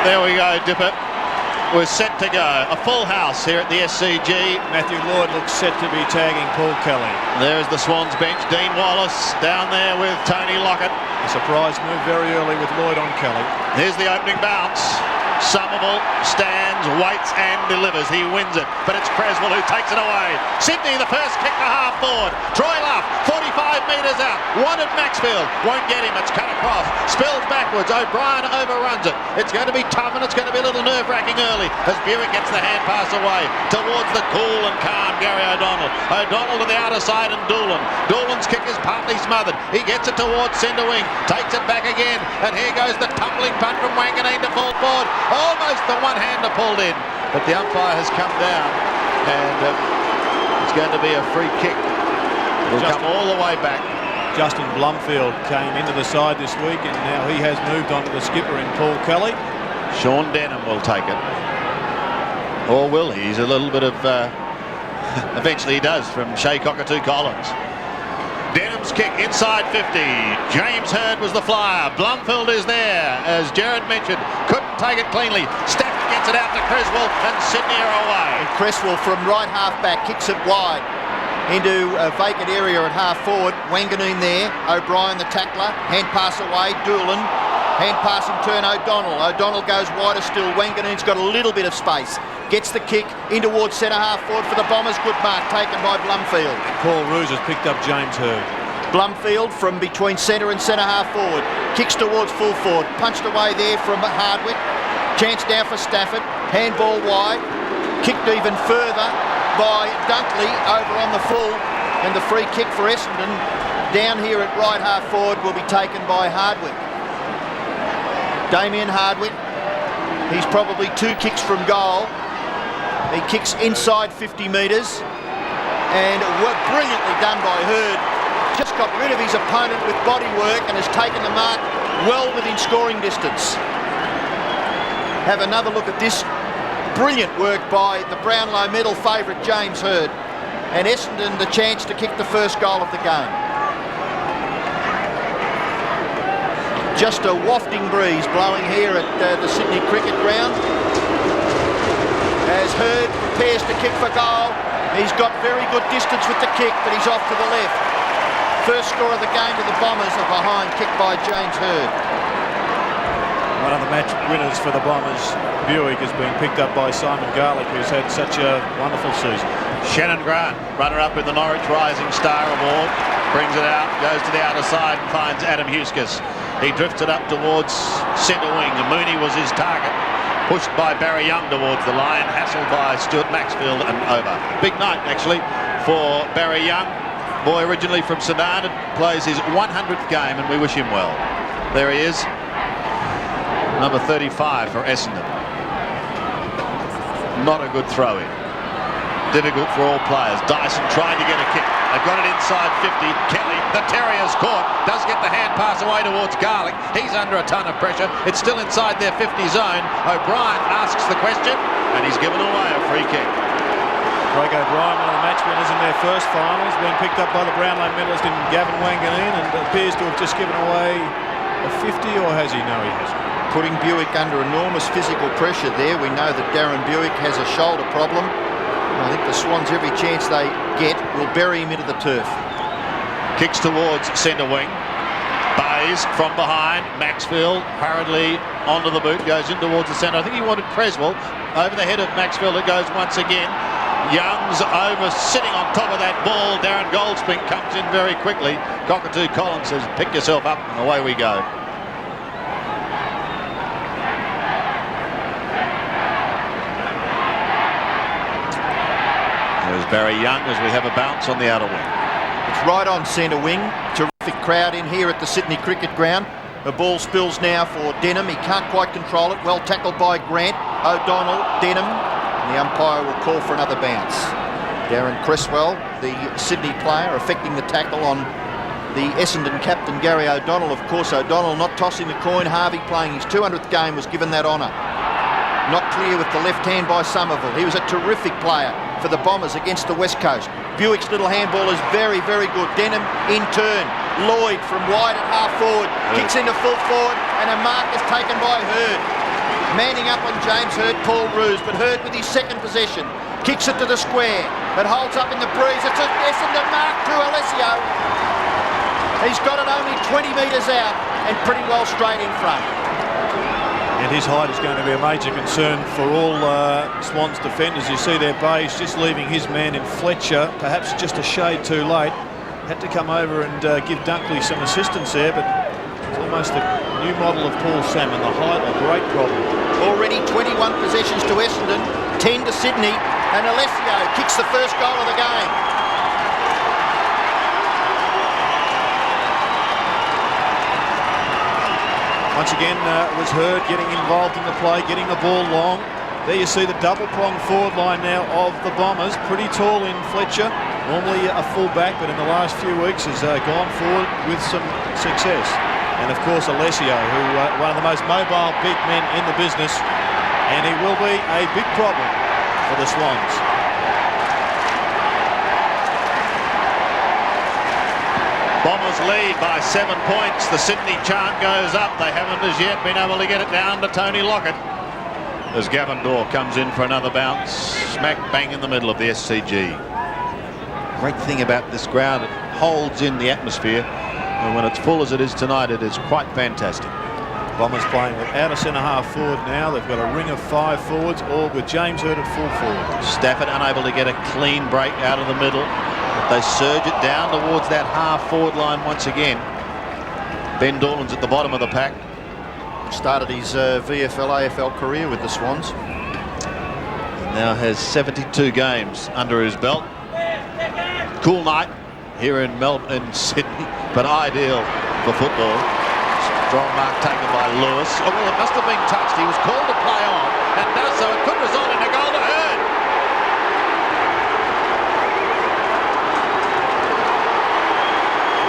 There we go, Dipper. We're set to go. A full house here at the SCG. Matthew Lloyd looks set to be tagging Paul Kelly. There's the Swans bench. Dean Wallace down there with Tony Lockett. A surprise move very early with Lloyd on Kelly. Here's the opening bounce. Somerville stands, waits and delivers. He wins it, but it's Creswell who takes it away. Sydney, the first kick to half forward. Troy Luff, 45 metres out. Wanted Maxfield, won't get him. It's cut across, spills backwards. O'Brien overruns it. It's going to be tough and it's going to be a little nerve-wracking early as Buick gets the hand pass away towards the cool and calm Gary O'Donnell. O'Donnell to the outer side and Doolan. Doolan's kick is partly smothered. He gets it towards centre wing, takes it back again, and here goes the tumbling punt from Wanganeen to full forward. Almost the one-hander pulled in, but the umpire has come down and it's going to be a free kick. It'll come all the way back. Justin Blumfield came into the side this week and now he has moved on to the skipper in Paul Kelly. Sean Denham will take it. Or will he? He's a little bit of... eventually he does, from Shea Cockatoo Collins. Denham's kick inside 50. James Hird was the flyer. Blumfield is there, as Jared mentioned. Couldn't take it cleanly. Stafford gets it out to Creswell and Sydney are away. And Creswell from right half back kicks it wide into a vacant area at half forward. Wanganeen there. O'Brien the tackler. Hand pass away. Doolan. Hand pass in turn O'Donnell. O'Donnell goes wider still. Wanganeen's got a little bit of space. Gets the kick in towards centre half forward for the Bombers. Good mark taken by Blumfield. Paul Roos has picked up James Hird. Blumfield from between centre and centre half forward. Kicks towards full forward. Punched away there from Hardwick. Chance now for Stafford. Handball wide. Kicked even further by Dunkley over on the full. And the free kick for Essendon down here at right half forward will be taken by Hardwick. Damien Hardwick. He's probably 2 kicks from goal. He kicks inside 50 metres and brilliantly done by Hird. Just got rid of his opponent with body work and has taken the mark well within scoring distance. Have another look at this. Brilliant work by the Brownlow medal favourite James Hird, and Essendon the chance to kick the first goal of the game. Just a wafting breeze blowing here at the Sydney Cricket Ground. As Hird prepares to kick for goal, he's got very good distance with the kick, but he's off to the left. First score of the game to the Bombers, a behind kick by James Hird. One of the match winners for the Bombers, Buick, has been picked up by Simon Garlick, who's had such a wonderful season. Shannon Grant, runner-up with the Norwich Rising Star Award, brings it out, goes to the outer side and finds Adam Huskus. He drifts it up towards centre wing. Mooney was his target. Pushed by Barry Young towards the line, hassled by Stuart Maxfield and over. Big night, actually, for Barry Young. Boy originally from Sudan, plays his 100th game, and we wish him well. There he is, number 35 for Essendon. Not a good throw-in. Difficult for all players. Dyson trying to get a kick. They've got it inside 50. Kelly, the Terrier's caught, does get the hand pass away towards Garlick. He's under a ton of pressure. It's still inside their 50 zone. O'Brien asks the question, and he's given away a free kick. Craig O'Brien, one of the match winners in their first finals, been picked up by the Brownlow medalist in Gavin Wanganeen and appears to have just given away a 50, or has he? No, he hasn't. Putting Buick under enormous physical pressure there. We know that Darren Buick has a shoulder problem. I think the Swans, every chance they get, will bury him into the turf. Kicks towards centre wing. Bays from behind. Maxfield hurriedly onto the boot, goes in towards the centre. I think he wanted Creswell. Over the head of Maxfield it goes once again. Young's over, sitting on top of that ball. Darren Goldspink comes in very quickly. Cockatoo Collins says, pick yourself up, and away we go. There's Barry Young as we have a bounce on the outer wing. It's right on centre wing. Terrific crowd in here at the Sydney Cricket Ground. The ball spills now for Denham. He can't quite control it. Well tackled by Grant. O'Donnell, Denham. And the umpire will call for another bounce. Darren Creswell, the Sydney player, effecting the tackle on the Essendon captain Gary O'Donnell. Of course, O'Donnell not tossing the coin. Harvey playing his 200th game was given that honour. Not clear with the left hand by Somerville. He was a terrific player for the Bombers against the West Coast. Buick's little handball is very, very good. Denham in turn. Lloyd from wide at half forward. Kicks into full forward and a mark is taken by Hird. Manning up on James Hird, Paul Roos, but Hird with his second possession. Kicks it to the square. It holds up in the breeze. It's an Essendon mark to Alessio. He's got it only 20 metres out and pretty well straight in front. And his height is going to be a major concern for all Swans defenders. You see their base just leaving his man in Fletcher, perhaps just a shade too late. Had to come over and give Dunkley some assistance there, but it's almost a new model of Paul Salmon. The height, a great problem. Already 21 possessions to Essendon, 10 to Sydney, and Alessio kicks the first goal of the game. Once again, it was Hird getting involved in the play, getting the ball long. There you see the double-pronged forward line now of the Bombers. Pretty tall in Fletcher, normally a full-back, but in the last few weeks has gone forward with some success. And, of course, Alessio, who one of the most mobile big men in the business, and he will be a big problem for the Swans. Bombers lead by 7 points. The Sydney chant goes up. They haven't as yet been able to get it down to Tony Lockett. As Gavin Dorr comes in for another bounce, smack bang in the middle of the SCG. Great thing about this ground, it holds in the atmosphere, and when it's full as it is tonight, it is quite fantastic. Bombers playing without a centre-half forward now. They've got a ring of 5 forwards, all with James Hird at full forward. Stafford unable to get a clean break out of the middle. They surge it down towards that half-forward line once again. Ben Dorland's at the bottom of the pack. Started his VFL-AFL career with the Swans. He now has 72 games under his belt. Cool night here in Sydney, but ideal for football. Strong mark taken by Lewis. Oh, well, it must have been touched. He was called to play on and does so. It could result in a goal to Hird.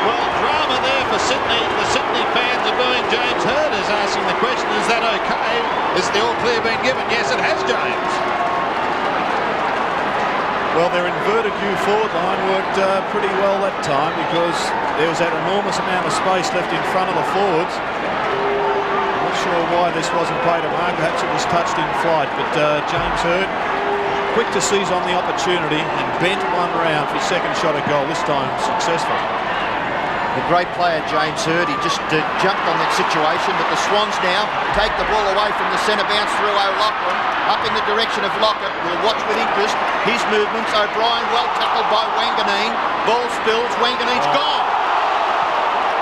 Well, drama there for Sydney. The Sydney fans are booing. James Hird is asking the question, is that okay? Is the all clear been given? Yes, it has, James. Well, their inverted U forward line worked pretty well that time because there was that enormous amount of space left in front of the forwards. I'm not sure why this wasn't played a mark. Perhaps it was touched in flight, but James Hird, quick to seize on the opportunity and bent one round for his second shot at goal, this time successful. A great player, James Hird. He just jumped on that situation, but the Swans now take the ball away from the centre bounce through O'Loughlin, up in the direction of Lockett. We'll watch with interest his movements. O'Brien well tackled by Wanganeen. Ball spills, Wanganeen's gone.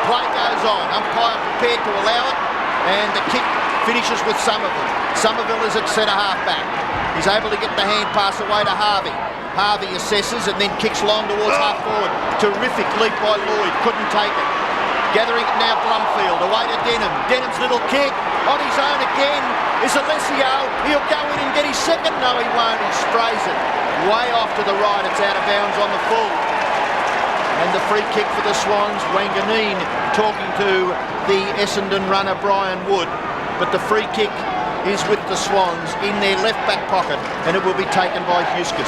Play goes on. Umpire prepared to allow it, and the kick finishes with Somerville. Somerville is at centre half back. He's able to get the hand pass away to Harvey. Harvey assesses and then kicks long towards half forward. Terrific leap by Lloyd, couldn't take it. Gathering it now Blumfield, away to Denham. Denham's little kick, on his own again, is Alessio. He'll go in and get his second. No, he won't, he sprays it. Way off to the right, it's out of bounds on the full. And the free kick for the Swans, Wanganeen talking to the Essendon runner Brian Wood. But the free kick is with the Swans in their left back pocket, and it will be taken by Huskus.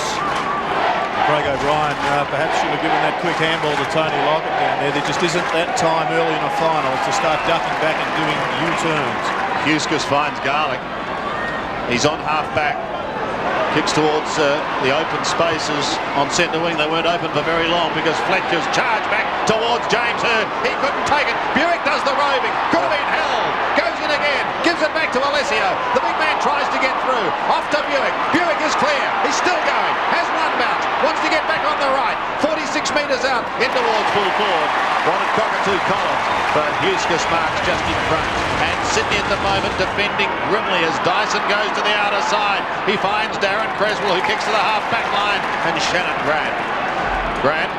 Craig O'Brien perhaps should have given that quick handball to Tony Lockett down there. There just isn't that time early in a final to start ducking back and doing U-turns. Huskus finds Garlick. He's on half back. Kicks towards the open spaces on centre wing. They weren't open for very long because Fletcher's charged back towards James Hird. He couldn't take it. Buick does the roving. Could have been held. Goes in again. Gives it back to Alessio. The big man tries to get through. Off to Buick. Buick is clear. He's still going. Has one bounce. Wants to get back on the right. 46 metres out. In towards full forward. Wanted Cockatoo Collins. But Huskus marks just in front. And Sydney at the moment defending grimly as Dyson goes to the outer side. He finds Darren Creswell, who kicks to the half-back line, and Shannon Grant. Grant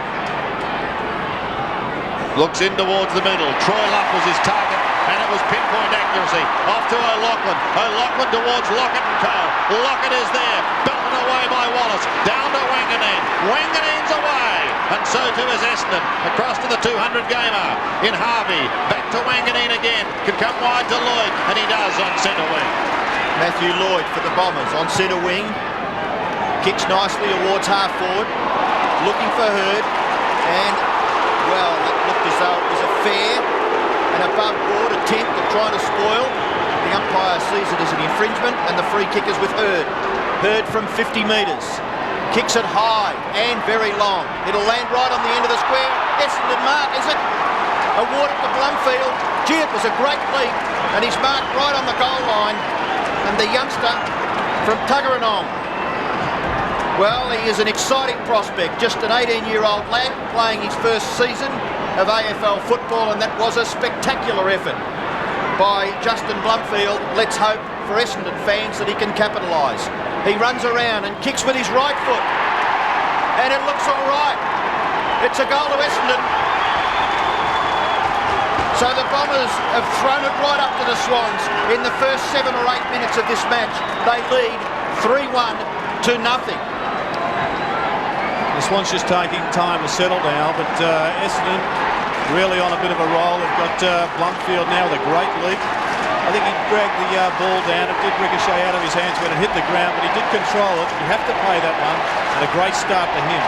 looks in towards the middle. Troy Luff was his target, and it was pinpoint accuracy. Off to O'Loughlin. O'Loughlin towards Lockett and Co. Lockett is there. Belted away by Wallace. Down to Wanganeen. Wanganeen's away. And so too is Essendon. Across to the 200 gamer in Harvey. Back to Wanganeen again. Can come wide to Lloyd, and he does on centre wing. Matthew Lloyd for the Bombers on centre wing. Kicks nicely towards half forward. Looking for Hird. And, well, it looked as though it was a fair and above board attempt at trying to spoil the The umpire sees it as an infringement, and the free kick is with Hurd. Hurd from 50 metres. Kicks it high and very long. It'll land right on the end of the square. Essendon mark, is it? Awarded to Blumfield. Gee, it was a great leap, and he's marked right on the goal line. And the youngster from Tuggeranong. Well, he is an exciting prospect. Just an 18-year-old lad playing his first season of AFL football, and that was a spectacular effort by Justin Blumfield. Let's hope for Essendon fans that he can capitalise. He runs around and kicks with his right foot, and it looks all right. It's a goal to Essendon. So the Bombers have thrown it right up to the Swans. In the first 7 or 8 minutes of this match, they lead 3-1 to nothing. The Swans just taking time to settle now, but Essendon really on a bit of a roll. They've got Blumfield now with a great leap. I think he dragged the ball down. It did ricochet out of his hands when it hit the ground, but he did control it. You have to play that one, and a great start to him.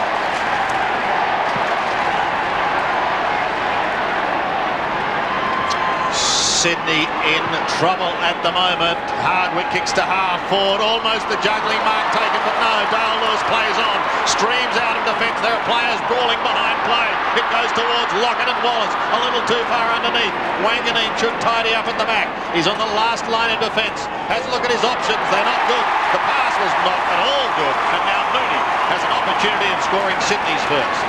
Sydney in trouble at the moment. Hardwick kicks to half forward, almost the juggling mark taken, but no, Dale Lewis plays on, streams out of defence. There are players brawling behind play. It goes towards Lockett and Wallace, a little too far underneath. Wanganeen should tidy up at the back. He's on the last line of defence. Has a look at his options, they're not good. The pass was not at all good, and now Mooney has an opportunity of scoring Sydney's first.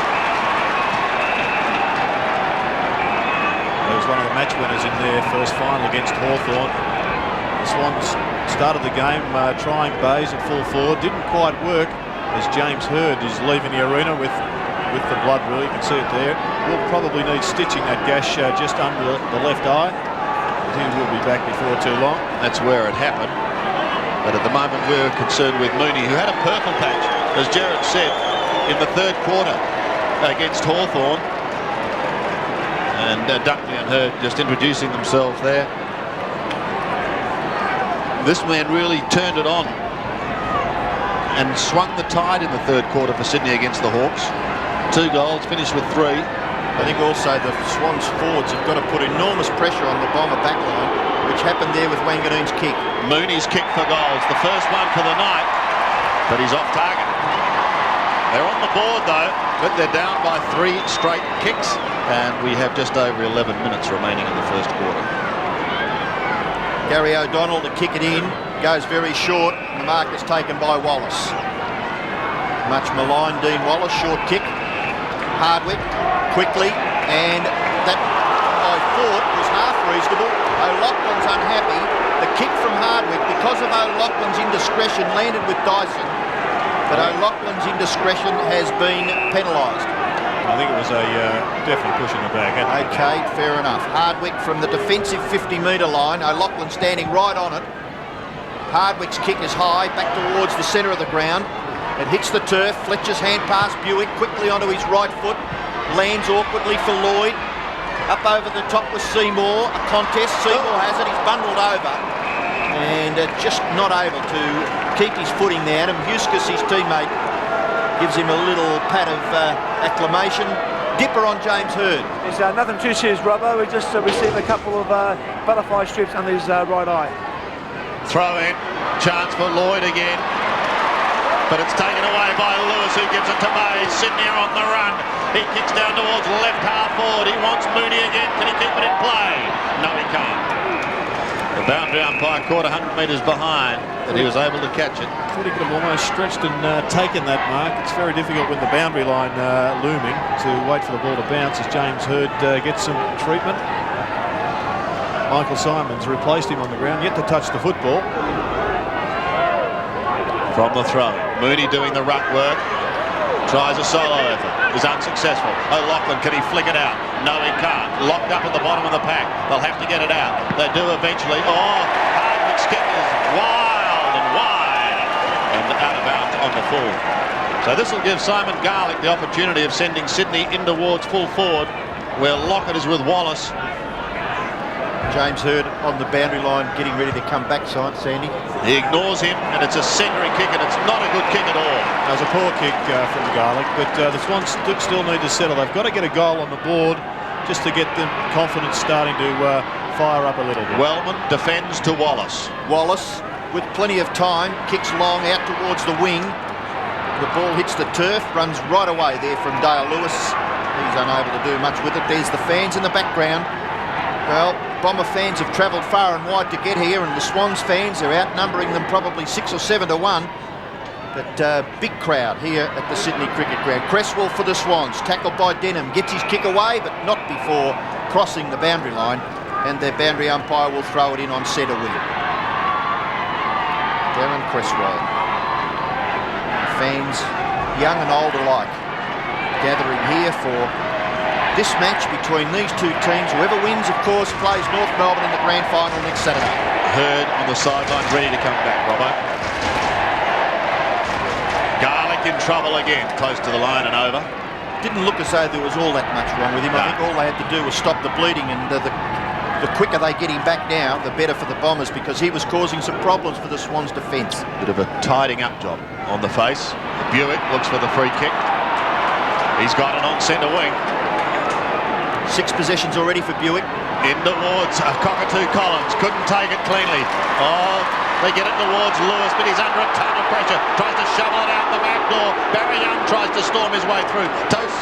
There was one of the match winners in their first final against Hawthorn. The Swans started the game trying Bays at full forward. Didn't quite work as James Hurd is leaving the arena with the blood, really. You can see it there. Will probably need stitching, that gash just under the left eye. He will be back before too long. That's where it happened. But at the moment we're concerned with Mooney, who had a purple patch, as Gerard said, in the third quarter against Hawthorn. And Dunkley and Hurd just introducing themselves there. This man really turned it on and swung the tide in the third quarter for Sydney against the Hawks. 2 goals, finished with 3. I think also the Swans forwards have got to put enormous pressure on the Bomber backline, which happened there with Wanganeen's kick. Mooney's kick for goals, the first one for the night, but he's off target. They're on the board though, but they're down by 3 straight kicks, and we have just over 11 minutes remaining in the first quarter. Gary O'Donnell to kick it in, goes very short, and the mark is taken by Wallace. Much maligned Dean Wallace, short kick. Hardwick, quickly, and that I thought was half reasonable. O'Loughlin's unhappy. The kick from Hardwick, because of O'Loughlin's indiscretion, landed with Dyson, but O'Loughlin's indiscretion has been penalised. I think it was a definitely pushing the back. Okay, fair enough. Hardwick from the defensive 50-metre line. O'Loughlin standing right on it. Hardwick's kick is high, back towards the centre of the ground. It hits the turf. Fletcher's hand pass Buick quickly onto his right foot. Lands awkwardly for Lloyd. Up over the top with Seymour. A contest. Seymour has it. He's bundled over. And just not able to keep his footing there. Adam Huskus, his teammate, gives him a little pat of acclamation. Dipper on James Hurd. It's nothing too serious, Robbo. We just received a couple of butterfly strips under his right eye. Throw in. Chance for Lloyd again. But it's taken away by Lewis, who gives it to Mays. Sydney are on the run. He kicks down towards left half forward. He wants Mooney again. Can he keep it in play? No, he can't. The boundary umpire caught 100 metres behind, but he was able to catch it. Thought he could have almost stretched and taken that mark. It's very difficult with the boundary line looming to wait for the ball to bounce as James Hurd gets some treatment. Michael Simons replaced him on the ground, yet to touch the football. From the throw, Mooney doing the ruck work, tries a solo effort, is unsuccessful. O'Loughlin, can he flick it out? No, he can't. Locked up at the bottom of the pack. They'll have to get it out. They do eventually. Oh, Hardwick's kick is wild and wide and out of bounds on the full. So this will give Simon Garlick the opportunity of sending Sydney in towards full forward, where Lockett is with Wallace. James Hurd on the boundary line, getting ready to come back, Sandy. He ignores him, and it's a centering kick, and it's not a good kick at all. That was a poor kick from Garlick, but the Swans still need to settle. They've got to get a goal on the board just to get them confidence starting to fire up a little bit. Wellman defends to Wallace. Wallace, with plenty of time, kicks long out towards the wing. The ball hits the turf, runs right away there from Dale Lewis. He's unable to do much with it. There's the fans in the background. Well, Bomber fans have travelled far and wide to get here, and the Swans fans are outnumbering them probably 6 or 7 to 1. But big crowd here at the Sydney Cricket Ground. Cresswell for the Swans, tackled by Denham, gets his kick away, but not before crossing the boundary line, and their boundary umpire will throw it in on centre wing. Darren Cresswell. Fans, young and old alike, gathering here for this match between these two teams. Whoever wins, of course, plays North Melbourne in the grand final next Saturday. Hurd on the sideline, ready to come back, Robbo. Garlick in trouble again, close to the line and over. Didn't look as though there was all that much wrong with him. No. I think all they had to do was stop the bleeding, and the quicker they get him back now, the better for the Bombers, because he was causing some problems for the Swans' defence. Bit of a tidying up job on the face. Buick looks for the free kick. He's got it on centre wing. 6 possessions already for Buick. In towards Cockatoo Collins. Couldn't take it cleanly. Oh, they get it towards Lewis, but he's under a ton of pressure. Tries to shovel it out the back door. Barry Young tries to storm his way through.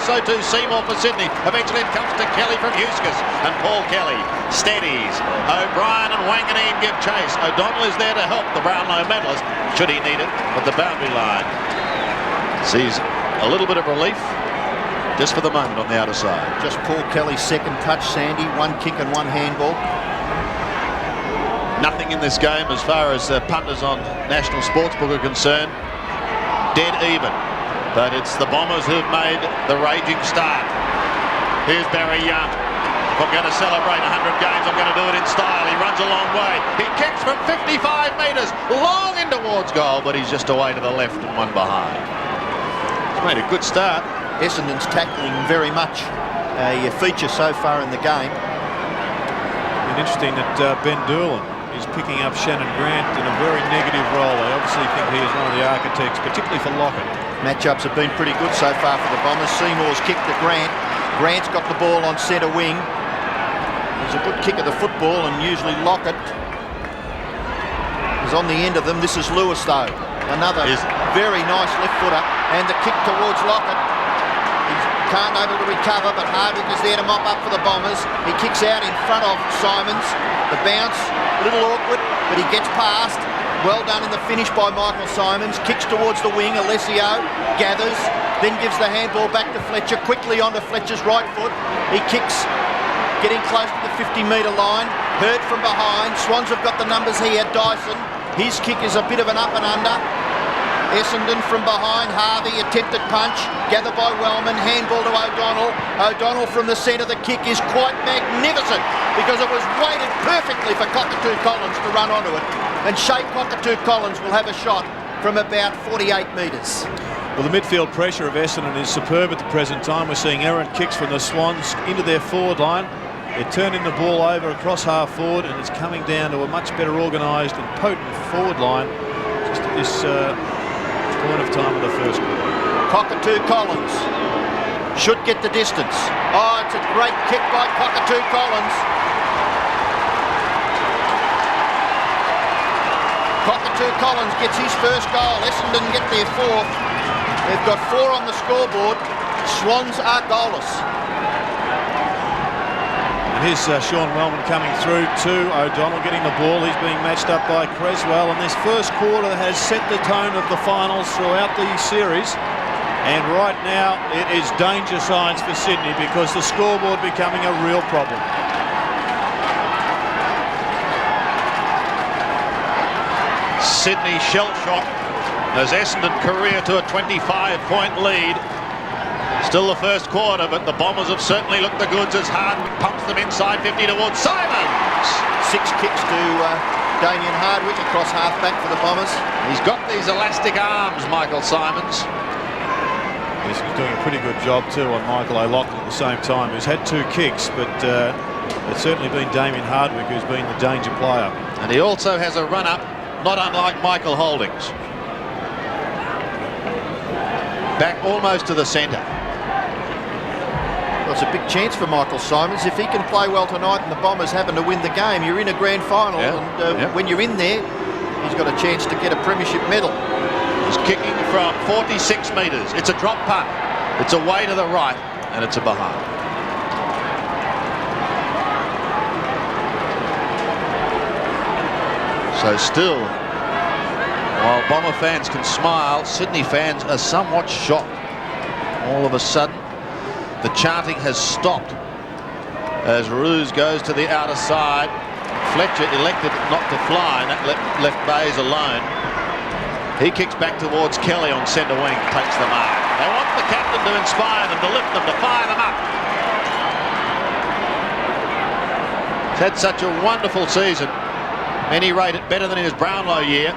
So too Seymour for Sydney. Eventually it comes to Kelly from Euskas. And Paul Kelly steadies. O'Brien and Wanganeen give chase. O'Donnell is there to help the Brownlow medalist, should he need it, at the boundary line. Sees a little bit of relief just for the moment on the outer side. Just Paul Kelly's second touch, Sandy. 1 kick and 1 handball. Nothing in this game as far as punters on National Sportsbook are concerned. Dead even. But it's the Bombers who've made the raging start. Here's Barry Young. If I'm going to celebrate 100 games, I'm going to do it in style. He runs a long way. He kicks from 55 metres, long in towards goal, but he's just away to the left and 1 behind. He's made a good start. Essendon's tackling very much a feature so far in the game. And interesting that Ben Doolan is picking up Shannon Grant in a very negative role. I obviously think he is one of the architects, particularly for Lockett. Matchups have been pretty good so far for the Bombers. Seymour's kicked to Grant. Grant's got the ball on centre wing. He's a good kick of the football, and usually Lockett is on the end of them. This is Lewis, though. Another very nice left footer, and the kick towards Lockett. Can't able to recover, but Hardwick is there to mop up for the Bombers. He kicks out in front of Simons. The bounce, a little awkward, but he gets past. Well done in the finish by Michael Simons. Kicks towards the wing. Alessio gathers, then gives the handball back to Fletcher. Quickly onto Fletcher's right foot. He kicks, getting close to the 50-metre line. Hurd from behind. Swans have got the numbers here. Dyson. His kick is a bit of an up and under. Essendon from behind. Harvey, attempted punch. Gathered by Wellman. Handball to O'Donnell. O'Donnell from the centre. The kick is quite magnificent because it was weighted perfectly for Cockatoo Collins to run onto it. And Shea Cockatoo Collins will have a shot from about 48 metres. Well, the midfield pressure of Essendon is superb at the present time. We're seeing errant kicks from the Swans into their forward line. They're turning the ball over across half forward, and it's coming down to a much better organised and potent forward line just at this point of time of the first quarter. Cockatoo Collins should get the distance. Oh, it's a great kick by Cockatoo Collins. Cockatoo Collins gets his first goal. Essendon get their 4th. They've got 4 on the scoreboard. Swans are goalless. And here's Sean Wellman coming through to O'Donnell, getting the ball. He's being matched up by Cresswell, and this first quarter has set the tone of the finals throughout the series. And right now it is danger signs for Sydney because the scoreboard becoming a real problem. Sydney shell-shocked as Essendon career to a 25-point lead. Still the first quarter, but the Bombers have certainly looked the goods as Hardwick pumps them inside 50 towards Simons. 6 kicks to Damien Hardwick across half-back for the Bombers. He's got these elastic arms, Michael Simons. Yes, he's doing a pretty good job too on Michael O'Loughlin at the same time, who's had 2 kicks, but it's certainly been Damien Hardwick who's been the danger player. And he also has a run-up, not unlike Michael Holdings. Back almost to the centre. Well, it's a big chance for Michael Simons. If he can play well tonight and the Bombers happen to win the game, you're in a grand final, and when you're in there, he's got a chance to get a premiership medal. He's kicking from 46 metres. It's a drop punt. It's away to the right, and it's a behind. So still, while Bomber fans can smile, Sydney fans are somewhat shocked. All of a sudden, the chanting has stopped as Roos goes to the outer side. Fletcher elected not to fly, and that left Bayes alone. He kicks back towards Kelly on centre wing, takes the mark. They want the captain to inspire them, to lift them, to fire them up. He's had such a wonderful season. Many rate it better than in his Brownlow year.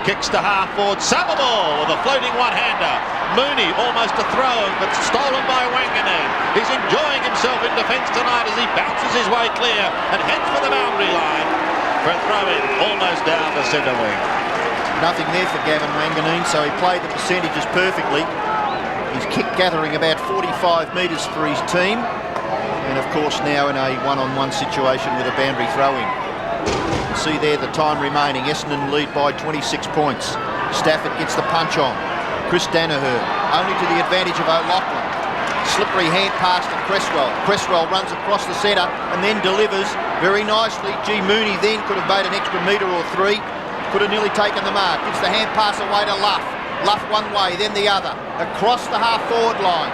Kicks to half forward, Summerall with a floating one-hander. Mooney almost a throw, but stolen by Wanganeen. He's enjoying himself in defence tonight as he bounces his way clear and heads for the boundary line for a throw-in, almost down the centre wing. Nothing there for Gavin Wanganeen, so he played the percentages perfectly. His kick gathering about 45 metres for his team, and of course now in a one-on-one situation with a boundary throw-in. See there the time remaining. Essendon lead by 26 points. Stafford gets the punch on. Chris Danaher only to the advantage of O'Loughlin. Slippery hand pass to Cresswell. Cresswell runs across the centre and then delivers very nicely. G. Mooney then could have made an extra metre or three. Could have nearly taken the mark. Gives the hand pass away to Luff. Luff one way, then the other. Across the half-forward line.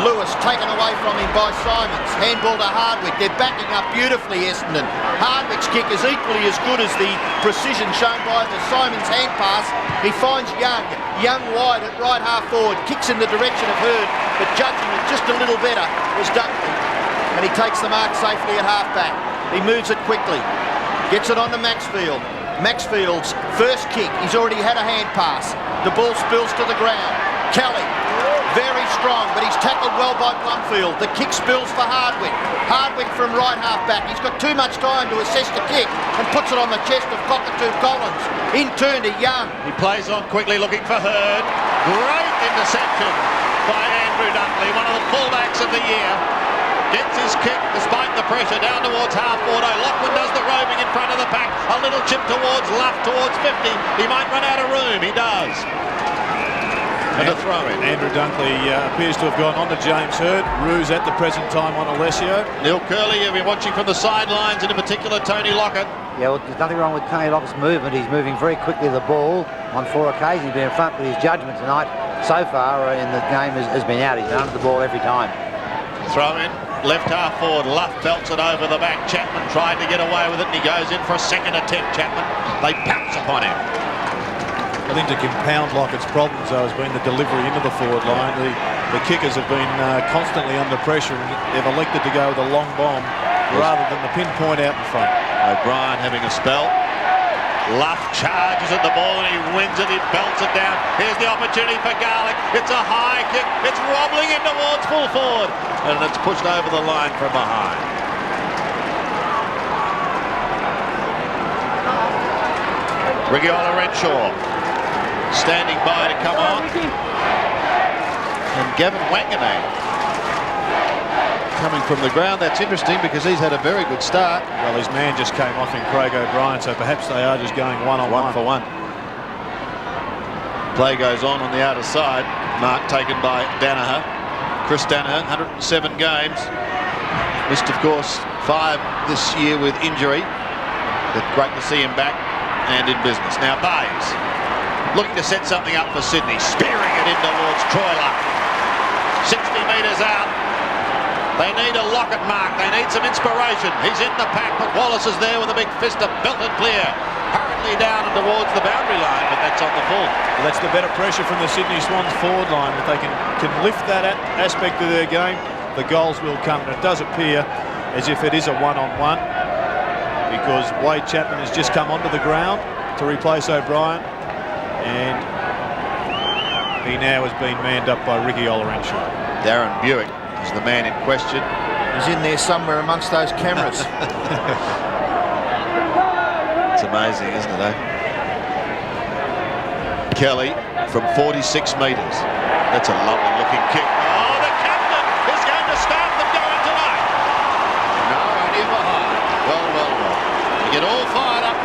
Lewis taken away from him by Simons. Handball to Hardwick. They're backing up beautifully, Essendon. Hardwick's kick is equally as good as the precision shown by the Simons hand pass. He finds Young. Young wide at right half forward. Kicks in the direction of Hurd, but judging it just a little better was Dunkley. And he takes the mark safely at half-back. He moves it quickly. Gets it on to Maxfield. Maxfield's first kick. He's already had a hand pass. The ball spills to the ground. Kelly. Very strong, but he's tackled well by Blumfield. The kick spills for Hardwick. Hardwick from right half back. He's got too much time to assess the kick and puts it on the chest of Cockatoo Collins. In turn to Young. He plays on quickly, looking for Hurd. Great interception by Andrew Dunkley, one of the fullbacks of the year. Gets his kick despite the pressure down towards half forward. O'Loughlin does the roaming in front of the pack. A little chip towards Luff, towards 50. He might run out of room. He does. And a throw in. Andrew Dunkley appears to have gone on to James Hurd. Roos at the present time on Alessio. Neil Curley, you've been watching from the sidelines, and in particular Tony Lockett. Yeah, well, there's nothing wrong with Tony Lockett's movement. He's moving very quickly to the ball on 4 occasions. He's been in front, but his judgment tonight so far in the game has been out. He's been under the ball every time. Throw in, left half forward. Luff belts it over the back. Chapman tried to get away with it, and he goes in for a second attempt. Chapman, they pounce upon him. I think to compound Lockett's problems, though, has been the delivery into the forward line. The kickers have been constantly under pressure, and they've elected to go with a long bomb rather than the pinpoint out in front. O'Brien having a spell. Luff charges at the ball and he wins it. He belts it down. Here's the opportunity for Garlick. It's a high kick. It's wobbling in towards full forward, and it's pushed over the line from behind. Rigiola Renshaw standing by to come on. And Gavin Wanganeen coming from the ground. That's interesting because he's had a very good start. Well, his man just came off in Craig O'Brien, so perhaps they are just going one-on-one. 1 for 1. Play goes on the outer side. Mark taken by Danaher. Chris Danaher, 107 games. Missed, of course, 5 this year with injury. But great to see him back and in business. Now Bayes looking to set something up for Sydney. Spearing it in towards Troiler. 60 metres out. They need a Lockett mark. They need some inspiration. He's in the pack, but Wallace is there with a big fist of belted clear. Hurriedly down and towards the boundary line, but that's on the full. Well, that's the better pressure from the Sydney Swans forward line. If they can lift that aspect of their game, the goals will come. And it does appear as if it is a one-on-one, because Wade Chapman has just come onto the ground to replace O'Brien, and he now has been manned up by Ricky Olorenshaw. Darren Buick is the man in question. He's in there somewhere amongst those cameras. It's amazing, isn't it, eh? Kelly from 46 metres. That's a lovely looking kick. Oh, the captain is going to start them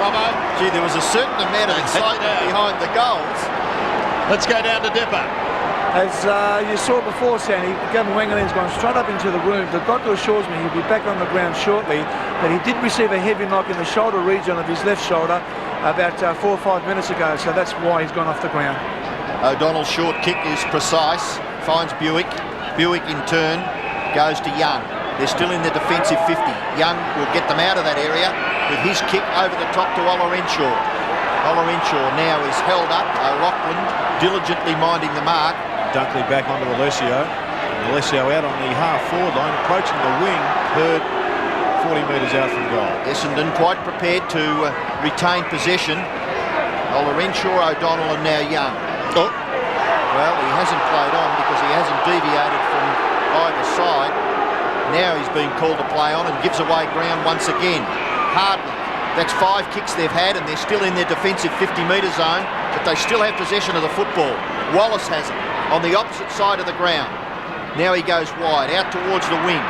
Robbo. Gee, there was a certain amount of excitement behind the goals. Let's go down to Dipper. As you saw before, Sandy, Gavin Wangelin's gone straight up into the room. The doctor assures me he'll be back on the ground shortly, but he did receive a heavy knock in the shoulder region of his left shoulder about 4 or 5 minutes ago, so that's why he's gone off the ground. O'Donnell's short kick is precise, finds Buick. Buick in turn goes to Young. They're still in the defensive 50. Young will get them out of that area with his kick over the top to Olorenshaw. Olorenshaw now is held up. O'Loughlin diligently minding the mark. Dunkley back onto Alessio. Alessio out on the half-forward line, approaching the wing. Hurd 40 metres out from goal. Essendon quite prepared to retain possession. Olorenshaw, O'Donnell and now Young. Oh. Well, he hasn't played on because he hasn't deviated from either side. Now he's being called to play on and gives away ground once again. Hardly. That's 5 kicks they've had and they're still in their defensive 50-metre zone, but they still have possession of the football. Wallace has it on the opposite side of the ground. Now he goes wide, out towards the wing.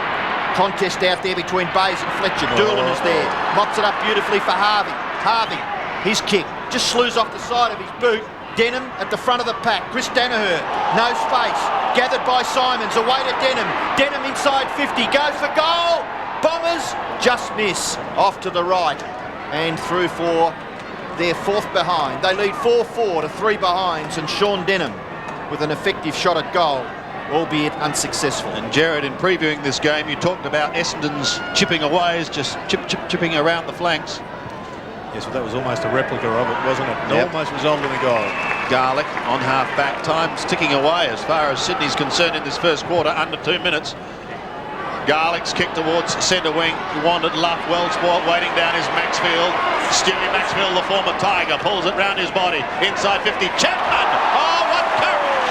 Contest out there between Bayes and Fletcher. Doolan is there. Mops it up beautifully for Harvey. Harvey, his kick, just slews off the side of his boot. Denham at the front of the pack. Chris Danaher, no space. Gathered by Simons, away to Denham. Denham inside 50, goes for goal. Bombers just miss off to the right and through for their 4th behind. They lead 4-4 to 3 behinds, and Sean Denham with an effective shot at goal, albeit unsuccessful. And Jared, in previewing this game, you talked about Essendon's chipping away, just chipping around the flanks. Yes, well, that was almost a replica of it, wasn't it? It almost resulted in a goal. Garlick on half-back time, ticking away as far as Sydney's concerned in this first quarter, under 2 minutes. Garlick's kick towards centre wing. Wanted Luff, well sport, waiting down is Maxfield. Stewie Maxfield, the former Tiger, pulls it round his body. Inside 50, Chapman! Oh, what courage!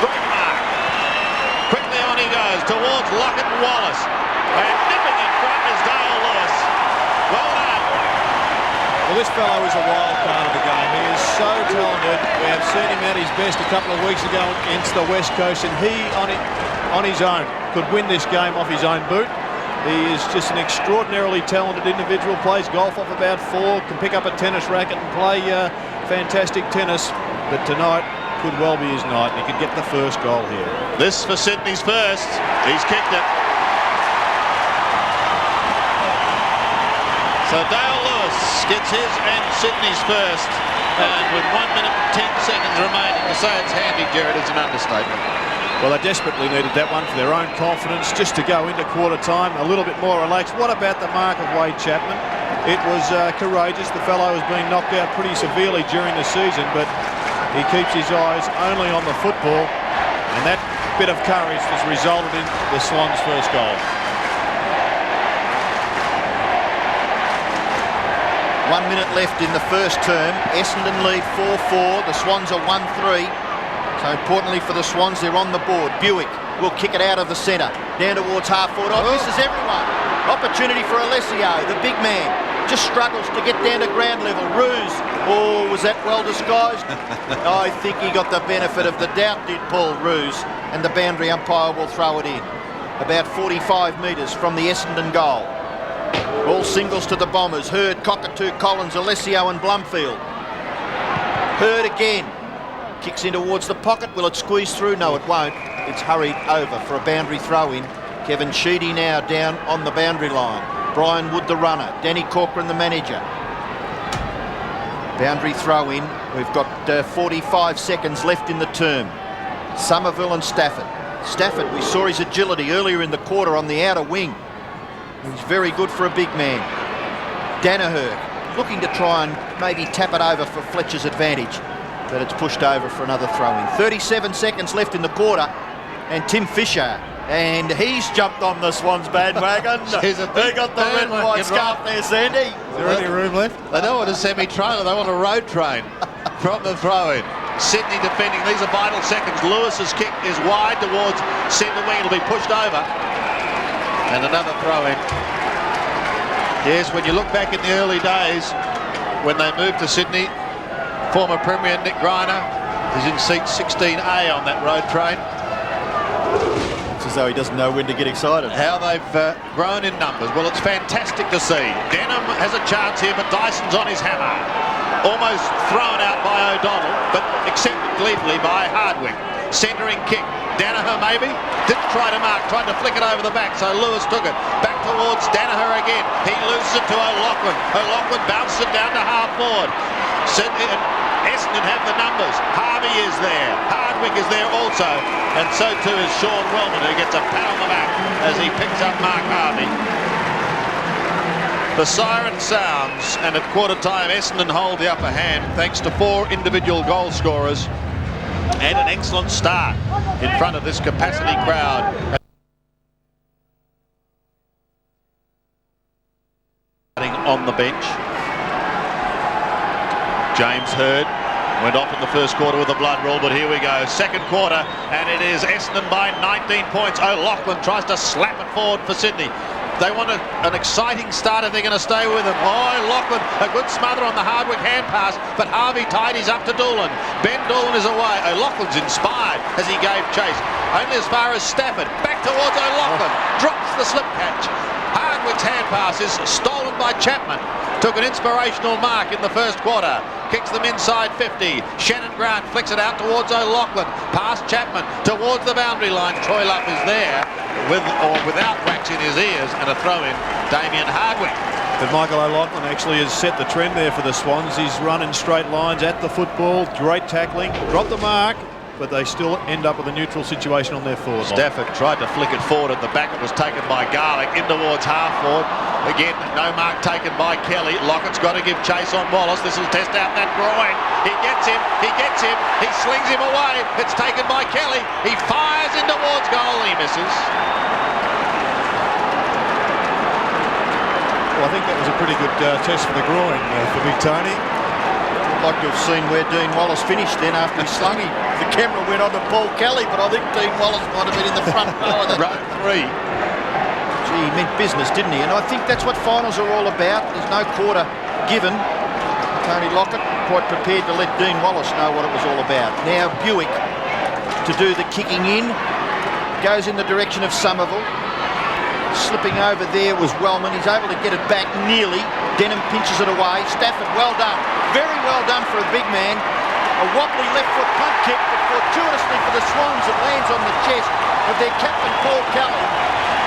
Great mark. Quickly on he goes towards Lockett and Wallace. And nipping in front is Dale Lewis. Well done. Well, this fellow is a wild card of the game. He is so talented. We have seen him at his best a couple of weeks ago against the West Coast, and he, on his own, could win this game off his own boot. He is just an extraordinarily talented individual, plays golf off about 4, can pick up a tennis racket and play fantastic tennis, but tonight could well be his night, and he could get the first goal here. This for Sydney's first. He's kicked it. So Dale Lewis gets his and Sydney's first, and with 1 minute and 10 seconds remaining, to say it's handy, Jared, is an understatement. Well, they desperately needed that one for their own confidence, just to go into quarter time a little bit more relaxed. What about the mark of Wade Chapman? It was courageous. The fellow has been knocked out pretty severely during the season, but he keeps his eyes only on the football, and that bit of courage has resulted in the Swans' first goal. 1 minute left in the first term. Essendon lead 4-4. The Swans are 1-3. So importantly for the Swans, they're on the board. Buick will kick it out of the centre. Down towards half-forward. Oh, misses everyone. Opportunity for Alessio, the big man. Just struggles to get down to ground level. Ruse. Oh, was that well disguised? I think he got the benefit of the doubt, did Paul Ruse. And the boundary umpire will throw it in. About 45 metres from the Essendon goal. All singles to the Bombers. Hurd, Cockatoo, Collins, Alessio and Blumfield. Hurd again. Kicks in towards the pocket. Will it squeeze through? No, it won't. It's hurried over for a boundary throw-in. Kevin Sheedy now down on the boundary line. Brian Wood the runner. Danny Corcoran the manager. Boundary throw-in. We've got 45 seconds left in the term. Somerville and Stafford. Stafford, we saw his agility earlier in the quarter on the outer wing. He's very good for a big man. Danaher looking to try and maybe tap it over for Fletcher's advantage, but it's pushed over for another throw-in. 37 seconds left in the quarter, and Tim Fisher, and he's jumped on the Swans bandwagon. He got the red and white scarf there, Sandy. Is there any room left? They don't want a semi-trailer, they want a road train from the throw-in. Sydney defending, these are vital seconds. Lewis's kick is wide towards centre wing, it'll be pushed over. And another throw-in. Yes, when you look back in the early days, when they moved to Sydney, former Premier Nick Greiner is in seat 16A on that road train. It's a though he doesn't know when to get excited. How they've grown in numbers. Well, it's fantastic to see. Denham has a chance here, but Dyson's on his hammer. Almost thrown out by O'Donnell, but accepted gleefully by Hardwick. Centering kick. Danaher maybe? Didn't try to mark, tried to flick it over the back, so Lewis took it. Back towards Danaher again. He loses it to O'Loughlin. O'Loughlin bounces it down to half forward. Essendon have the numbers. Harvey is there. Hardwick is there also. And so too is Sean Wellman, who gets a pat on the back as he picks up Mark Harvey. The siren sounds, and at quarter time Essendon hold the upper hand thanks to 4 individual goal scorers and an excellent start in front of this capacity crowd. On the bench. James Hird went off in the first quarter with a blood rule, but here we go. Second quarter, and it is Essendon by 19 points. O'Loughlin tries to slap it forward for Sydney. They want an exciting start if they're going to stay with him. Oh, O'Loughlin, a good smother on the Hardwick hand pass, but Harvey tidies up to Doolan. Ben Doolan is away. O'Loughlin's inspired as he gave chase. Only as far as Stafford. Back towards O'Loughlin. Drops the slip catch. Hardwick's hand pass is stolen by Chapman. Took an inspirational mark in the first quarter. Kicks them inside 50. Shannon Grant flicks it out towards O'Loughlin. Past Chapman towards the boundary line. Troy Luff is there with or without wax in his ears, and a throw in Damien Hardwick. But Michael O'Loughlin actually has set the trend there for the Swans. He's run in straight lines at the football. Great tackling. Dropped the mark, but they still end up with a neutral situation on their forward line. Stafford tried to flick it forward at the back. It was taken by Garlick in towards half forward. Again, no mark taken by Kelly. Lockett's got to give chase on Wallace. This will test out that groin. He gets him. He gets him. He slings him away. It's taken by Kelly. He fires in towards goal. He misses. Well, I think that was a pretty good test for the groin for Big Tony. I'd like to have seen where Dean Wallace finished then after he slung him. The camera went on to Paul Kelly, but I think Dean Wallace might have been in the front row of that. Row 3. Gee, he meant business, didn't he? And I think that's what finals are all about. There's no quarter given. Tony Lockett quite prepared to let Dean Wallace know what it was all about. Now Buick to do the kicking in. Goes in the direction of Somerville. Slipping over there was Wellman. He's able to get it back nearly. Denham pinches it away. Stafford, well done. Very well done for a big man. A wobbly left foot punt kick, but fortuitously for the Swans it lands on the chest of their captain Paul Kelly.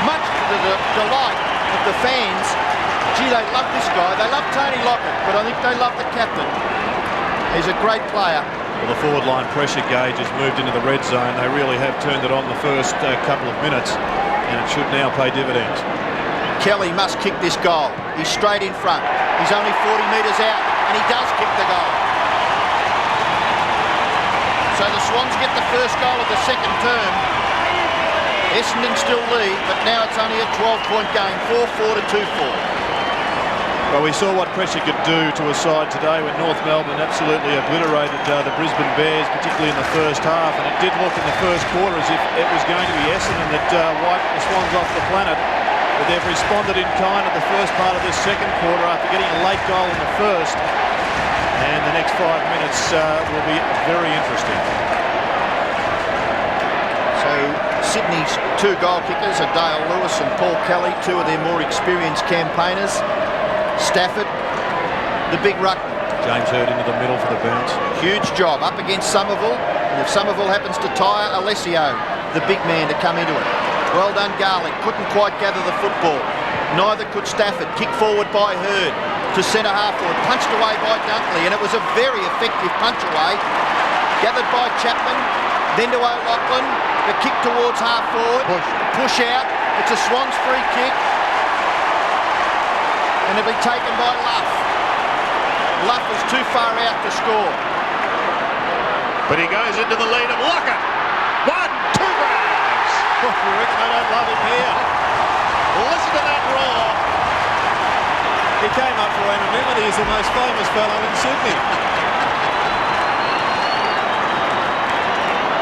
Much to the delight of the fans. Gee, they love this guy. They love Tony Lockett, but I think they love the captain. He's a great player. Well, the forward line pressure gauge has moved into the red zone. They really have turned it on the first couple of minutes, and it should now pay dividends. Kelly must kick this goal. He's straight in front. He's only 40 metres out, and he does kick the goal. So the Swans get the first goal of the second term. Essendon still lead, but now it's only a 12-point game, 4-4 to 2-4. Well, we saw what pressure could do to a side today when North Melbourne absolutely obliterated the Brisbane Bears, particularly in the first half, and it did look in the first quarter as if it was going to be Essendon that wiped the Swans off the planet. But they've responded in kind at the first part of this second quarter after getting a late goal in the first, and the next 5 minutes will be very interesting. So Sydney's 2 goal kickers are Dale Lewis and Paul Kelly, 2 of their more experienced campaigners. Stafford, the big ruckman. James Hird into the middle for the bounce. Huge job up against Somerville, and if Somerville happens to tire, Alessio, the big man, to come into it. Well done Garlick, couldn't quite gather the football. Neither could Stafford. Kick forward by Hird to centre half forward, punched away by Dunkley, and it was a very effective punch away. Gathered by Chapman, then to O'Loughlin, the kick towards half forward, push out, it's a Swans free kick. And it'll be taken by Luff. Luff is too far out to score. But he goes into the lead of Lockett. 1, 2 grabs. Oh, you reckon they don't love him here? Listen to that roar. He came up for anonymity. He's the most famous fellow in Sydney.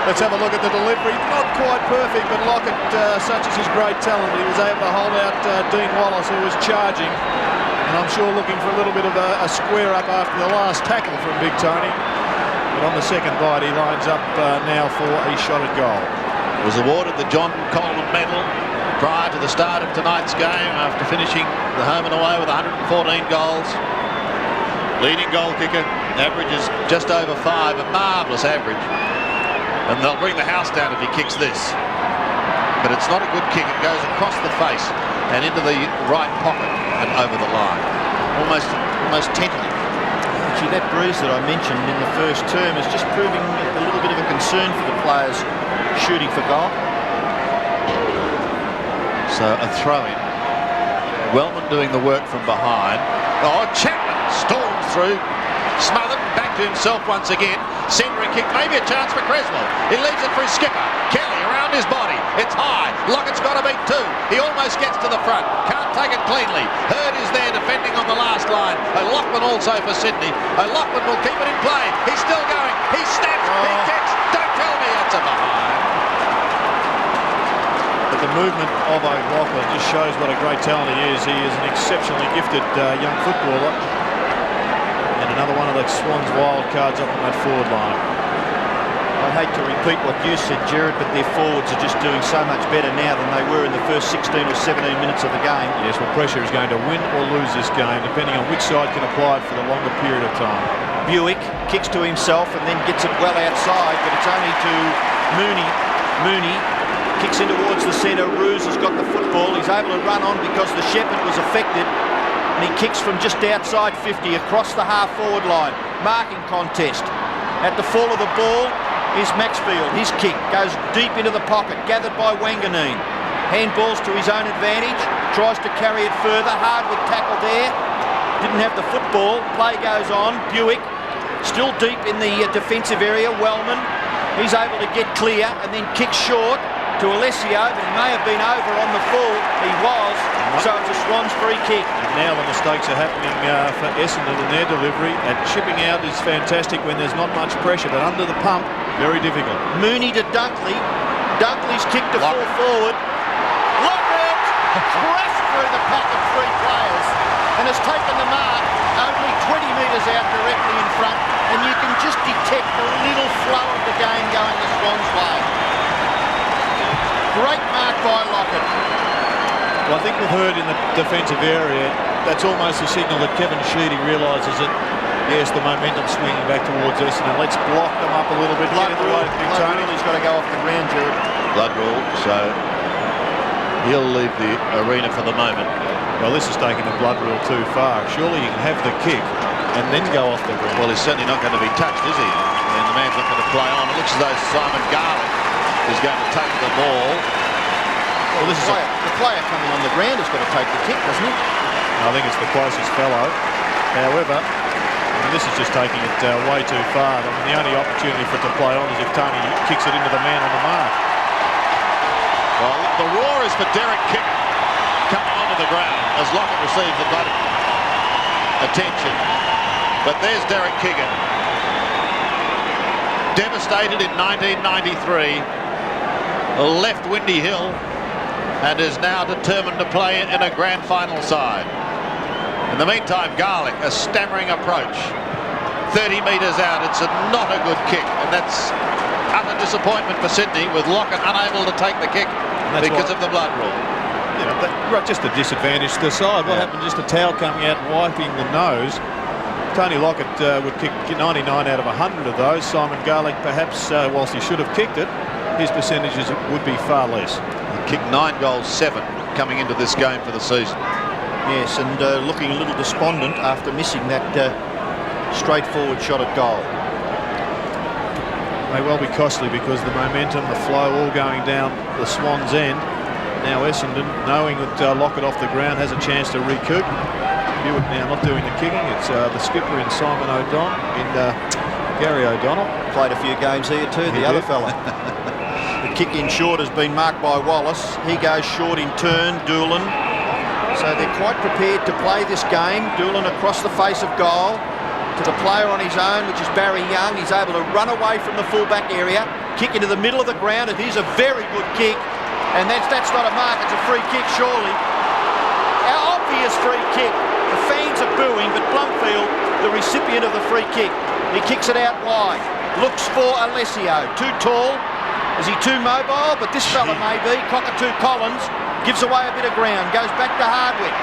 Let's have a look at the delivery. Not quite perfect, but Lockett, such is his great talent, he was able to hold out Dean Wallace, who was charging. And I'm sure looking for a little bit of a square up after the last tackle from Big Tony. But on the second bite, he lines up now for a shot at goal. was awarded the John Coleman Medal prior to the start of tonight's game after finishing the home and away with 114 goals. Leading goal kicker, averages just over 5, a marvellous average. And they'll bring the house down if he kicks this. But it's not a good kick. It goes across the face and into the right pocket and over the line. Almost tentative. Actually, that breeze that I mentioned in the first term is just proving a little bit of a concern for the players shooting for goal. So a throw-in. Wellman doing the work from behind. Oh, Chapman storms through, smothered, back to himself once again. Centering kick, maybe a chance for Creswell. He leaves it for his skipper. Kelly around his body. It's high. Lockett's got to beat 2. He almost gets to the front. Can't take it cleanly. Hurd is there defending on the last line. O'Loughlin also for Sydney. O'Loughlin will keep it in play. He's still going. He snaps. He kicks. Don't tell me it's a behind. But the movement of O'Loughlin just shows what a great talent he is. He is an exceptionally gifted young footballer. And another one of the Swans wild cards up on that forward line. I hate to repeat what you said, Jared, but their forwards are just doing so much better now than they were in the first 16 or 17 minutes of the game. Yes, well, pressure is going to win or lose this game, depending on which side can apply it for the longer period of time. Buick kicks to himself and then gets it well outside, but it's only to Mooney. Mooney kicks in towards the centre. Roos has got the football. He's able to run on because the Shepherd was affected. And he kicks from just outside 50 across the half-forward line. Marking contest. At the fall of the ball is Maxfield. His kick goes deep into the pocket, gathered by Wanganeen. Handballs to his own advantage. Tries to carry it further. Hardwood tackle there. Didn't have the football. Play goes on. Buick still deep in the defensive area. Wellman. He's able to get clear and then kick short to Alessio, but he may have been over on the full. He was, so it's a Swans free kick. And now the mistakes are happening for Essendon in their delivery, and chipping out is fantastic when there's not much pressure, but under the pump, very difficult. Mooney to Dunkley. Dunkley's kick to full forward. Lockett crashed through the pack of 3 players and has taken the mark only 20 metres out directly in front, and you can just detect the little flow of the game going the Swans' way. Great mark by Lockett. Well, I think we've heard in the defensive area, that's almost a signal that Kevin Sheedy realises that, yes, the momentum swinging back towards Essendon. Let's block them up a little bit. Blood Get in the way of Big Tony. He's got to go off the ground, Jared. Blood rule, so he'll leave the arena for the moment. Well, this is taking the blood rule too far. Surely you can have the kick and then go off the ground. Well, he's certainly not going to be touched, is he? And the man's not going to play on. It looks as though Simon Garlick is going to take the ball. Well, this is the player coming on the ground has got to take the kick, doesn't he? I think it's the closest fellow. However, this is just taking it way too far. I mean, the only opportunity for it to play on is if Tony kicks it into the man on the mark. Well, the roar is for Derek Kick coming onto the ground as Lockett receives the blood attention. But there's Derek Kigan. Devastated in 1993. Left Windy Hill and is now determined to play in a grand final side. In the meantime, Garlick, a stammering approach. 30 metres out, it's not a good kick, and that's utter disappointment for Sydney with Lockett unable to take the kick because of the blood rule. You know, just a disadvantage to the side. What happened? Just a towel coming out and wiping the nose. Tony Lockett would kick 99 out of 100 of those. Simon Garlick, perhaps, whilst he should have kicked it, his percentages would be far less. He kicked 9 goals, 7 coming into this game for the season. Yes, and looking a little despondent after missing that straightforward shot at goal. May well be costly because the momentum, the flow, all going down the Swans' end. Now Essendon, knowing that Lockett off the ground, has a chance to recoup. Buick now not doing the kicking. It's the skipper in Simon O'Donnell, in Gary O'Donnell. Played a few games here too, the other fella. The kick in short has been marked by Wallace. He goes short in turn, Doolan. So they're quite prepared to play this game. Doolan across the face of goal to the player on his own, which is Barry Young. He's able to run away from the fullback area, kick into the middle of the ground. It is a very good kick, and that's not a mark, it's a free kick surely. Our obvious free kick. The fans are booing, but Blumfield, the recipient of the free kick, he kicks it out wide. Looks for Alessio, too tall. Is he too mobile? But this fella may be. Cockatoo Collins gives away a bit of ground. Goes back to Hardwick.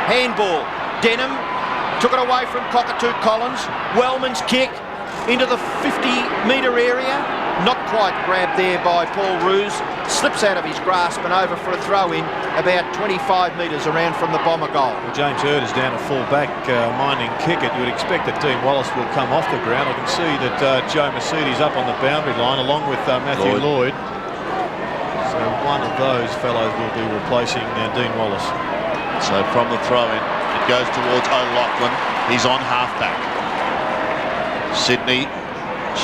Handball. Denham took it away from Cockatoo Collins. Wellman's kick into the 50-metre area. Not quite grabbed there by Paul Roos. Slips out of his grasp and over for a throw-in about 25 metres around from the Bomber goal. Well, James Hird is down to full back, minding kick it. You would expect that Dean Wallace will come off the ground. I can see that Joe Mercedes up on the boundary line along with Matthew Lloyd. So one of those fellows will be replacing Dean Wallace. So from the throw-in, it goes towards O'Loughlin. He's on half-back. Sydney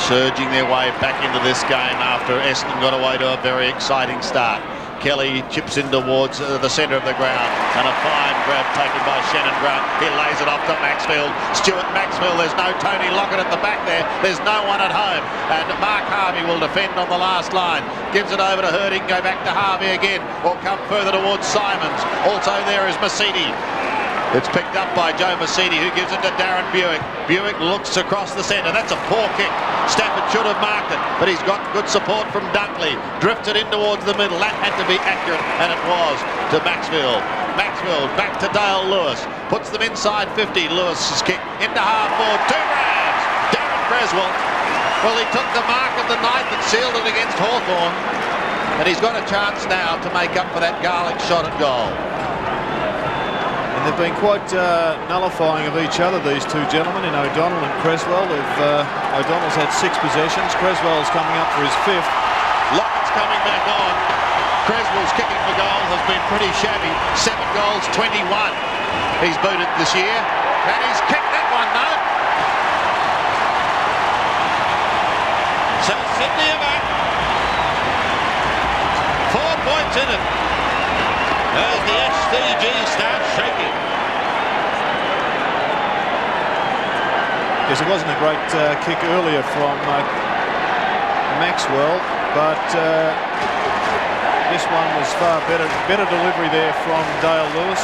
surging their way back into this game after Essendon got away to a very exciting start. Kelly chips in towards the centre of the ground, and a fine grab taken by Shannon Grant. He lays it off to Maxfield. Stuart Maxfield, there's no Tony Lockett at the back there. There's no one at home. And Mark Harvey will defend on the last line. Gives it over to Hurd. He can go back to Harvey again, or come further towards Simons. Also there is Mercedes. It's picked up by Joe Mercedes, who gives it to Darren Buick. Buick looks across the centre. That's a poor kick. Stafford should have marked it, but he's got good support from Dunkley. Drifted in towards the middle. That had to be accurate, and it was to Maxfield. Maxfield back to Dale Lewis. Puts them inside 50. Lewis's kick into half-forward. 2 grabs. Darren Creswell. Well, he took the mark of the night that sealed it against Hawthorn, and he's got a chance now to make up for that garlic shot at goal. And they've been quite nullifying of each other, these two gentlemen, in O'Donnell and Creswell. O'Donnell's had 6 possessions. Creswell's coming up for his 5th. Lockett's coming back on. Creswell's kicking for goal has been pretty shabby. 7 goals, 21. He's booted this year. And he's kicked that one, no? So Sydney are back. 4 points in it. As the SCG starts shaking. Yes, it wasn't a great kick earlier from Maxwell, but this one was far better. Better delivery there from Dale Lewis.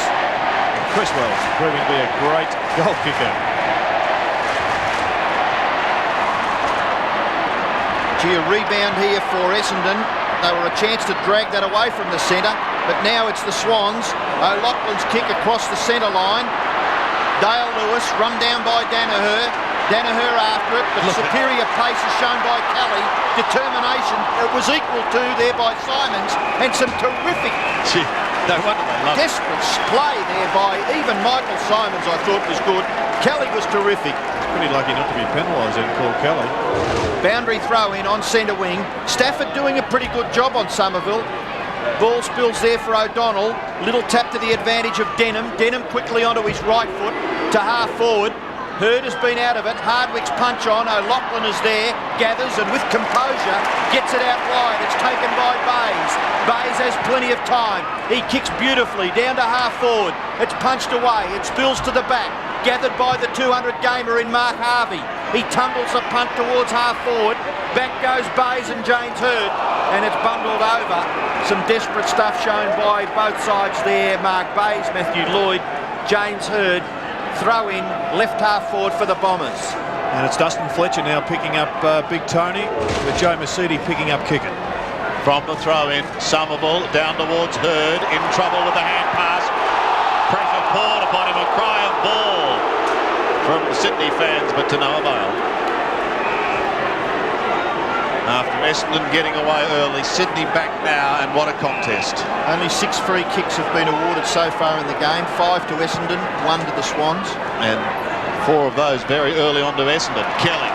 Creswell's proving to be a great goal kicker. Gee, a rebound here for Essendon. They were a chance to drag that away from the centre, but now it's the Swans. O'Loughlin's kick across the centre line. Dale Lewis run down by Danaher. Danaher after it, but superior pace is shown by Kelly. Determination, it was equal to there by Simons, and some terrific, No wonder they love it. desperate play there by even Michael Simons. I thought was good. Kelly was terrific. Pretty lucky not to be penalised in Paul Kelly. Boundary throw in on centre wing. Stafford doing a pretty good job on Somerville. Ball spills there for O'Donnell. Little tap to the advantage of Denham. Denham quickly onto his right foot to half forward. Hurd has been out of it. Hardwick's punch on. O'Loughlin is there. Gathers and with composure gets it out wide. It's taken by Bayes. Bayes has plenty of time. He kicks beautifully down to half forward. It's punched away. It spills to the back. Gathered by the 200 gamer in Mark Harvey. He tumbles the punt towards half forward. Back goes Bayes and James Hurd, and it's bundled over. Some desperate stuff shown by both sides there. Mark Bayes, Matthew Lloyd, James Hurd. Throw in left half forward for the Bombers. And it's Dustin Fletcher now picking up Big Tony, with Joe Mercedes picking up kicking. From the throw-in, Somerville down towards Hurd, in trouble with the hand pass. Pressure poured upon him, a cry of ball from Sydney fans, but to no avail. After Essendon getting away early, Sydney back now, and what a contest. Only 6 free kicks have been awarded so far in the game. 5 to Essendon, 1 to the Swans. And 4 of those very early on to Essendon. Kelly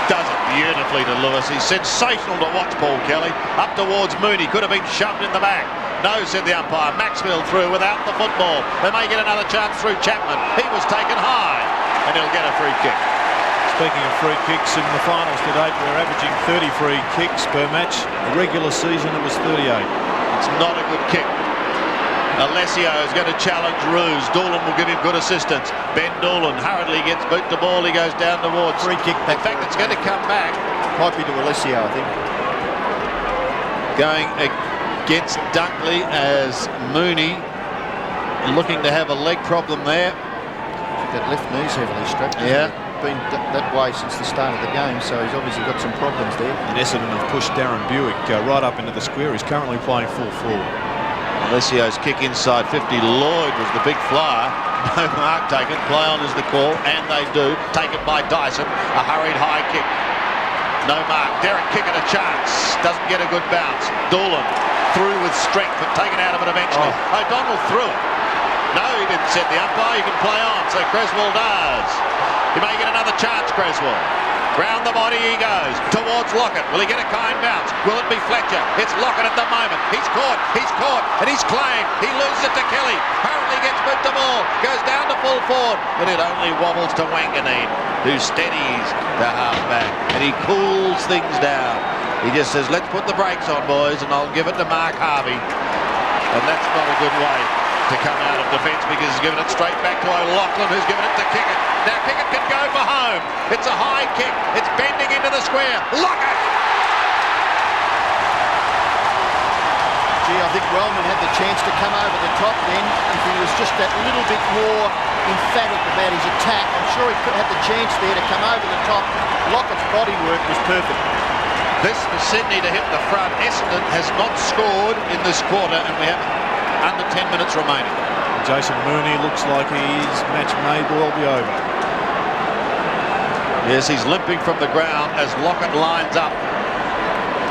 does it beautifully to Lewis. He's sensational to watch, Paul Kelly. Up towards Mooney, could have been shoved in the back. No, said the umpire. Maxfield through without the football. They may get another chance through Chapman. He was taken high, and he'll get a free kick. Speaking of free kicks, in the finals to date, we're averaging 30 free kicks per match. The regular season, it was 38. It's not a good kick. Alessio is going to challenge Roos. Doolan will give him good assistance. Ben Doolan hurriedly gets boot the ball. He goes down towards. Free kick back. In fact, it's going to come back. Might be to Alessio, I think. Going against Dunkley as Mooney looking to have a leg problem there. I think that left knee's heavily strapped. Yeah. been that way since the start of the game, so he's obviously got some problems there. And Essendon have pushed Darren Buick right up into the square. He's currently playing full forward. Alessio's kick inside 50. Lloyd was the big flyer. No mark taken. Play on is the call, and they do. Taken by Dyson. A hurried high kick. No mark. Derek kicking a chance. Doesn't get a good bounce. Doolan through with strength, but taken out of it eventually. O'Donnell threw it. No, he didn't set the umpire. You can play on, so Creswell does. He may get another chance, Creswell. Round the body he goes, towards Lockett. Will he get a kind bounce? Will it be Fletcher? It's Lockett at the moment. He's caught, and he's claimed. He loses it to Kelly. Hurley gets moved the ball, goes down to full forward, but it only wobbles to Wanganeen, who steadies the halfback, and he cools things down. He just says, let's put the brakes on, boys, and I'll give it to Mark Harvey. And that's not a good way to come out of defence, because he's given it straight back to O'Loughlin, who's given it to Kickett. Now Kickett can go for home. It's a high kick. It's bending into the square. Lockett! Gee, I think Wellman had the chance to come over the top then. If he was just that little bit more emphatic about his attack, I'm sure he could have had the chance there to come over the top. Lockett's body work was perfect. This for Sydney to hit the front. Essendon has not scored in this quarter, and we have under 10 minutes remaining. Jason Mooney looks like his match may well be over. Yes, he's limping from the ground as Lockett lines up.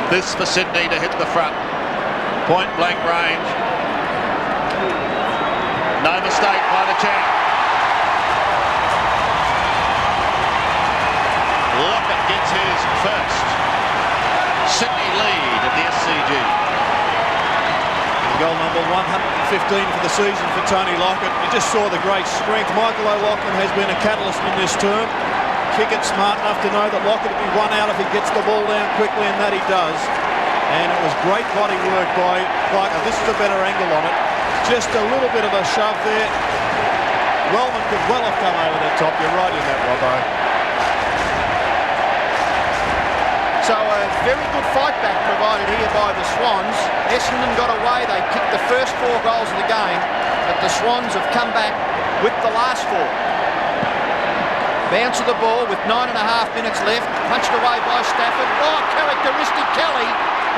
This for Sydney to hit the front. Point blank range. No mistake by the champ. Lockett gets his first. Sydney lead at the SCG. Goal number 115 for the season for Tony Lockett. You just saw the great strength. Michael O'Loughlin has been a catalyst in this term. Kickett smart enough to know that Lockett will be one out if he gets the ball down quickly, and that he does. And it was great body work by Lockett. This is a better angle on it. Just a little bit of a shove there. Wellman could well have come over the top. You're right in that, Robbo. So a very good fight back provided here by the Swans. Essendon got away. They kicked the first 4 goals of the game, but the Swans have come back with the last 4. Bounce of the ball with 9.5 minutes left. Punched away by Stafford. Oh, characteristic Kelly.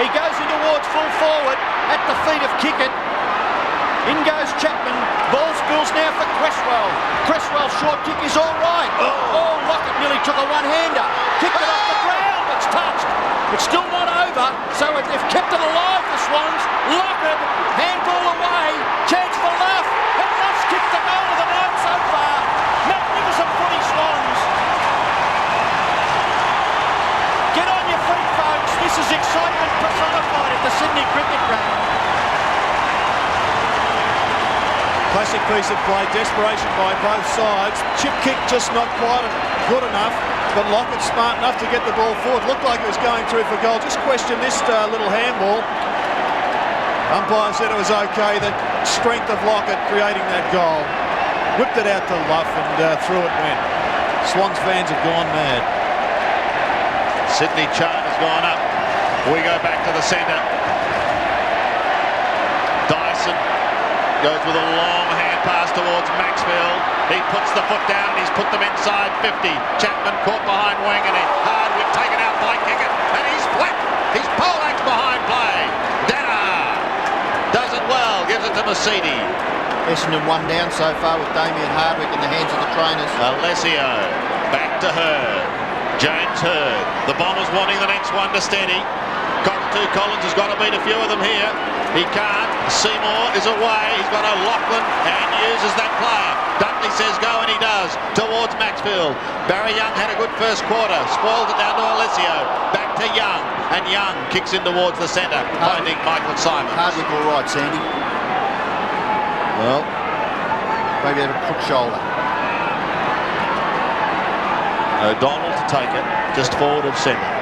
He goes in towards full forward at the feet of Kickett. In goes Chapman. Ball spills now for Cresswell. Cresswell's short kick is all right. Oh, Lockett nearly took a one-hander. Kicked it off the ground. It's touched. It's still not over. So they've kept it alive, the Swans. Lockett, handball away. Chance for Luff. And Luff's kicked the goal of the night so far. Magnificent footy, Swans. Get on your feet, folks. This is excitement personified at the Sydney Cricket Ground. Classic piece of play, desperation by both sides. Chip kick just not quite good enough, but Lockett smart enough to get the ball forward. Looked like it was going through for goal. Just question this little handball. Umpire said it was okay. The strength of Lockett creating that goal. Whipped it out to Luff and through it went. Swans fans have gone mad. Sydney chart has gone up. We go back to the centre. Dyson goes with a long hand pass towards Maxfield. He puts the foot down and he's put them inside 50. Chapman caught behind Wanganeen. Hardwick taken out by Kickett, and he's flat. He's poleaxed behind play. Danner does it well, gives it to Mercedes. Essendon 1 down so far with Damien Hardwick in the hands of the trainers. Alessio back to Hurd. James Hurd. The Bombers wanting the next one to steady. Collins has got to beat a few of them here. He can't. Seymour is away. He's got O'Loughlin and uses that player. Dunkley says go, and he does. Towards Maxfield. Barry Young had a good first quarter. Spoils it down to Alessio. Back to Young. And Young kicks in towards the centre, finding Michael Simons. Hardwick all right, Sandy. Well, maybe had a crook shoulder. O'Donnell to take it, just forward of centre.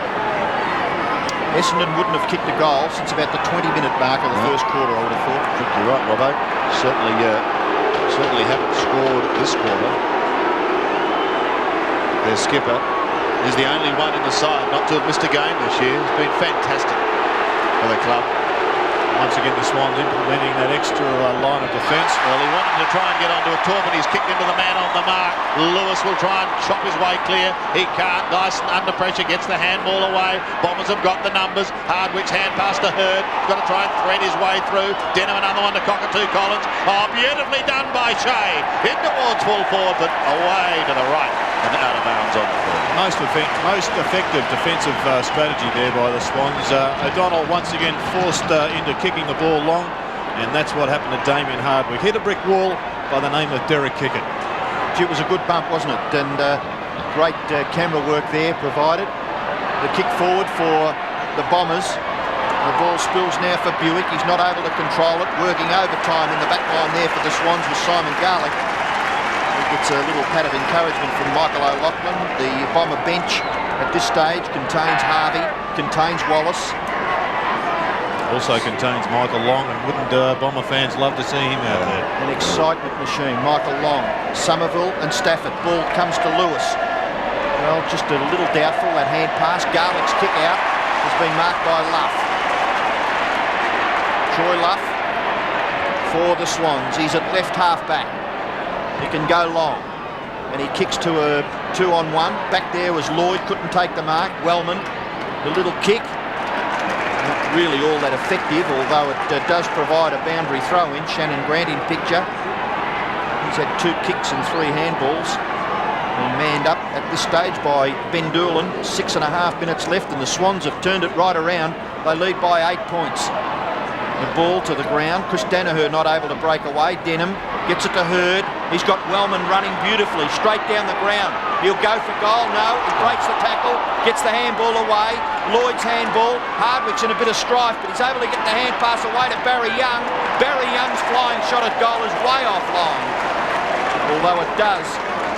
Essendon wouldn't have kicked a goal since about the 20-minute mark of the first quarter, I would have thought. I think you're right, Robbo. Certainly haven't scored this quarter. Their skipper is the only one in the side not to have missed a game this year. He's been fantastic for the club. Once again, the Swans implementing that extra line of defence. Well, he wanted to try and get onto a top, and he's kicked into the man on the mark. Lewis will try and chop his way clear. He can't. Dyson under pressure gets the handball away. Bombers have got the numbers. Hardwick's hand pass to Hurd. Got to try and thread his way through. Denham another one to Cockatoo Collins. Oh, beautifully done by Shea. In towards full forward, but away to the right and out of bounds on the field. Most effective defensive strategy there by the Swans. O'Donnell once again forced into kicking the ball long, and that's what happened to Damien Hardwick. Hit a brick wall by the name of Derek Kickett. It was a good bump, wasn't it? And great camera work there provided. The kick forward for the Bombers. The ball spills now for Buick. He's not able to control it. Working overtime in the back line there for the Swans with Simon Garlick. He gets a little pat of encouragement from Michael O'Loughlin. The Bomber bench at this stage contains Harvey, contains Wallace. Also contains Michael Long, and wouldn't Bomber fans love to see him out there? An excitement machine. Michael Long, Somerville and Stafford. Ball comes to Lewis. Well, just a little doubtful, that hand pass. Garlick's kick out has been marked by Luff. Troy Luff for the Swans. He's at left half-back. He can go long. And he kicks to a 2-on-1. Back there was Lloyd, couldn't take the mark. Wellman, the little kick. Not really all that effective, although it does provide a boundary throw-in. Shannon Grant in picture. He's had 2 kicks and 3 handballs. And manned up at this stage by Ben Doolan. 6.5 minutes left, and the Swans have turned it right around. They lead by 8 points. The ball to the ground. Chris Danaher not able to break away. Denham gets it to Hurd. He's got Wellman running beautifully, straight down the ground. He'll go for goal. No, he breaks the tackle, gets the handball away. Lloyd's handball. Hardwick's in a bit of strife, but he's able to get the hand pass away to Barry Young. Barry Young's flying shot at goal is way offline. Although it does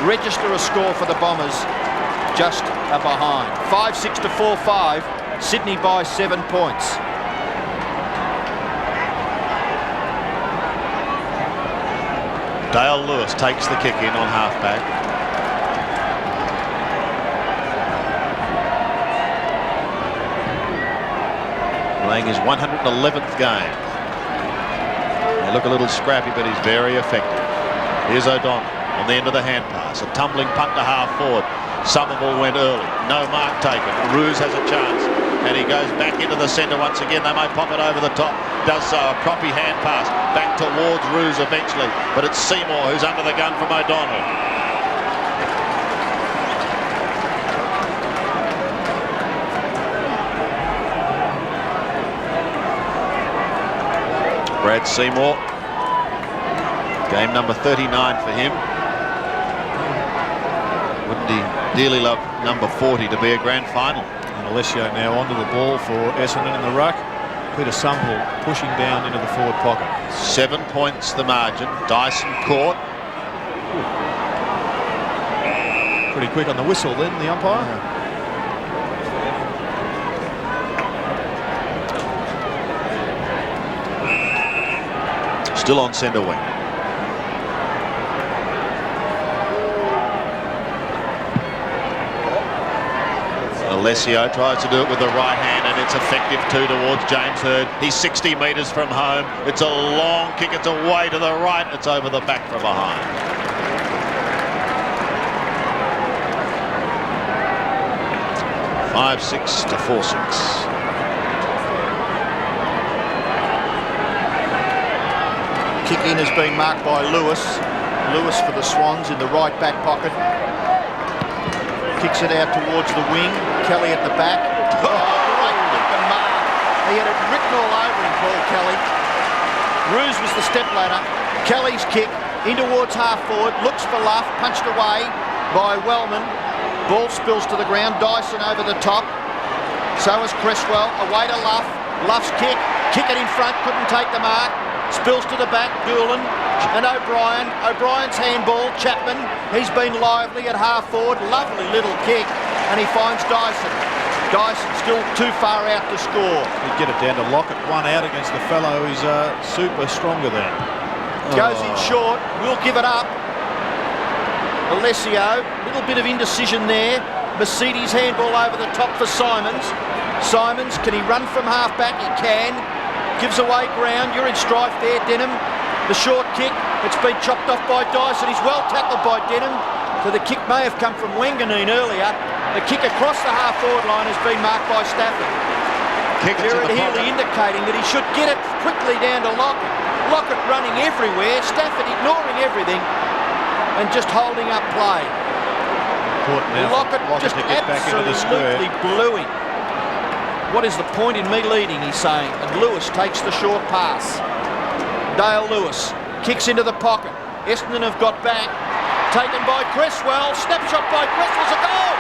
register a score for the Bombers just a behind. 5-6 to 4-5. Sydney by 7 points. Dale Lewis takes the kick in on halfback. Playing his 111th game. They look a little scrappy, but he's very effective. Here's O'Donnell on the end of the hand pass. A tumbling punt to half forward. Somerville went early. No mark taken. Roos has a chance. And he goes back into the centre once again. They might pop it over the top. Does so. A proppy hand pass back towards Roos eventually. But it's Seymour who's under the gun from O'Donnell. Brad Seymour. Game number 39 for him. Wouldn't he dearly love number 40 to be a grand final? And Alessio now onto the ball for Essendon in the ruck. Peter Somerville pushing down into the forward pocket. 7 points the margin. Dyson caught. Pretty quick on the whistle then, the umpire. Still on centre wing. Alessio tries to do it with the right hand, and it's effective too towards James Hurd. He's 60 metres from home. It's a long kick. It's away to the right. It's over the back from behind. (5-6 to 4-6). Kick in has been marked by Lewis. Lewis for the Swans in the right back pocket. Kicks it out towards the wing. Kelly at the back. Oh, great lick and mark. He had it written all over him, Paul Kelly. Roos was the step ladder. Kelly's kick in towards half forward. Looks for Luff. Punched away by Wellman. Ball spills to the ground. Dyson over the top. So is Cresswell. Away to Luff. Luff's kick. Kick it in front. Couldn't take the mark. Spills to the back. Doolan and O'Brien. O'Brien's handball. Chapman. He's been lively at half forward. Lovely little kick. And he finds Dyson. Dyson still too far out to score. He'd get it down to Lockett. One out against the fellow who's super stronger than. Goes in short. Will give it up. Alessio. Little bit of indecision there. Mercedes handball over the top for Simons. Simons, can he run from half back? He can. gives away ground. You're in strife there, Denham. The short kick, it's been chopped off by Dyson. He's well tackled by Denham. So the kick may have come from Wanganeen earlier. The kick across the half-forward line has been marked by Stafford. Jared Healy indicating that he should get it quickly down to Lockett. Lockett running everywhere, Stafford ignoring everything and just holding up play. Lockett just to get back into the square. Absolutely blew him. What is the point in me leading, he's saying. And Lewis takes the short pass. Dale Lewis kicks into the pocket. Essendon have got back. Taken by Cresswell. Snapshot by Cresswell's a goal!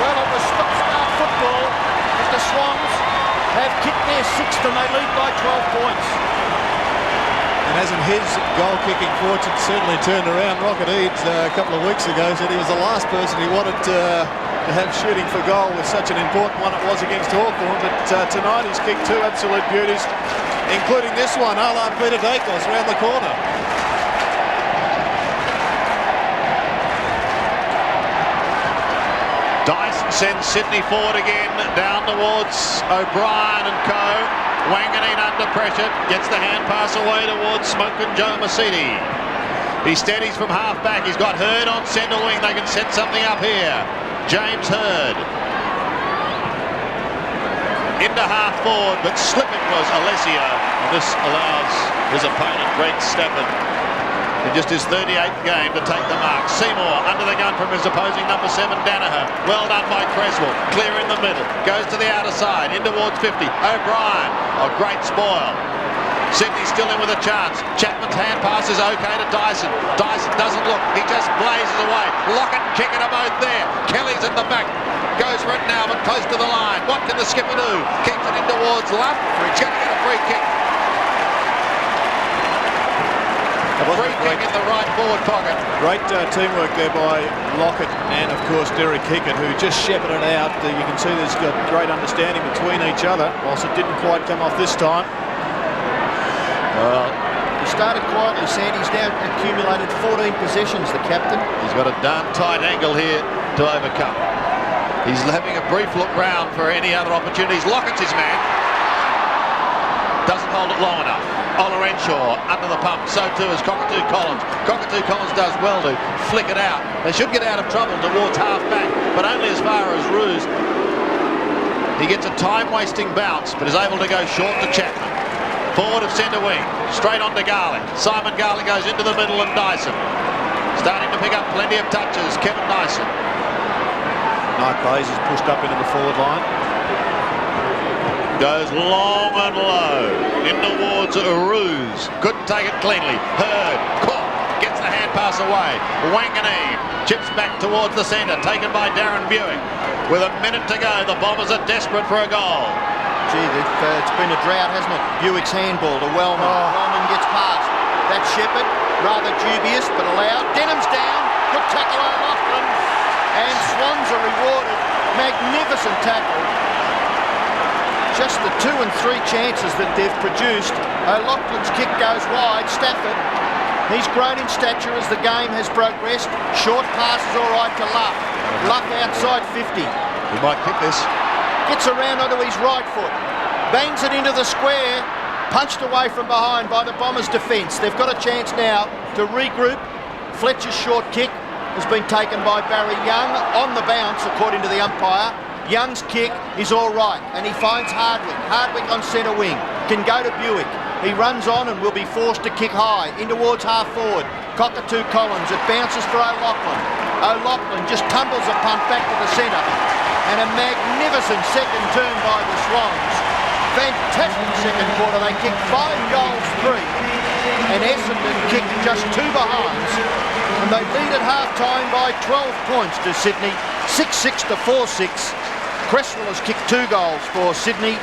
Well, it was stop-start football as the Swans have kicked their sixth and they lead by 12 points. And hasn't his goal-kicking fortune certainly turned around? Rocket Eads a couple of weeks ago said he was the last person he wanted to have shooting for goal with such an important one it was against Hawthorn. But tonight he's kicked two absolute beauties, including this one, a la Peter Dacos, round the corner. Dyson sends Sydney forward again, down towards O'Brien and co. Wanganeen under pressure, gets the hand pass away towards Smoke and Joe Masidi. He steadies from half back. He's got Hurd on centre wing. They can set something up here. James Hurd into half forward, but slipping was Alessio. And this allows his opponent, Greg Stafford, in just his 38th game to take the mark. Seymour under the gun from his opposing number 7, Danaher. Well done by Creswell. Clear in the middle. Goes to the outer side, in towards 50. O'Brien, a great spoil. Sydney still in with a chance. Chapman's hand pass is okay to Dyson. Dyson doesn't look. He just blazes away. Lockett kicking them both there. Kelly's at the back. Goes for it now, but close to the line. What can the skipper do? Kicks it in towards Luff. He's going to get a free kick. Free kick in the right forward pocket. Great teamwork there by Lockett and, of course, Derek Hickett, who just shepherded it out. You can see there's got great understanding between each other, whilst it didn't quite come off this time. Well, he started quietly, Sandy. He's now accumulated 14 possessions, the captain. He's got a darn tight angle here to overcome. He's having a brief look round for any other opportunities. Lockett's his man. Doesn't hold it long enough. Ola Renshaw under the pump. So too is Cockatoo Collins. Cockatoo Collins does well to flick it out. They should get out of trouble towards half back, but only as far as Roos. He gets a time-wasting bounce, but is able to go short to Chapman. Forward of centre wing, straight on to Garlick. Simon Garlick goes into the middle and Dyson. Starting to pick up plenty of touches, Kevin Dyson. Knight plays, is pushed up into the forward line. Goes long and low, in towards Roos. Couldn't take it cleanly. Hurd, caught, gets the hand pass away. Wanganeen chips back towards the centre, taken by Darren Buick. With a minute to go, the Bombers are desperate for a goal. Gee, it's been a drought, hasn't it? Buick's handball to Wellman. Wellman gets past. That's Shepherd, rather dubious but allowed. Denham's down. Good tackle O'Loughlin. And Swans are rewarded. Magnificent tackle. Just the 2 and 3 chances that they've produced. O'Loughlin's kick goes wide. Stafford, he's grown in stature as the game has progressed. Short pass is all right to Luff. Luff outside 50. He might kick this. Gets around onto his right foot. Bangs it into the square. Punched away from behind by the Bombers' defence. They've got a chance now to regroup. Fletcher's short kick has been taken by Barry Young on the bounce, according to the umpire. Young's kick is all right, and he finds Hardwick. Hardwick on centre wing. Can go to Buick. He runs on and will be forced to kick high in towards half forward. Cockatoo Collins. It bounces for O'Loughlin. O'Loughlin just tumbles a punt back to the centre. And a magnificent second turn by the Swans. Fantastic second quarter. They kicked 5 goals, 3. And Essendon kicked just 2 behinds. And they lead at half-time by 12 points to Sydney. 6-6 to 4-6. Cresswell has kicked 2 goals for Sydney.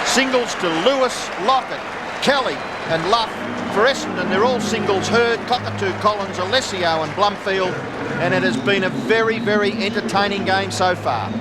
Singles to Lewis, Lockett, Kelly and Luff. For Essendon, they're all singles. Hurd, Cockatoo, Collins, Alessio and Blumfield. And it has been a very, very entertaining game so far.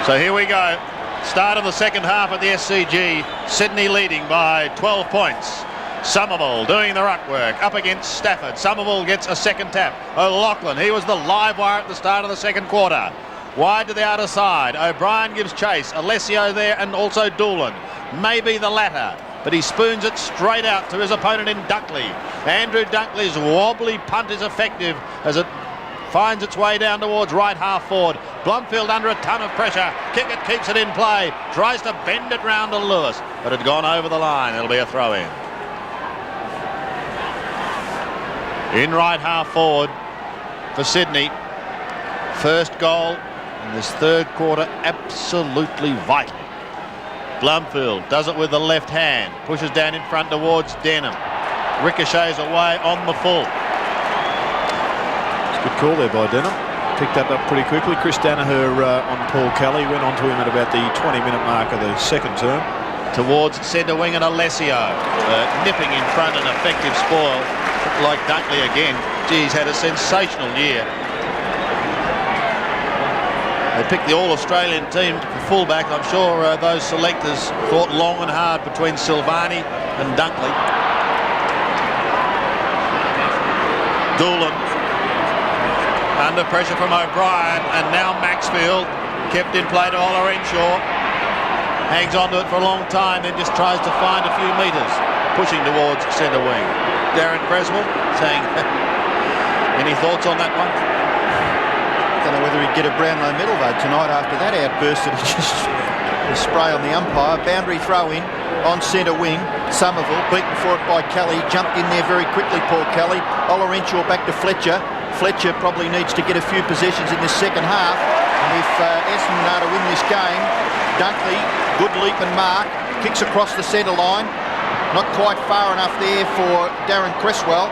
So here we go. Start of the second half at the SCG. Sydney leading by 12 points. Somerville doing the ruck work up against Stafford. Somerville gets a second tap. O'Loughlin, he was the live wire at the start of the second quarter. Wide to the outer side. O'Brien gives chase. Alessio there and also Doolan. Maybe the latter, but he spoons it straight out to his opponent in Dunkley. Andrew Dunkley's wobbly punt is effective as it finds its way down towards right half forward. Blomfield under a ton of pressure. Kickett keeps it in play. Tries to bend it round to Lewis, but it had gone over the line. It'll be a throw in. In right half forward for Sydney. First goal in this third quarter, absolutely vital. Blomfield does it with the left hand. Pushes down in front towards Denham. Ricochets away on the full. It's a good call there by Denham. Picked that up pretty quickly. Chris Danaher on Paul Kelly. Went on to him at about the 20-minute mark of the second term. Towards centre wing and Alessio. Nipping in front, an effective spoil. Like Dunkley again. Geez, had a sensational year. They picked the All-Australian team for fullback. I'm sure those selectors thought long and hard between Silvani and Dunkley. Doolan under pressure from O'Brien, and now Maxfield kept in play to Olorenshaw. Hangs on to it for a long time, then just tries to find a few metres, pushing towards centre wing. Darren Creswell saying, any thoughts on that one? I don't know whether he'd get a Brownlow medal though tonight after that outburst that he just the spray on the umpire. Boundary throw in on centre wing. Somerville beaten for it by Kelly. Jumped in there very quickly, Paul Kelly. Olorenshaw back to Fletcher. Fletcher probably needs to get a few possessions in this second half. If Essendon are to win this game, Dunkley, good leap and mark, kicks across the centre line. Not quite far enough there for Darren Cresswell.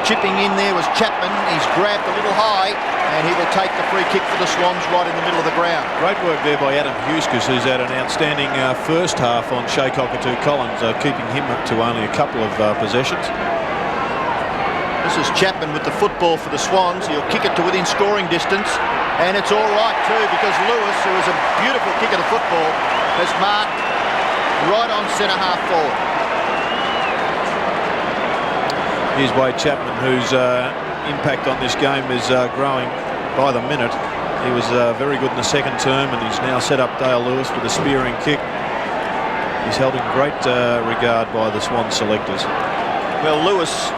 Chipping in there was Chapman. He's grabbed a little high, and he will take the free kick for the Swans right in the middle of the ground. Great work there by Adam Huskes, who's had an outstanding first half on Shea Cockatoo Collins, keeping him up to only a couple of possessions. This is Chapman with the football for the Swans. He'll kick it to within scoring distance, and it's all right too, because Lewis, who is a beautiful kicker of football, has marked right on centre half forward. Here's Wade Chapman, whose impact on this game is growing by the minute. He was very good in the second term, and he's now set up Dale Lewis with a spearing kick. He's held in great regard by the Swan selectors. Well, Lewis,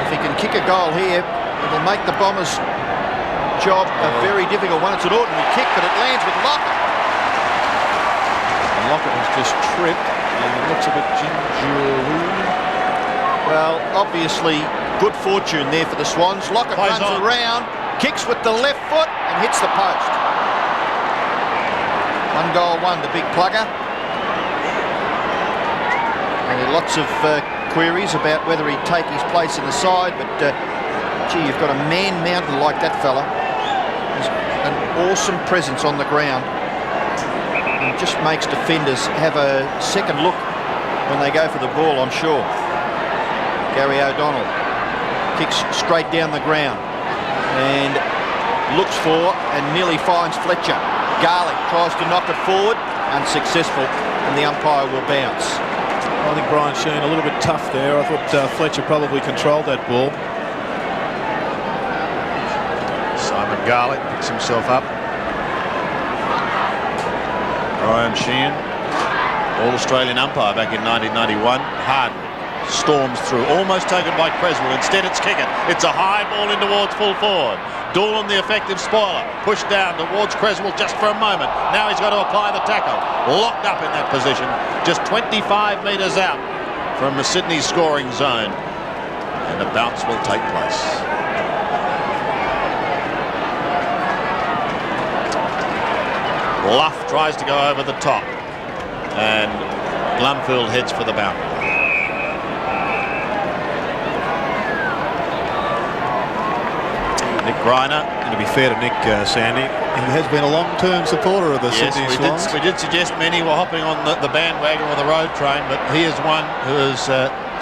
if he can kick a goal here, it'll make the Bombers' job a very difficult one. It's an ordinary kick, but it lands with Lockett. And Lockett has just tripped, and it looks a bit gingerly. Well, obviously, good fortune there for the Swans. Lockett runs around, kicks with the left foot, and hits the post. 1-1, the big plugger. And there are lots of queries about whether he'd take his place in the side, but gee, you've got a man mountain like that fella. He's an awesome presence on the ground. And just makes defenders have a second look when they go for the ball, I'm sure. Gary O'Donnell kicks straight down the ground and looks for and nearly finds Fletcher. Garlick tries to knock it forward, unsuccessful, and the umpire will bounce. I think Brian Sheen a little bit tough there. I thought Fletcher probably controlled that ball. Simon Garlick picks himself up. Brian Sheen, All-Australian umpire back in 1991. Harden storms through, almost taken by Creswell. Instead it's Kickett. It's a high ball in towards full forward. Doolan, the effective spoiler, pushed down towards Creswell just for a moment. Now he's got to apply the tackle. Locked up in that position, just 25 metres out from the Sydney scoring zone. And a bounce will take place. Luff tries to go over the top, and Blomfield heads for the boundary. Nick Greiner. And to be fair to Nick, Sandy, he has been a long-term supporter of the Sydney Swans. We did suggest many were hopping on the bandwagon or the road train, but he is one who has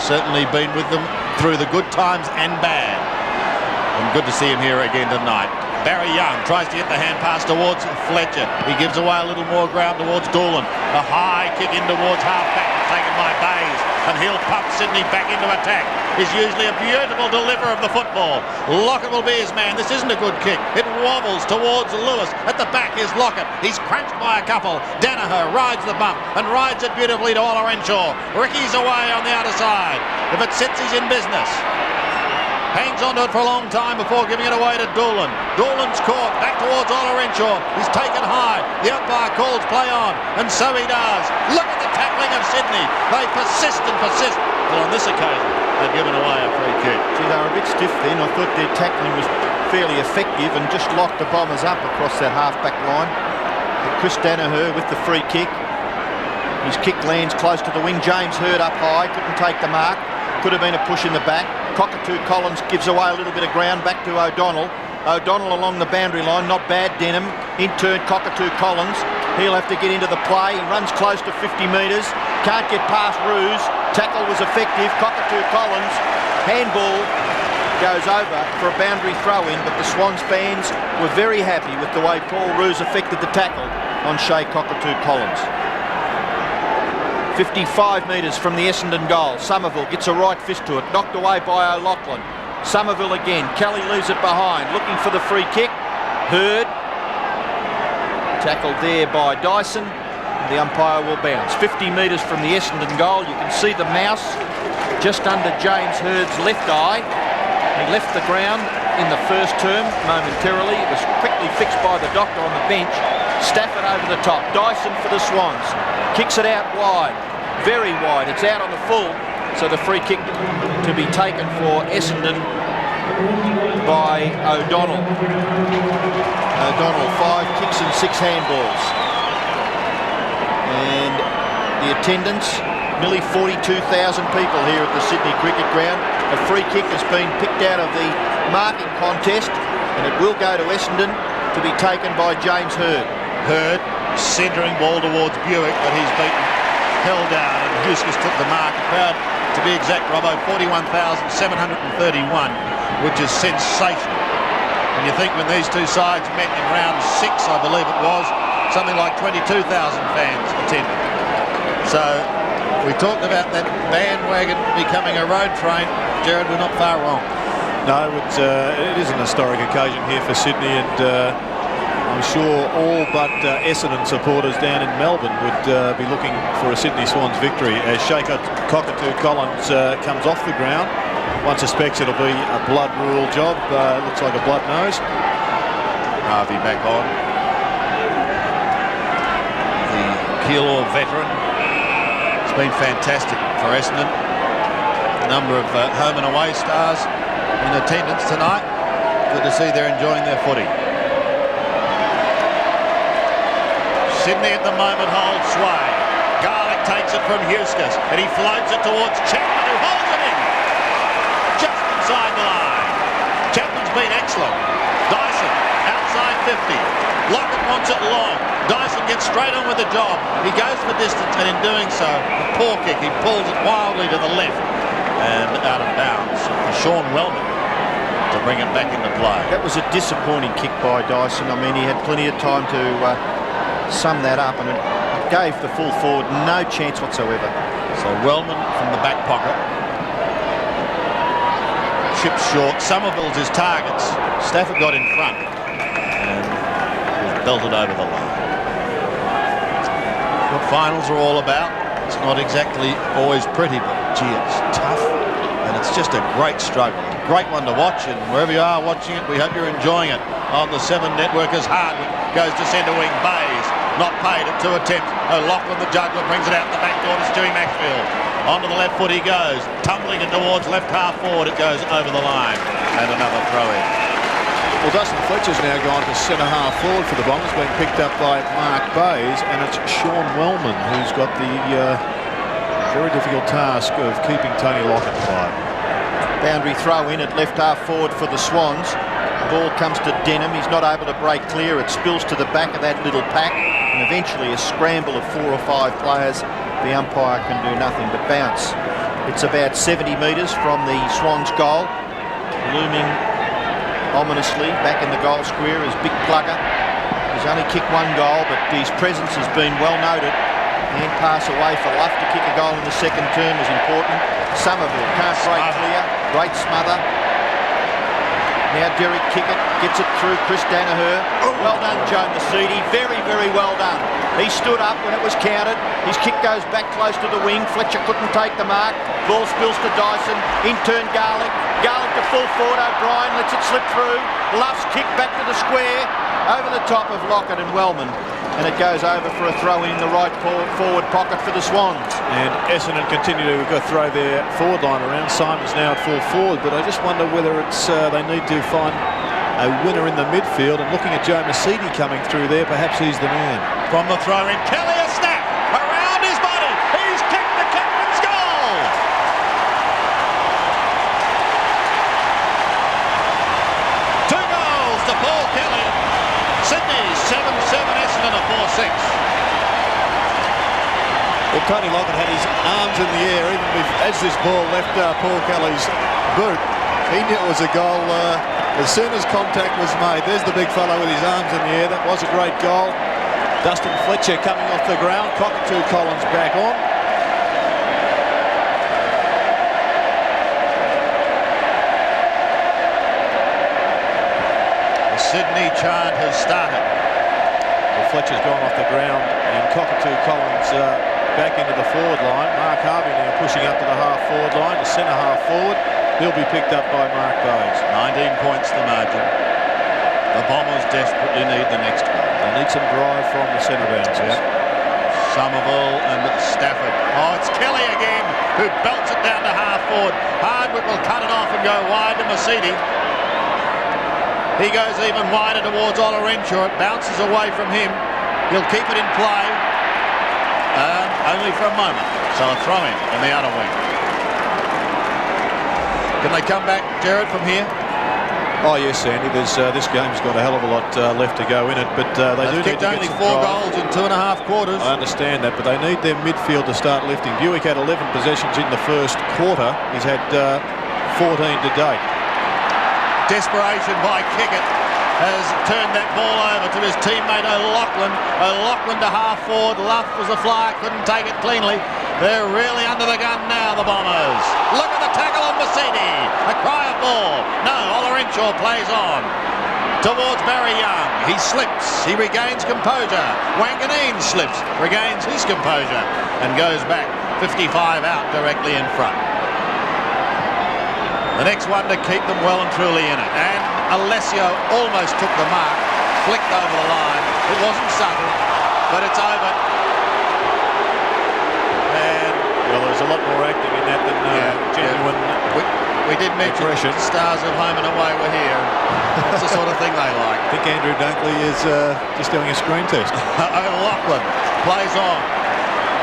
certainly been with them through the good times and bad. And good to see him here again tonight. Barry Young tries to get the hand pass towards Fletcher. He gives away a little more ground towards Doolan. A high kick in towards half-back. taken by Bays, and he'll pump Sydney back into attack. He's usually a beautiful deliverer of the football. Lockett will be his man. This isn't a good kick. It wobbles towards Lewis. At the back is Lockett. He's crunched by a couple. Danaher rides the bump and rides it beautifully to Olorenshaw. Ricky's away on the outer side. If it sits, he's in business. Hangs onto it for a long time before giving it away to Doolan. Doolan's caught, back towards Olorenshaw. He's taken high. The umpire calls play on, and so he does. Look at the tackling of Sydney. They persist and persist. But on this occasion, they've given away a free kick. Gee, they were a bit stiff then. I thought their tackling was fairly effective and just locked the Bombers up across that half-back line. But Chris Danaher with the free kick. His kick lands close to the wing. James Hird up high, couldn't take the mark. Could have been a push in the back. Cockatoo Collins gives away a little bit of ground back to O'Donnell. O'Donnell along the boundary line, not bad, Denham. In turn, Cockatoo Collins. He'll have to get into the play. He runs close to 50 metres. Can't get past Roos. Tackle was effective. Cockatoo Collins. Handball goes over for a boundary throw-in, but the Swans fans were very happy with the way Paul Roos affected the tackle on Shea Cockatoo Collins. 55 metres from the Essendon goal. Somerville gets a right fist to it, knocked away by O'Loughlin. Somerville again. Kelly leaves it behind, looking for the free kick. Hird. Tackled there by Dyson. The umpire will bounce. 50 metres from the Essendon goal. You can see the mouse just under James Hird's left eye. He left the ground in the first term momentarily. It was quickly fixed by the doctor on the bench. Stafford over the top. Dyson for the Swans. Kicks it out wide. Very wide. It's out on the full. So the free kick to be taken for Essendon by O'Donnell. O'Donnell, 5 kicks and 6 handballs. And the attendance, nearly 42,000 people here at the Sydney Cricket Ground. A free kick has been picked out of the marking contest, and it will go to Essendon to be taken by James Hird. Hird, centering ball towards Buick, but he's beaten, held down, and Huskus took the mark. Crowd, to be exact, Robbo, 41,731, which is sensational. And you think when these two sides met in round 6, I believe it was, something like 22,000 fans attended. So we talked about that bandwagon becoming a road train. Jared, we're not far wrong. No, it is an historic occasion here for Sydney, and I'm sure all but Essendon supporters down in Melbourne would be looking for a Sydney Swans victory as Cockatoo Collins comes off the ground. One suspects it'll be a blood rule job. Looks like a blood nose. Harvey back on. The Keilor veteran. It's been fantastic for Essendon. A number of home and away stars in attendance tonight. Good to see they're enjoying their footy. Sydney at the moment holds sway. Garlick takes it from Huskus and he floats it towards Chapman, who holds it in just inside the line. Chapman's been excellent. Dyson outside 50. Lockett wants it long. Dyson gets straight on with the job. He goes for distance, and in doing so, a poor kick. He pulls it wildly to the left and out of bounds for Sean Wellman to bring it back into play. That was a disappointing kick by Dyson. I mean, he had plenty of time to sum that up, and it gave the full forward no chance whatsoever. So Wellman from the back pocket. Chips short. Somerville's his targets. Stafford got in front and was belted over the line. What finals are all about. It's not exactly always pretty, but gee, it's tough, and it's just a great struggle. Great one to watch, and wherever you are watching it, we hope you're enjoying it on the 7 network. As Hardwick goes to centre wing. Bays not paid at 2 attempts. O'Loughlin, the juggler, brings it out the back door to Stewie Maxfield. Onto the left foot he goes, tumbling it towards left half forward. It goes over the line, and another throw in. Well, Dustin Fletcher's now gone to centre half forward for the Bombers, being picked up by Mark Bays, and it's Sean Wellman who's got the very difficult task of keeping Tony Lockett quiet. Boundary throw in at left half forward for the Swans. The ball comes to Denham. He's not able to break clear. It spills to the back of that little pack, and eventually a scramble of 4 or 5 players. The umpire can do nothing but bounce. It's about 70 metres from the Swans goal. Looming ominously back in the goal square is Big Plugger. He's only kicked 1 goal, but his presence has been well noted. Hand pass away for Luff to kick a goal in the second term was important. Somerville can't break clear. Great smother. Now Derek Kickett gets it through Chris Danaher. Well done, Joe Mercedes. Very, very well done. He stood up when it was counted. His kick goes back close to the wing. Fletcher couldn't take the mark. Ball spills to Dyson. In turn, Garlick. Garlick to full forward. O'Brien lets it slip through. Luff's kick back to the square. Over the top of Lockett and Wellman. And it goes over for a throw in the right forward pocket for the Swans. And Essendon continue to go throw their forward line around. Simon's now at full forward, but I just wonder whether it's they need to find a winner in the midfield. And looking at Joe Mercedes coming through there, perhaps he's the man. From the throw in, Kelly a snap around his body. He's kicked the captain's goal. Two goals to Paul Kelly. Sydney 7-7, Essendon a 4-6. Well, Tony Lockett had his arms in the air even as this ball left Paul Kelly's boot. He knew it was a goal as soon as contact was made. There's the big fellow with his arms in the air. That was a great goal. Dustin Fletcher coming off the ground. Cockatoo Collins back on. The Sydney chant has started. Well, Fletcher's gone off the ground and Cockatoo Collins back into the forward line. Mark Harvey now pushing up to the half-forward line, the centre half-forward. He'll be picked up by Mark Bowes. 19 points the margin. The Bombers desperately need the next goal. They need some drive from the centre bouncers. Yep. Somerville and Stafford. Oh, it's Kelly again who belts it down to half-forward. Hardwick will cut it off and go wide to Mercedes. He goes even wider towards Olorenshaw. It bounces away from him. He'll keep it in play. Only for a moment. So a throw in the other wing. Can they come back, Jared, from here? Oh yes, Sandy. There's this game's got a hell of a lot left to go in it, but they do need to only get some 4 drive. goals in 2.5 quarters. I understand that, but they need their midfield to start lifting. Buick had 11 possessions in the first quarter. He's had 14 to date. Desperation by Kickett has turned that ball over to his teammate O'Loughlin. O'Loughlin to half-forward. Luff was a flyer, couldn't take it cleanly. They're really under the gun now, the Bombers. Look at the tackle on Mercedes. A cry of ball. No, Olorenshaw plays on. Towards Barry Young. He slips. He regains composure. Wanganeen slips. Regains his composure. And goes back. 55 out directly in front. The next one to keep them well and truly in it. And Alessio almost took the mark. Flicked over the line. It wasn't subtle, but it's over. Well, there's a lot more acting in that than genuine. We did mention the stars of home and away were here. That's the sort of thing they like. I think Andrew Dunkley is just doing a screen test. O'Loughlin plays on.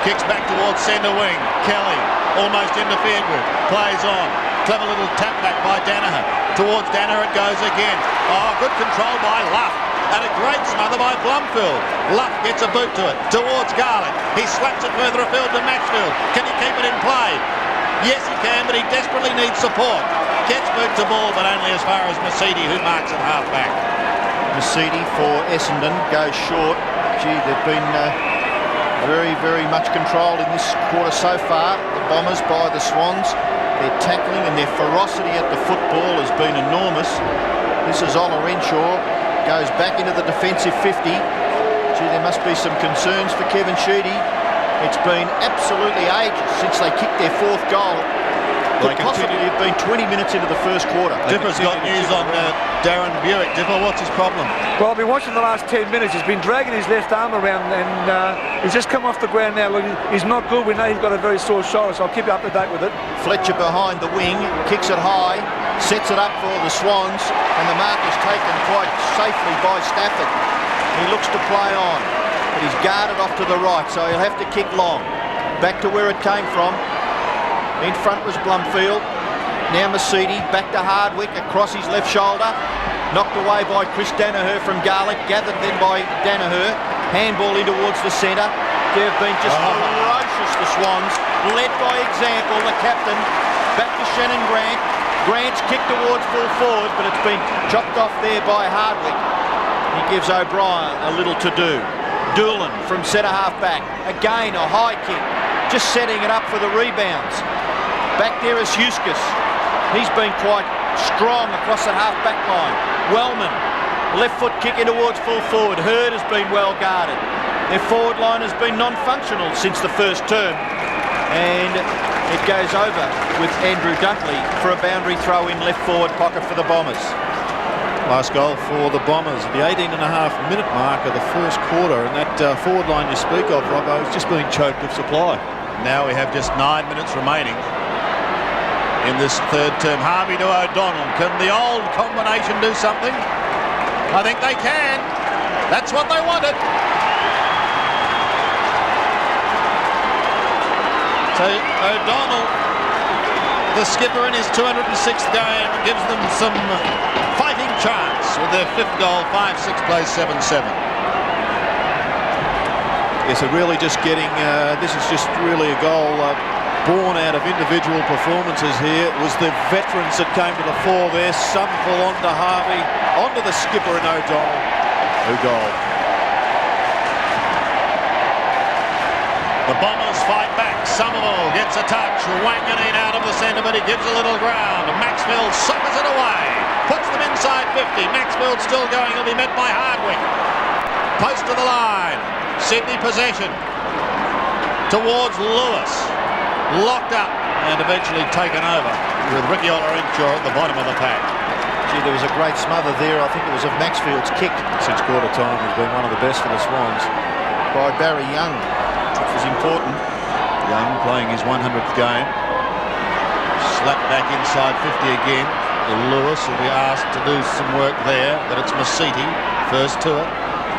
Kicks back towards centre wing. Kelly almost interfered with. Plays on. Clever little tap back by Danaher. Towards Danaher it goes again. Oh, good control by Luff. And a great smother by Blumfield. Luff gets a boot to it. Towards Garlick. He slaps it further afield to Maxfield. Can he keep it in play? Yes, he can, but he desperately needs support. Gets boot to ball, but only as far as Mercedes, who marks at half-back. Mercedes for Essendon goes short. Gee, they've been very, very much controlled in this quarter so far. The Bombers by the Swans. Their tackling and their ferocity at the football has been enormous. This is Olorenshaw. Goes back into the defensive 50. Gee, there must be some concerns for Kevin Sheedy. It's been absolutely ages since they kicked their 4th goal. Could possibly have been 20 minutes into the first quarter. Dipper's got news on Darren Buick. Dipper, what's his problem? Well, I've been watching the last 10 minutes. He's been dragging his left arm around and he's just come off the ground now. Look, he's not good. We know he's got a very sore shoulder, so I'll keep you up to date with it. Fletcher behind the wing, kicks it high, sets it up for the Swans, and the mark is taken quite safely by Stafford. He looks to play on, but he's guarded off to the right, so he'll have to kick long. Back to where it came from. In front was Blumfield. Now Mercedes, back to Hardwick, across his left shoulder. Knocked away by Chris Danaher from Garlick, gathered then by Danaher. Handball in towards the centre. They've been just ferocious, the Swans. Led by example, the captain. Back to Shannon Grant. Grant's kicked towards full forward, but it's been chopped off there by Hardwick. He gives O'Brien a little to do. Doolan from centre half back. Again, a high kick. Just setting it up for the rebounds. Back there is Eustace. He's been quite strong across the half back line. Wellman, left foot kick in towards full forward. Hurd has been well guarded. Their forward line has been non-functional since the first term. And it goes over with Andrew Dunkley for a boundary throw in left forward pocket for the Bombers. Last goal for the Bombers, the 18.5-minute mark of the first quarter, and that forward line you speak of, Robbo, is just being choked with supply. Now we have just 9 minutes remaining in this third term. Harvey to O'Donnell. Can the old combination do something? I think they can. That's what they wanted. So O'Donnell, the skipper in his 206th game, gives them some fighting chance with their 5th goal, 5-6 plays 7-7. Yes, they're really just getting, this is just really a goal born out of individual performances here. It was the veterans that came to the fore there. Somerville onto Harvey, onto the skipper and O'Donnell, who goal. The Bombers fight back. Somerville gets a touch. Wanganeen out of the centre, but he gives a little ground. Maxfield suckers it away. Puts them inside 50. Maxfield still going. He'll be met by Hardwick. Post to the line. Sydney possession. Towards Lewis. Locked up and eventually taken over with Ricky Olorenshaw at the bottom of the pack. Gee, there was a great smother there. I think it was of Maxfield's kick. Since quarter time has been one of the best for the Swans. By Barry Young, which was important. Young playing his 100th game. Slapped back inside 50 again. Lewis will be asked to do some work there, but it's Masiti first to it.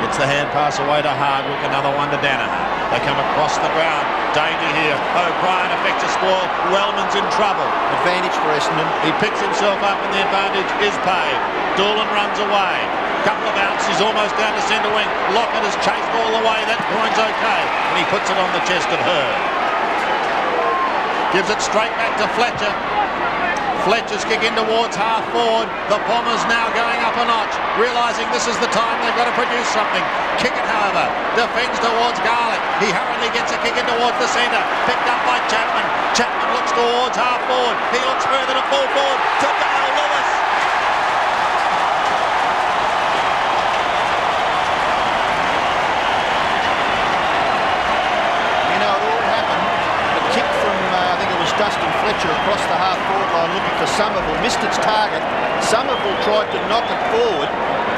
Gets the hand pass away to Hardwick, another one to Danaher. They come across the ground. Danger here. O'Brien affects a spoil. Wellman's in trouble. Advantage for Essendon. He picks himself up and the advantage is paid. Doolan runs away. Couple of outs. He's almost down to centre wing. Lockett has chased all the way. That groin's okay. And he puts it on the chest of Hurd. Gives it straight back to Fletcher. Fletcher's kick in towards half forward. The Bombers now going up a notch, realising this is the time they've got to produce something. Kick it, however, defends towards Garlick. He hurriedly gets a kick in towards the centre, picked up by Chapman. Chapman looks towards half forward. He looks further to full forward to Dale Lewis. You know, it all happened. A kick from, I think it was Dustin Fletcher across the half forward line looking for Somerville. Missed its target. Somerville tried to knock it forward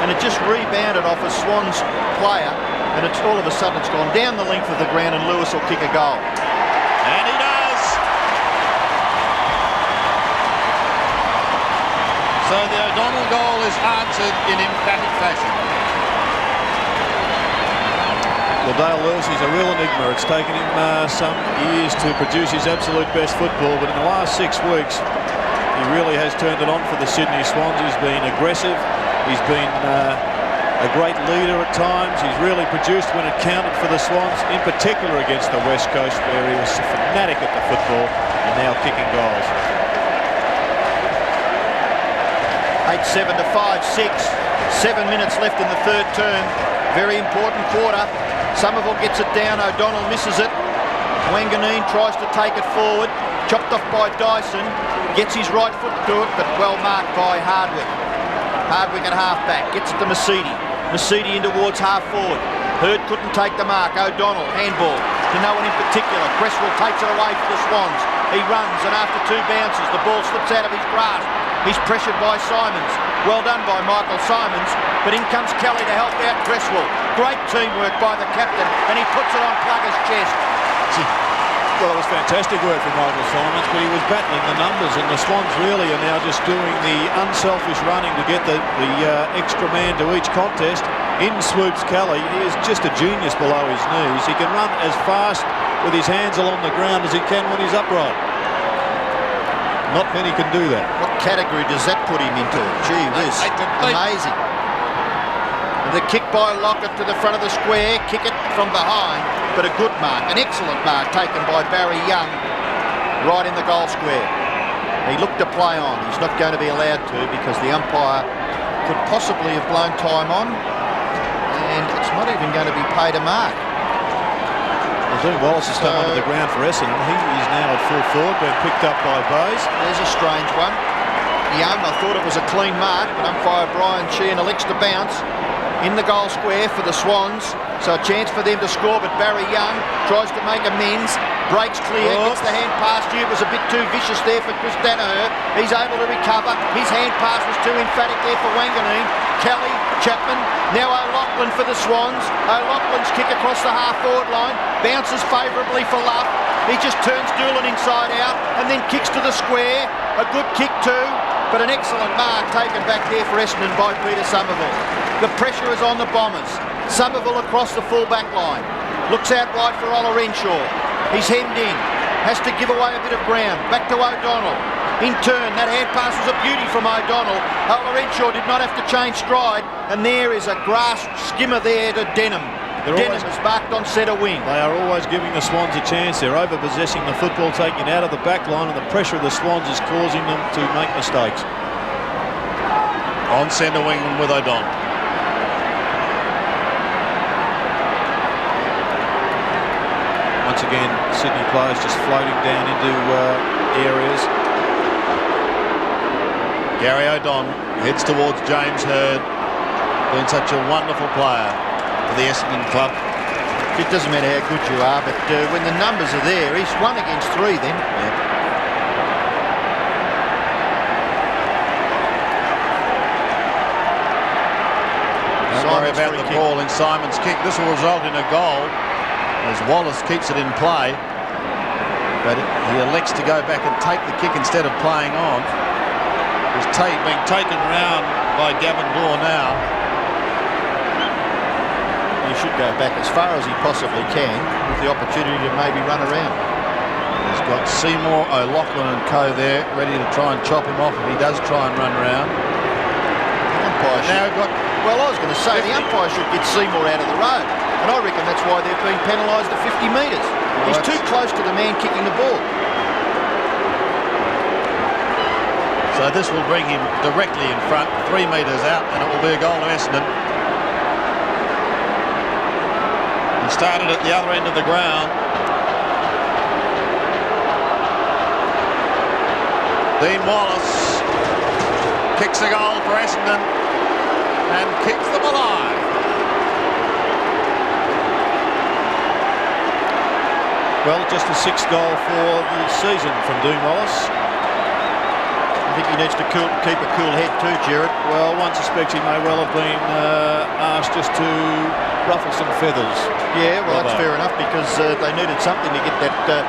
and it just rebounded off a Swans player, and it's all of a sudden it's gone down the length of the ground and Lewis will kick a goal. And he does. So the O'Donnell goal is answered in emphatic fashion. Well, Dale Lewis is a real enigma. It's taken him some years to produce his absolute best football, but in the last 6 weeks he really has turned it on for the Sydney Swans. He's been aggressive. He's been a great leader at times. He's really produced when it counted for the Swans, in particular against the West Coast, where he was a fanatic at the football and now kicking goals. 8-7 to 5-6. 7 minutes left in the third term. Very important quarter. Somerville gets it down. O'Donnell misses it. Wanganeen tries to take it forward. Chopped off by Dyson. Gets his right foot to it, but well marked by Hardwick. Hardwick at half-back. Gets it to Masiti. Masiti in towards half-forward. Hurd couldn't take the mark. O'Donnell, handball to no one in particular. Cresswell takes it away for the Swans. He runs, and after 2 bounces, the ball slips out of his grasp. He's pressured by Simons. Well done by Michael Simons, but in comes Kelly to help out Cresswell. Great teamwork by the captain, and he puts it on Plugger's chest. Well, it was fantastic work from Michael Simons, but he was battling the numbers, and the Swans really are now just doing the unselfish running to get the extra man to each contest. In swoops Kelly. He is just a genius below his knees. He can run as fast with his hands along the ground as he can when he's upright. Not many can do that. What category does that put him into? Gee whiz, amazing. And the kick by Lockett to the front of the square, kick it from behind, but a good mark, an excellent mark taken by Barry Young right in the goal square. He looked to play on. He's not going to be allowed to because the umpire could possibly have blown time on. and it's not even going to be paid a mark. Well, Dean Wallace has come onto the ground for Essendon. He is now at full forward, being picked up by Bays. There's a strange one. Young, I thought it was a clean mark, but umpire Brian Sheehan elects to bounce in the goal square for the Swans. So a chance for them to score, but Barry Young tries to make amends. Breaks clear, gets the hand pass due. It was a bit too vicious there for Chris Danaher. He's able to recover. His hand pass was too emphatic there for Wanganeen. Kelly, Chapman, now O'Loughlin for the Swans. O'Loughlin's kick across the half-forward line. Bounces favourably for Luff. He just turns Doolan inside out and then kicks to the square. A good kick too, but an excellent mark taken back there for Essendon by Peter Somerville. The pressure is on the Bombers. Somerville across the full-back line. Looks out right for Ola Renshaw. He's hemmed in. Has to give away a bit of ground. Back to O'Donnell. In turn, that hand pass was a beauty from O'Donnell. Ola Renshaw did not have to change stride. And there is a grass skimmer there to Denham. Denham is marked on centre wing. They are always giving the Swans a chance. They're over-possessing the football, taking it out of the back line, and the pressure of the Swans is causing them to make mistakes. On centre wing with O'Donnell. Once again, Sydney players just floating down into areas. Gary O'Donnell heads towards James Hird, been such a wonderful player for the Essendon club. It doesn't matter how good you are, but when the numbers are there, he's 1 against 3 then. Yeah. Don't worry about the ball in Simon's kick. This will result in a goal as Wallace keeps it in play, but he elects to go back and take the kick instead of playing on. He's being taken round by Gavin Gore now. He should go back as far as he possibly can with the opportunity to maybe run around. He's got Seymour, O'Loughlin and co there ready to try and chop him off if he does try and run around. The umpire well, I was going to say, the umpire should get Seymour out of the road. And I reckon that's why they've been penalised at 50 metres. He's too close to the man kicking the ball. So this will bring him directly in front, 3 metres out, and it will be a goal to Essendon. He started at the other end of the ground. Dean Wallace kicks a goal for Essendon and keeps them alive. Well, just the 6th goal for the season from Dean Wallace. I think he needs to keep a cool head too, Gerard. Well, one suspects he may well have been asked just to ruffle some feathers. Yeah, well, that's fair enough, because they needed something to get that.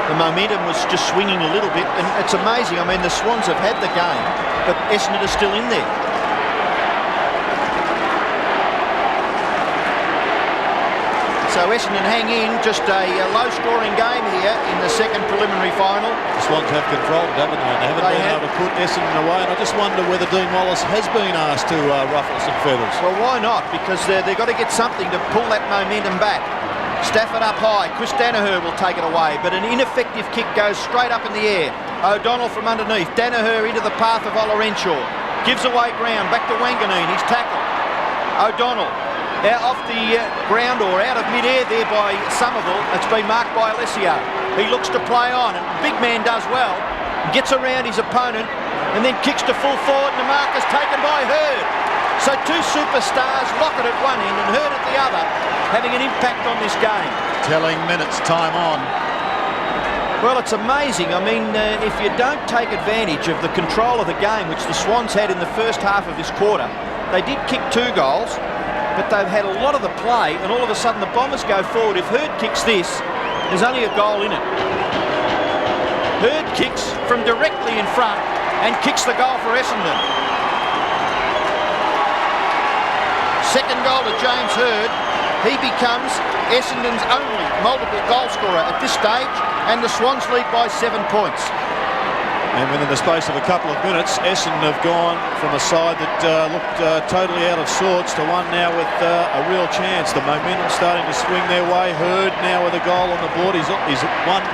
The momentum was just swinging a little bit, and it's amazing. I mean, the Swans have had the game, but Essendon is still in there. So Essendon hang in, just a low-scoring game here in the second preliminary final. The Swans have controlled it, haven't they? They haven't been able to put Essendon away, and I just wonder whether Dean Wallace has been asked to ruffle some feathers. Well, why not? Because they've got to get something to pull that momentum back. Stafford up high. Chris Danaher will take it away, but an ineffective kick goes straight up in the air. O'Donnell from underneath. Danaher into the path of Ola Renshaw. Gives away ground. Back to Wanganeen. He's tackled. O'Donnell out off the ground or out of mid-air there by Somerville. It's been marked by Alessio. He looks to play on, and big man does well. Gets around his opponent and then kicks to full forward, and the mark is taken by Hird. So two superstars, Lockett at one end and Hird at the other, having an impact on this game. Telling minutes, time on. Well, it's amazing. I mean, if you don't take advantage of the control of the game, which the Swans had in the first half of this quarter, they did kick 2 goals, but they've had a lot of the play, and all of a sudden the Bombers go forward. If Hird kicks this, there's only a goal in it. Hird kicks from directly in front and kicks the goal for Essendon. Second goal to James Hird. He becomes Essendon's only multiple goal scorer at this stage, and the Swans lead by 7 points. And within the space of a couple of minutes, Essendon have gone from a side that looked totally out of sorts to one now with a real chance. The momentum starting to swing their way. Hird now with a goal on the board. He's won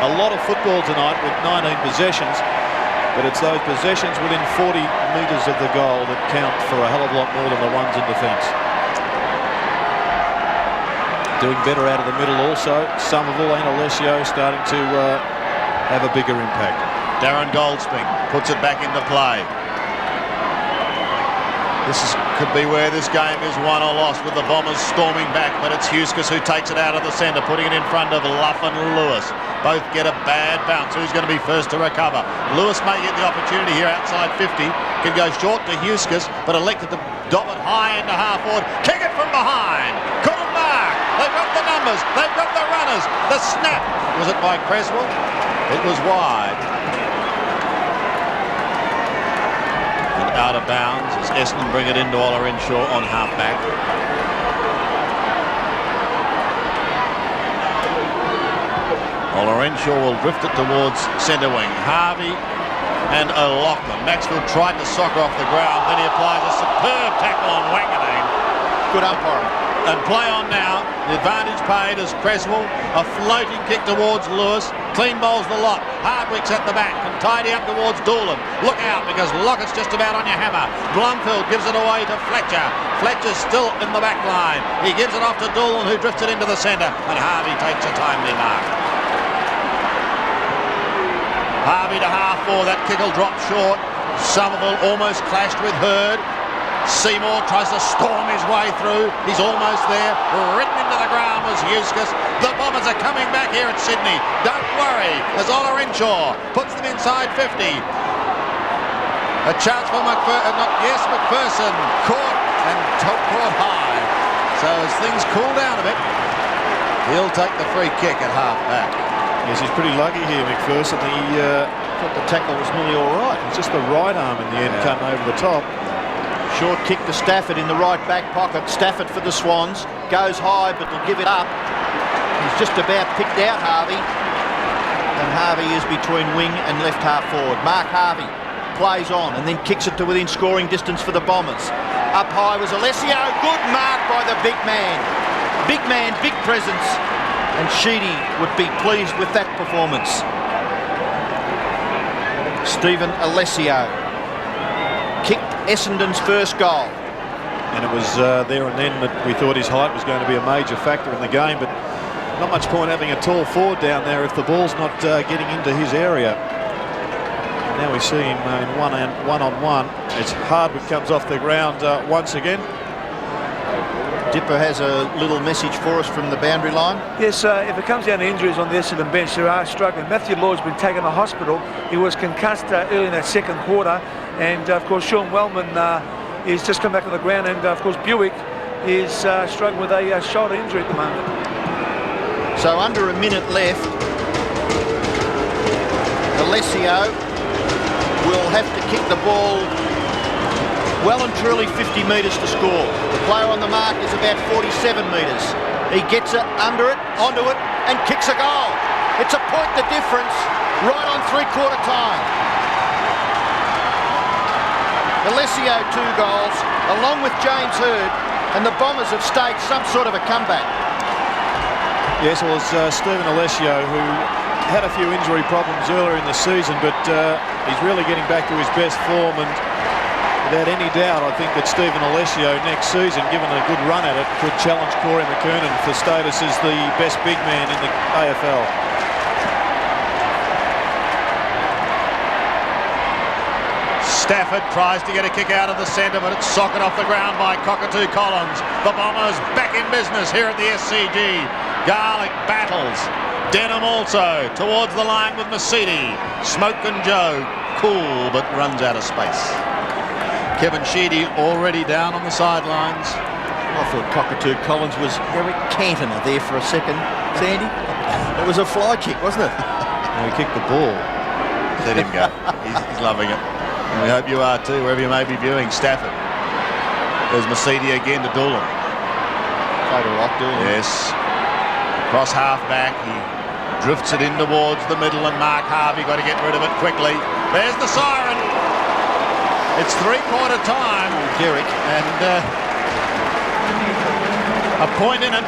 a lot of football tonight with 19 possessions, but it's those possessions within 40 metres of the goal that count for a hell of a lot more than the ones in defence. doing better out of the middle also. Somerville and Alessio starting to have a bigger impact. Darren Goldspink puts it back into play. Could be where this game is won or lost with the Bombers storming back, but it's Huskis who takes it out of the centre, putting it in front of Luff and Lewis. Both get a bad bounce. Who's going to be first to recover? Lewis may get the opportunity here outside 50. Can go short to Huskis, but elected to dob it high into half forward. Kick it from behind. Couldn't mark. They've got the numbers. They've got the runners. The snap. Was it by Creswell? It was wide. And out of bounds as Essendon bring it into Ola Renshaw on half-back. Ola Renshaw will drift it towards centre wing. Harvey and O'Loughlin. Maxfield tried to soccer off the ground, then he applies a superb tackle on Wanganeen. Good umpiring. And play on now. The advantage paid as Creswell. A floating kick towards Lewis. Clean bowls the lot. Hardwick's at the back and tidy up towards Doolan. Look out because Lockett's just about on your hammer. Blumfield gives it away to Fletcher. Fletcher's still in the back line. He gives it off to Doolan, who drifts it into the centre, and Harvey takes a timely mark. Harvey to half four. That kick will drop short. Somerville almost clashed with Hurd. Seymour tries to storm his way through. He's almost there. Written into the ground was Huskis. The Bombers are coming back here at Sydney. Don't worry, as Ola Renshaw puts them inside 50. A chance for McPherson. Caught and caught high. So as things cool down a bit, he'll take the free kick at half-back. Yes, he's pretty lucky here, McPherson. He thought the tackle was nearly all right. It's just the right arm in the end came over the top. Short kick to Stafford in the right back pocket. Stafford for the Swans. Goes high, but will give it up. He's just about picked out Harvey. And Harvey is between wing and left half forward. Mark Harvey plays on and then kicks it to within scoring distance for the Bombers. Up high was Alessio. Good mark by the big man. Big man, big presence. And Sheedy would be pleased with that performance. Stephen Alessio kicked Essendon's first goal. And it was there and then that we thought his height was going to be a major factor in the game, but not much point having a tall forward down there if the ball's not getting into his area. And now we see him in one-on-one. It's Hardwick comes off the ground once again. Dipper has a little message for us from the boundary line. Yes, if it comes down to injuries on the Essendon bench, they are struggling. Matthew Lloyd's been taken to hospital. He was concussed early in that second quarter. And, of course, Sean Wellman is just come back on the ground. And, of course, Buick is struggling with a shoulder injury at the moment. So under a minute left, Alessio will have to kick the ball well and truly 50 metres to score. The player on the mark is about 47 metres. He gets it under it, onto it, and kicks a goal. It's a point the difference right on three-quarter time. Alessio 2 goals, along with James Hurd, and the Bombers have staged some sort of a comeback. Yes, it was Stephen Alessio who had a few injury problems earlier in the season, but he's really getting back to his best form, and without any doubt, I think that Stephen Alessio next season, given a good run at it, could challenge Corey McKernan for status as the best big man in the AFL. Stafford tries to get a kick out of the centre, but it's socked off the ground by Cockatoo Collins. The Bombers back in business here at the SCG. Garlick battles. Denham also towards the line with Mercedes. Smoke and Joe, cool but runs out of space. Kevin Sheedy already down on the sidelines. I thought Cockatoo Collins was Eric Cantona there for a second, Sandy. It was a fly kick, wasn't it? He kicked the ball. Let him go. He's loving it. And we hope you are too, wherever you may be viewing. Stafford. There's Mercedes again to Doolan. Played a rock, Doolan. Yes. Across half-back, he drifts it in towards the middle, and Mark Harvey got to get rid of it quickly. There's the siren. It's three-quarter time, Derek. And a point in it,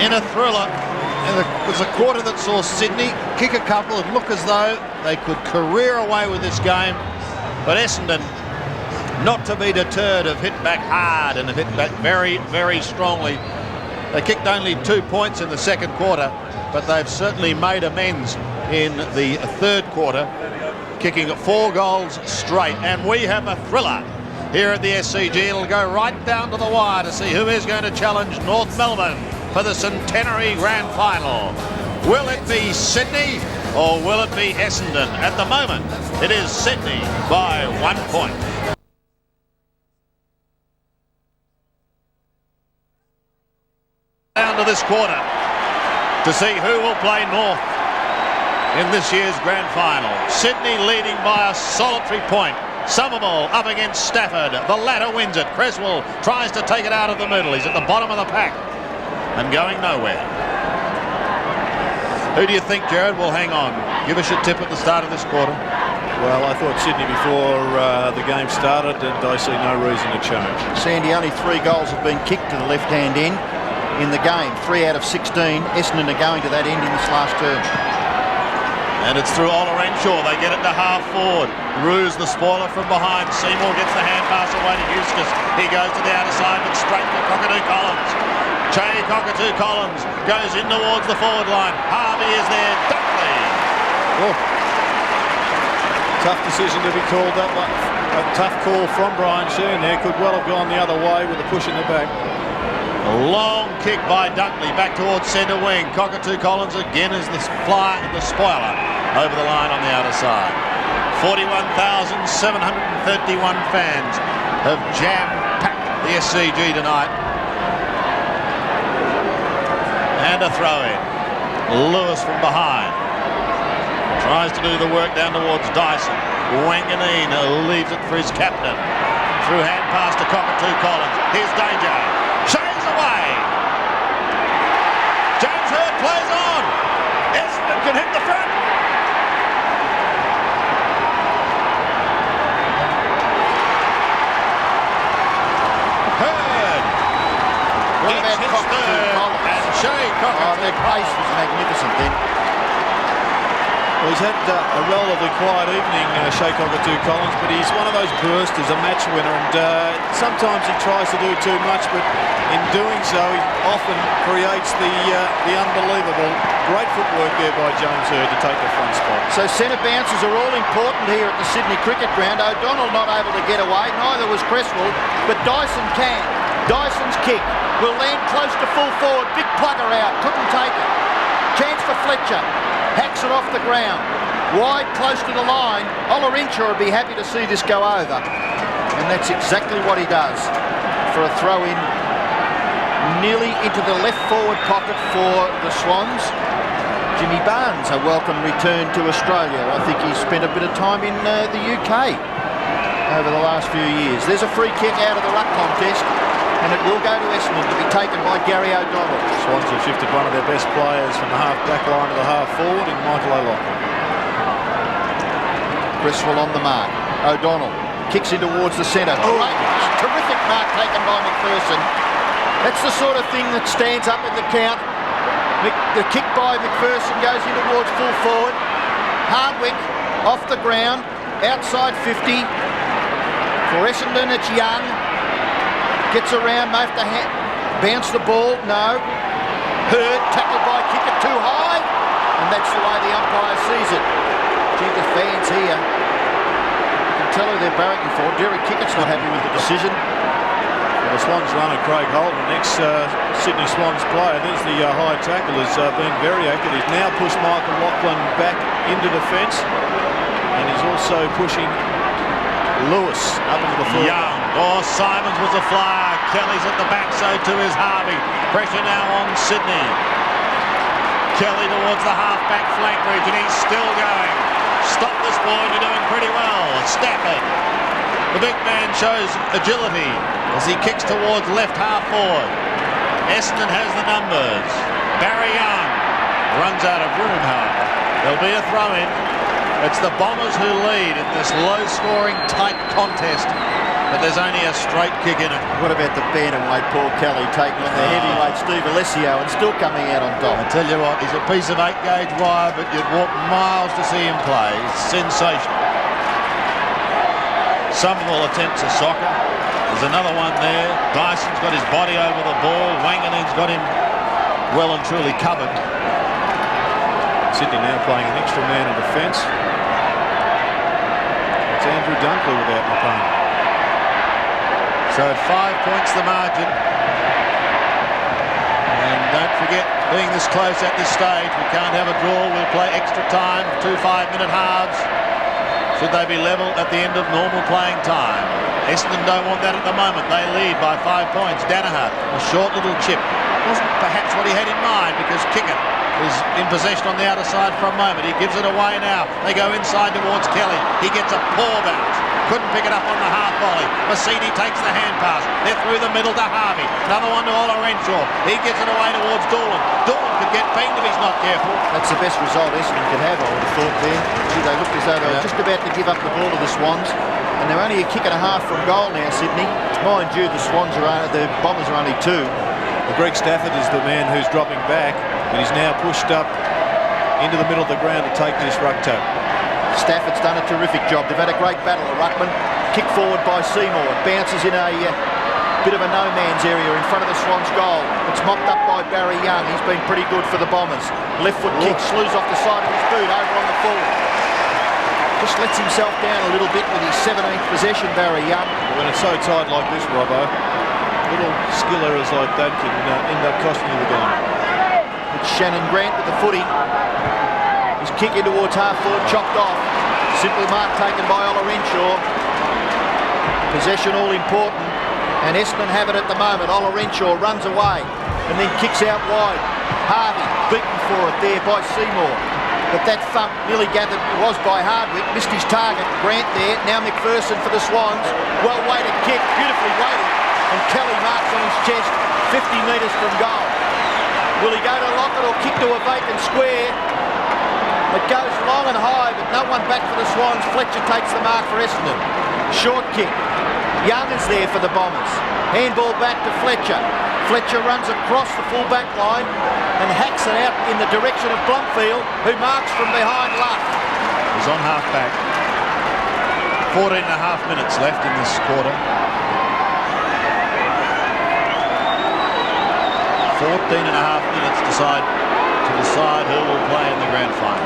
in a thriller. And it was a quarter that saw Sydney kick a couple and look as though they could career away with this game. But Essendon, not to be deterred, have hit back hard and have hit back very, very strongly. They kicked only 2 points in the second quarter, but they've certainly made amends in the third quarter, kicking 4 goals straight. And we have a thriller here at the SCG. It'll go right down to the wire to see who is going to challenge North Melbourne for the Centenary Grand Final. Will it be Sydney or will it be Essendon? At the moment, it is Sydney by 1 point. Down to this quarter to see who will play North in this year's Grand Final. Sydney leading by a solitary point. Somerville up against Stafford. The latter wins it. Creswell tries to take it out of the middle. He's at the bottom of the pack and going nowhere. Who do you think, Jared, will hang on? Give us your tip at the start of this quarter. Well, I thought Sydney before the game started, and I see no reason to change. Sandy, only 3 goals have been kicked to the left-hand end in the game. 3 out of 16. Essendon are going to that end in this last term. And it's through Ola Renshaw. They get it to half forward. Ruse the spoiler from behind. Seymour gets the hand pass away to Eustace. He goes to the outer side, but straight to Cockatoo Collins. Cockatoo Collins goes in towards the forward line. Harvey is there. Dunkley. Oh. Tough decision to be called that one. A tough call from Brian Sheehan there. Could well have gone the other way with a push in the back. A long kick by Dunkley back towards centre wing. Cockatoo Collins again is the spoiler over the line on the outer side. 41,731 fans have jam-packed the SCG tonight. And a throw-in. Lewis from behind. Tries to do the work down towards Dyson. Wanganeen leaves it for his captain. Through hand pass to Cockatoo Collins. Here's danger. Shays away. James Hird plays on. Essendon can hit the front. Hird. What about Cockatoo Collins? And Shay Cockatoo. Their pace was magnificent then. Well, he's had a relatively quiet evening, Shay Cockatoo Collins, but he's one of those bursters, a match winner, and sometimes he tries to do too much, but in doing so, he often creates the unbelievable. Great footwork there by James Hird to take the front spot. So centre bounces are all important here at the Sydney Cricket Ground. O'Donnell not able to get away, neither was Creswell, but Dyson can. Dyson's kick will land close to full forward. Big plugger out, couldn't take it. Chance for Fletcher. Hacks it off the ground. Wide, close to the line. Ola Renshaw would be happy to see this go over. And that's exactly what he does for a throw-in nearly into the left forward pocket for the Swans. Jimmy Barnes, a welcome return to Australia. I think he's spent a bit of time in the UK over the last few years. There's a free kick out of the ruck contest, and it will go to Essendon to be taken by Gary O'Donnell. Swans have shifted one of their best players from the half-back line to the half-forward in Michael O'Loughlin. Creswell on the mark. O'Donnell kicks in towards the centre. Great, terrific mark taken by McPherson. That's the sort of thing that stands up in the count. The kick by McPherson goes in towards full forward. Hardwick off the ground, outside 50. For Essendon, it's Young. Gets around, may have to bounce the ball. No. Hird tackled by kicker too high, and that's the way the umpire sees it. Gee, the fans here, you can tell who they're barracking for. Derek Kickett's not happy with the decision. Well, the Swans runner, Craig Holden, ex-Sydney Swans player, there's the high tackle, has been very active. He's now pushed Michael Lachlan back into defence, and he's also pushing Lewis up into the field. Young. Oh, Simons was a flyer. Kelly's at the back, so too is Harvey. Pressure now on Sydney. Kelly towards the half-back flank ridge, and he's still going. Stop this ball, you're doing pretty well. Stafford. The big man shows agility as he kicks towards left half forward. Essendon has the numbers. Barry Young runs out of room, however. There'll be a throw-in. It's the Bombers who lead in this low-scoring, tight contest, but there's only a straight kick in it. What about the bantamweight Paul Kelly taking on the heavyweight Steve Alessio and still coming out on top? I tell you what, he's a piece of 8-gauge wire, but you'd walk miles to see him play. It's sensational. Somerville attempts a soccer. There's another one there. Dyson's got his body over the ball. Wanganeen's got him well and truly covered. Sydney now playing an extra man in defence. It's Andrew Dunkley without an opponent. So 5 points the margin. And don't forget, being this close at this stage, we can't have a draw. We'll play extra time, 2 5-minute halves. Should they be level at the end of normal playing time? Essendon don't want that at the moment. They lead by 5 points. Danaher, a short little chip. Wasn't perhaps what he had in mind, because Kickett is in possession on the outer side for a moment. He gives it away now. They go inside towards Kelly. He gets a poor bounce. Couldn't pick it up on the half volley. Mercedes takes the hand pass. They're through the middle to Harvey. Another one to Ola Renshaw. He gets it away towards Doolan. Doolan could get beaten if he's not careful. That's the best result Essendon could have, I would have thought there. Gee, they looked as though they were just about to give up the ball to the Swans. And they're only a kick and a half from goal now, Sydney. Mind you, the Bombers are only 2. Well, Greg Stafford is the man who's dropping back, but he's now pushed up into the middle of the ground to take this ruck tap. Stafford's done a terrific job. They've had a great battle of ruckman. Kick forward by Seymour. It bounces in a bit of a no-man's area in front of the Swans' goal. It's mopped up by Barry Young. He's been pretty good for the Bombers. Left foot kick, slews off the side of his boot over on the full. Just lets himself down a little bit with his 17th possession, Barry Young. When it's so tight like this, Robbo, little skill errors like that can end up costing you the game. It's Shannon Grant with the footy. His kick in towards half forward, chopped off. Simple mark taken by Ola Renshaw. Possession all important. And Essendon have it at the moment. Ola Renshaw runs away and then kicks out wide. Harvey beaten for it there by Seymour. But that thump nearly gathered was by Hardwick. Missed his target. Grant there. Now McPherson for the Swans. Well weighted kick. Beautifully weighted. And Kelly marks on his chest 50 metres from goal. Will he go to Lockett or kick to a vacant square? It goes long and high, but no one back for the Swans. Fletcher takes the mark for Essendon. Short kick. Young is there for the Bombers. Handball back to Fletcher. Fletcher runs across the full back line and hacks it out in the direction of Blomfield, who marks from behind Luff. He's on half back. 14 and a half minutes left in this quarter. 14 and a half minutes to decide who will play in the grand final.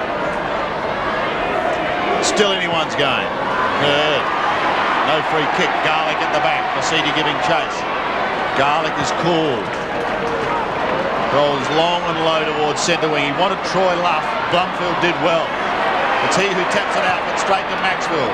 Still anyone's game. No free kick. Garlick at the back. Mercedes giving chase. Garlick is cool. Rolls long and low towards centre wing. He wanted Troy Luff. Blomfield did well. It's he who taps it out, but straight to Maxwell.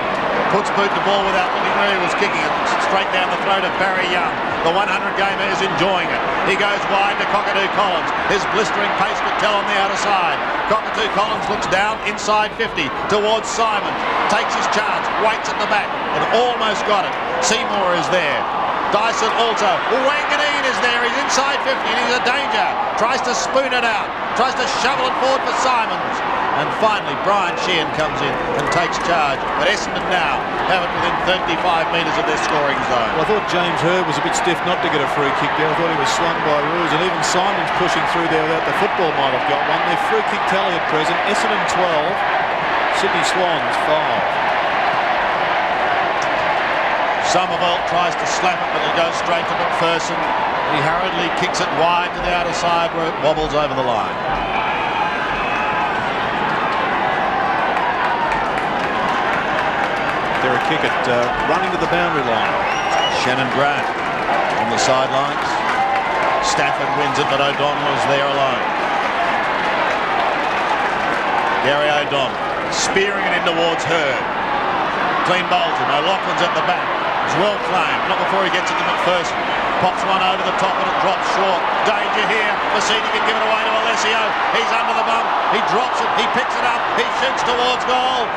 Puts boot the ball without looking where he was kicking it. Straight down the throat of Barry Young. The 100-gamer is enjoying it. He goes wide to Cockatoo Collins. His blistering pace could tell on the outer side. Cockatoo Collins looks down inside 50 towards Simon. Takes his chance. Waits at the back and almost got it. Seymour is there. Dyson also. Wanganeen is there. He's inside 50 and he's a danger. Tries to spoon it out. Tries to shovel it forward for Simons. And finally, Brian Sheehan comes in and takes charge. But Essendon now have it within 35 metres of their scoring zone. Well, I thought James Hurd was a bit stiff not to get a free kick there. I thought he was slung by Roos, and even Simons pushing through there without the football might have got one. Their free kick tally at present, Essendon 12, Sydney Swans 5. Somerville tries to slap it, but it goes straight to McPherson. He hurriedly kicks it wide to the outer side where it wobbles over the line. They're a kick at running to the boundary line. Shannon Grant on the sidelines. Stafford wins it, but O'Donnell is there alone. Gary O'Donnell spearing it in towards Hurd. Clean bowls him. O'Loughlin's at the back. It's well claimed. Not before he gets it to McPherson. Pops one over the top and it drops short. Danger here. Mercedes can give it away to Alessio. He's under the bump. He drops it. He picks it up. He shoots towards goal.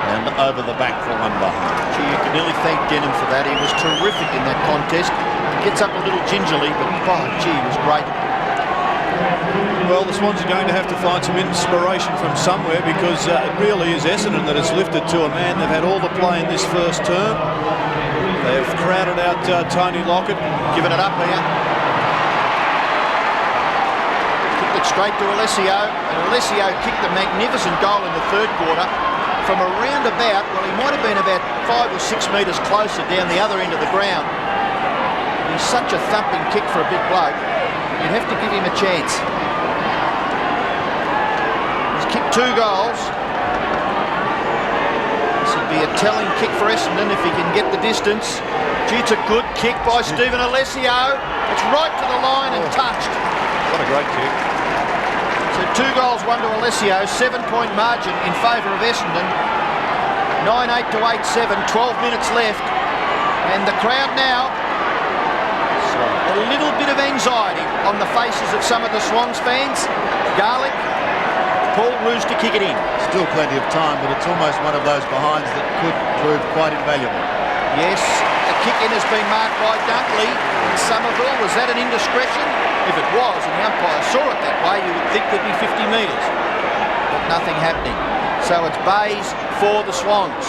And over the back for one behind. Gee, you can nearly thank Denham for that. He was terrific in that contest. He gets up a little gingerly, but gee, he was great. Well, the Swans are going to have to find some inspiration from somewhere, because it really is Essendon that has lifted to a man. They've had all the play in this first term. They've crowded out Tony Lockett. Giving it up here. Kicked it straight to Alessio. And Alessio kicked a magnificent goal in the third quarter from around about, well, he might have been about 5 or 6 metres closer down the other end of the ground. He's such a thumping kick for a big bloke. you'd have to give him a chance. He's kicked 2 goals. This would be a telling kick for Essendon if he can get the distance. Gee, it's a good kick by Stephen Alessio. It's right to the line and touched. What a great kick. So 2 goals, 1 to Alessio, 7-point margin in favour of Essendon. 9-8 to 8-7, 12 minutes left. And the crowd now, a little bit of anxiety on the faces of some of the Swans fans. Garlic, Paul Roos to kick it in. Still plenty of time, but it's almost one of those behinds that could prove quite invaluable. Yes, the kick in has been marked by Dunkley in Somerville. Was that an indiscretion? If it was, and the umpire saw it that way, you would think there'd be 50 metres. But nothing happening. So it's Bays for the Swans.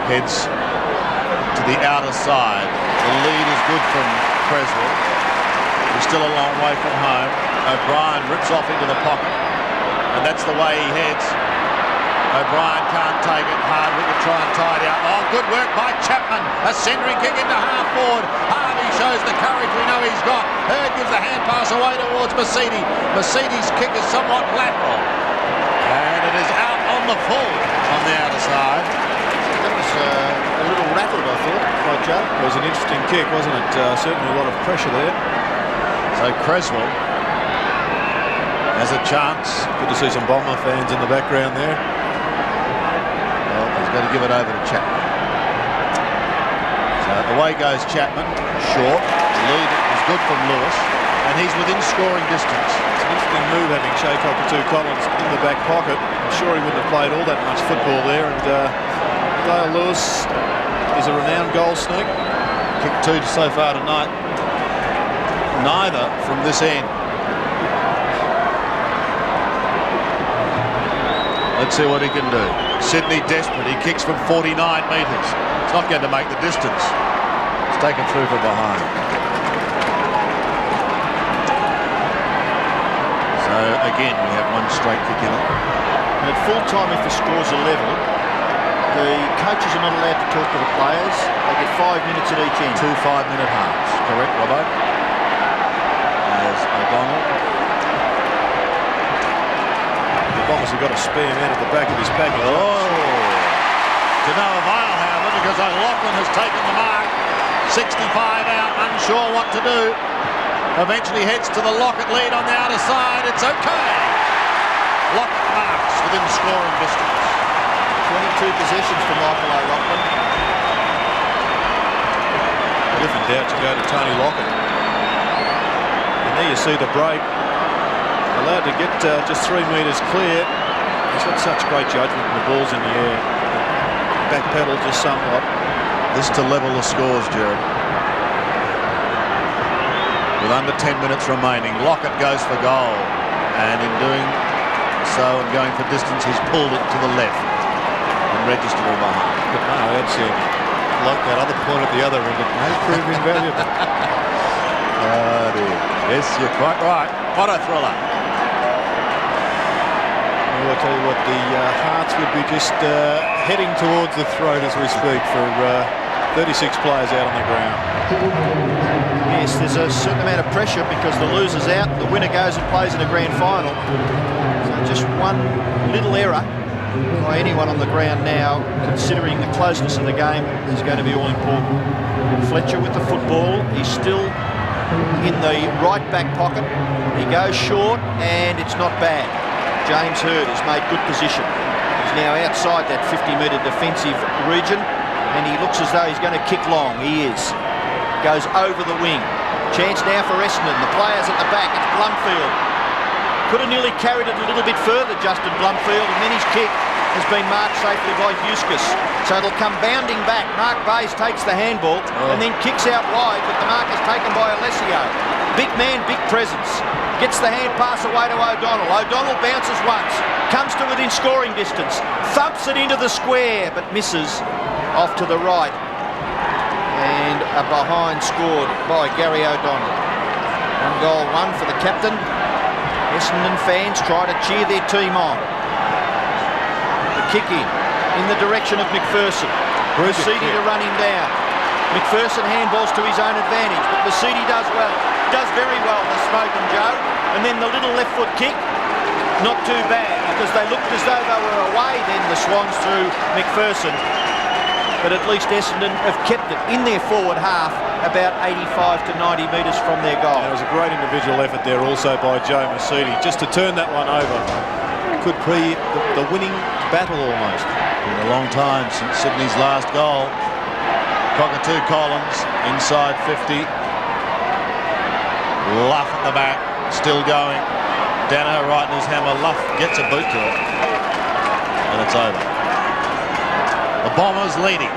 Heads to the outer side. The lead is good from Creswell. He's still a long way from home. O'Brien rips off into the pocket, and that's the way he heads. O'Brien can't take it. Hardwick will try and tie it out. Oh, good work by Chapman. A centering kick into half forward. Harvey shows the courage we know he's got. Hurd gives the hand pass away towards Mercedes. Mercedes' kick is somewhat lateral, and it is out on the full on the outer side. That was a little rattled, I thought, by Joe. It was an interesting kick, wasn't it? Certainly a lot of pressure there. So Creswell has a chance. Good to see some Bomber fans in the background there. Well, he's got to give it over to Chapman. So away goes Chapman. Short. The lead is good from Lewis, and he's within scoring distance. It's an interesting move having Shea Cockatoo Collins in the back pocket. I'm sure he wouldn't have played all that much football there. And Dale Lewis is a renowned goal sneak. Kicked 2 so far tonight. Neither from this end. Let's see what he can do. Sydney desperate. He kicks from 49 metres. It's not going to make the distance. It's taken through from behind. So again, we have one straight kick in it. And at full time, if the score's a level, the coaches are not allowed to talk to the players. They get 5 minutes at each end. 2 5-minute halves. Correct, Robbo? There's O'Donnell. The Bombers have got a spare man at the back of his package. Oh! To no avail, however, because O'Loughlin has taken the mark. 65 out, unsure what to do. Eventually heads to the Lockett lead on the outer side. It's okay. Lockett marks within scoring distance. 22 possessions for Michael O'Loughlin. If in doubt, you go to Tony Lockett. And there you see the break. Allowed to get just 3 metres clear. He's got such great judgment when the ball's in the air. Backpedal just somewhat. This to level the scores, Jared. With under 10 minutes remaining, Lockett goes for goal. And in doing so and going for distance, he's pulled it to the left and registered all behind. But no, that's like that other point at the other end. It may prove invaluable. Oh dear. Yes, you're quite right. What a thriller. Well, I tell you what, the hearts would be just heading towards the throat as we speak for 36 players out on the ground. Yes, there's a certain amount of pressure because the loser's out, the winner goes and plays in a grand final. So just one little error by anyone on the ground now, considering the closeness of the game, is going to be all important. Fletcher with the football, he's still in the right back pocket. He goes short and it's not bad. James Hurd has made good position. He's now outside that 50-metre defensive region and he looks as though he's going to kick long. He is. Goes over the wing. Chance now for Essendon. The players at the back. It's Blumfield. Could have nearly carried it a little bit further, Justin Blumfield, and then his kick has been marked safely by Euskus. So it'll come bounding back. Mark Bays takes the handball and then kicks out wide, but the mark is taken by Alessio. Big man, big presence. Gets the hand pass away to O'Donnell. O'Donnell bounces once, comes to within scoring distance, thumps it into the square, but misses off to the right. And a behind scored by Gary O'Donnell. 1 goal, 1 for the captain. Essendon fans try to cheer their team on. The kick in the direction of McPherson. Proceeding to run him down. McPherson handballs to his own advantage, but Mercedes does well. Does very well, the Smoke and Joe. And then the little left foot kick, not too bad, because they looked as though they were away then, the Swans, through McPherson. But at least Essendon have kept it in their forward half, about 85 to 90 metres from their goal. There was a great individual effort there also by Joe Mercedes, just to turn that one over. Could be the winning battle almost. Been a long time since Sydney's last goal. Cockatoo Collins inside 50. Luff at the back, still going. Dano right in his hammer. Luff gets a boot to it, and it's over. The Bombers leading.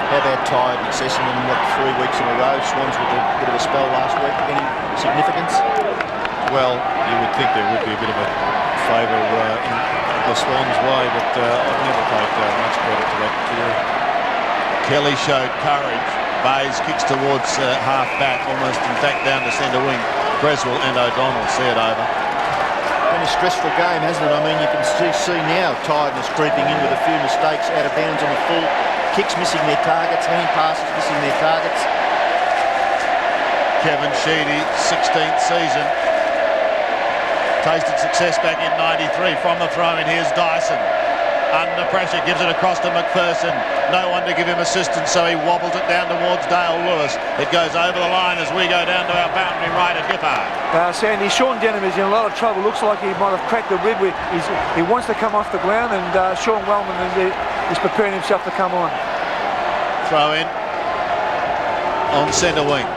How about tiredness? Essendon, what, 3 weeks in a row? Swans with a bit of a spell last week. Any significance? Well, you would think there would be a bit of a favour in the Swans' way, but I'd never take much credit to that theory. Kelly showed courage. Bays kicks towards half-back, almost in fact down to centre wing. Creswell and O'Donnell see it over. Been a stressful game, hasn't it? I mean, you can see now tiredness creeping in with a few mistakes out of bounds on the full. Kicks missing their targets, hand passes missing their targets. Kevin Sheedy, 16th season. Tasted success back in 93 from the throw-in. Here's Dyson. Under pressure, gives it across to McPherson. No one to give him assistance, so he wobbles it down towards Dale Lewis. It goes over the line as we go down to our boundary right at Giffard. Sandy, Sean Denham is in a lot of trouble. Looks like he might have cracked the rib. He wants to come off the ground, and Sean Wellman is preparing himself to come on. Throw in on centre wing.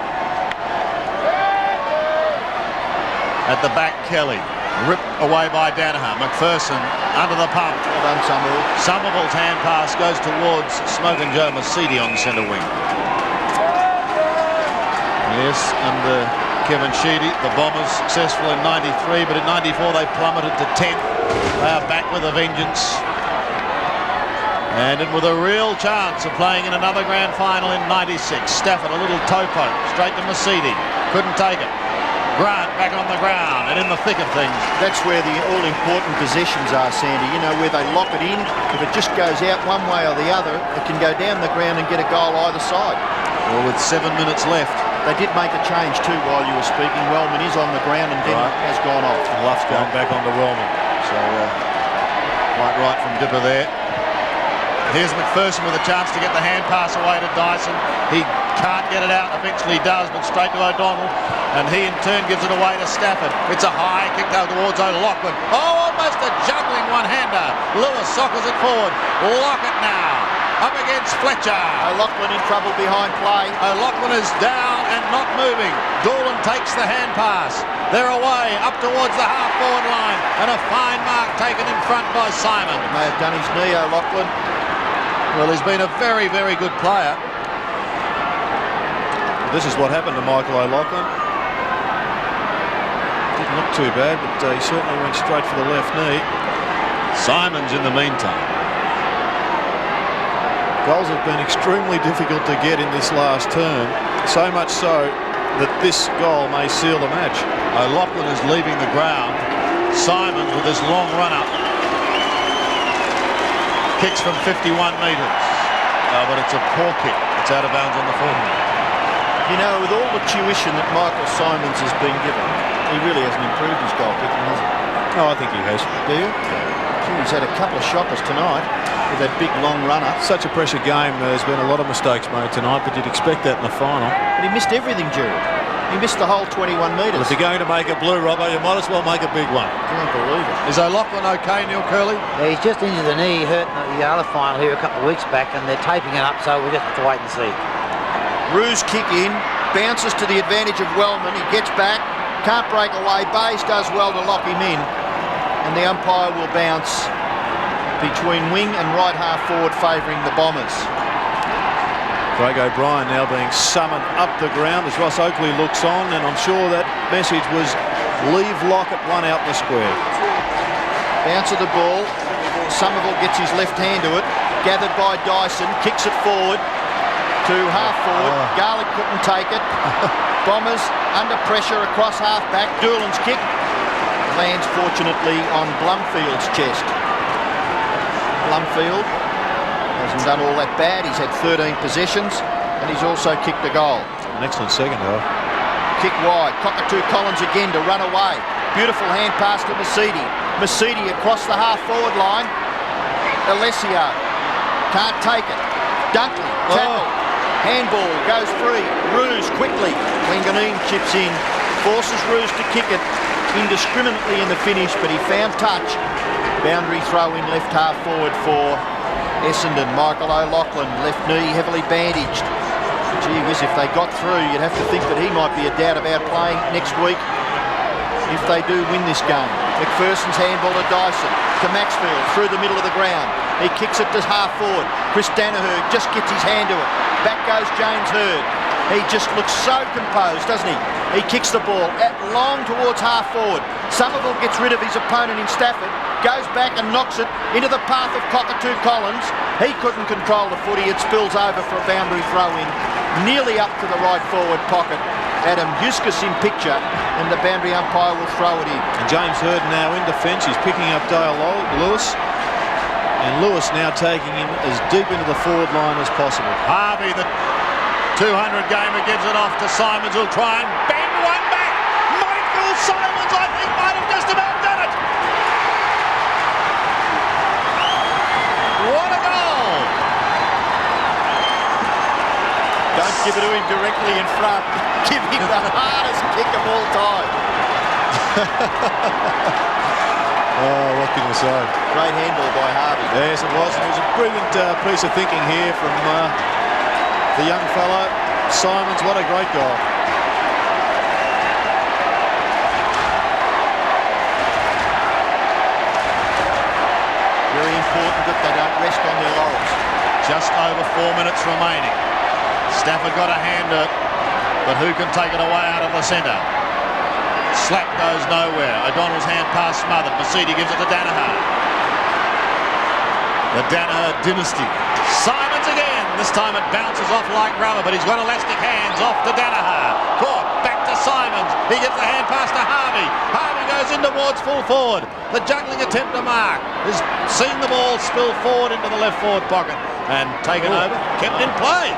At the back, Kelly. Ripped away by Danaher. McPherson under the pump. Well done, Somerville. Somerville's hand pass goes towards Smoke and Joe Mercedes on centre wing. Yes, under Kevin Sheedy, the Bombers successful in 93, but in 94 they plummeted to 10th. They are back with a vengeance. And with a real chance of playing in another grand final in 96. Stafford, a little toe poke, straight to Mercedes. Couldn't take it. Grant back on the ground and in the thick of things. That's where the all-important possessions are, Sandy. You know, where they lock it in. If it just goes out one way or the other, it can go down the ground and get a goal either side. Well, with 7 minutes left. They did make a change too while you were speaking. Wellman is on the ground and Denham has gone off. Luff's gone back onto Wellman. So, quite right from Dipper there. Here's McPherson with a chance to get the hand pass away to Dyson. He can't get it out, eventually does, but straight to O'Donnell. And he in turn gives it away to Stafford. It's a high kick down towards O'Loughlin. Oh, almost a juggling one-hander. Lewis sockers it forward. Lockett now. Up against Fletcher. O'Loughlin in trouble behind play. O'Loughlin is down and not moving. Doolan takes the hand pass. They're away up towards the half-forward line. And a fine mark taken in front by Simon. May have done his knee, O'Loughlin. Well, he's been a very, very good player. This is what happened to Michael O'Loughlin. Didn't look too bad, but he certainly went straight for the left knee. Simon's in the meantime. Goals have been extremely difficult to get in this last term, so much so that this goal may seal the match. O'Loughlin is leaving the ground. Simons with this long run-up. Kicks from 51 metres. But it's a poor kick. It's out of bounds on the forehand. You know, with all the tuition that Michael Simons has been given, he really hasn't improved his goal kicking, has he? No, I think he has. Do you? Gee, he's had a couple of shockers tonight with that big long runner. Such a pressure game. There's been a lot of mistakes made tonight, but you'd expect that in the final. But he missed everything, Gerard. He missed the whole 21 metres. Well, if you're going to make a blue, Robbo, you might as well make a big one. Can't believe it. Is O'Loughlin okay, Neil Curley? Yeah, he's just injured the knee. He hurt in the other final here a couple of weeks back, and they're taping it up, so we'll just have to wait and see. Ruse kick in, bounces to the advantage of Wellman. He gets back, can't break away. Bays does well to lock him in, and the umpire will bounce between wing and right half forward, favouring the Bombers. Craig O'Brien now being summoned up the ground as Ross Oakley looks on, and I'm sure that message was leave Lockett one out in the square. Bounce of the ball. Somerville gets his left hand to it. Gathered by Dyson, kicks it forward to half forward. Garlick couldn't take it. Bombers under pressure across half back. Doolan's kick lands fortunately on Blumfield's chest. Blumfield hasn't done all that bad. He's had 13 possessions. and he's also kicked a goal. An excellent second half. Kick wide. Cockatoo Collins again to run away. Beautiful hand pass to Masidi. Masidi across the half-forward line. Alessio can't take it. Dunkley, tackle. Handball, goes free. Roos quickly. Wanganeen chips in. Forces Roos to kick it indiscriminately in the finish, but he found touch. Boundary throw in left half forward for Essendon. Michael O'Loughlin, left knee heavily bandaged. Gee whiz, if they got through, you'd have to think that he might be a doubt about playing next week if they do win this game. McPherson's handball to Dyson, to Maxfield, through the middle of the ground. He kicks it to half forward. Chris Danaher just gets his hand to it. Back goes James Hird. He just looks so composed, doesn't he? He kicks the ball long towards half forward. Somerville gets rid of his opponent in Stafford, goes back and knocks it into the path of Cockatoo Collins. He couldn't control the footy. It spills over for a boundary throw in, nearly up to the right forward pocket. Adam Euskus in picture, and the boundary umpire will throw it in. And James Hird now in defence. He's picking up Dale Lewis. And Lewis now taking him as deep into the forward line as possible. Harvey, the 200 gamer, gives it off to Simons, who'll try and bang one back. Michael Simons, I think, might have just about done it. What a goal! Don't give it to him directly in front. Give him the hardest kick of all time. Oh, what can you say? Great handball by Harvey. Yes, it was. It was a brilliant piece of thinking here from the young fellow. Simons, what a great goal. Very important that they don't rest on their laurels. Just over 4 minutes remaining. Stafford got a hand at, but who can take it away out of the centre? Slap goes nowhere. O'Donnell's hand pass smothered. Masidi gives it to Danaher. The Danaher dynasty. Simons again. This time it bounces off like rubber, but he's got elastic hands off to Danaher. Caught. Back to Simons. He gives the hand pass to Harvey. Harvey goes in towards full forward. The juggling attempt to mark has seen the ball spill forward into the left forward pocket and taken over. Kept in play.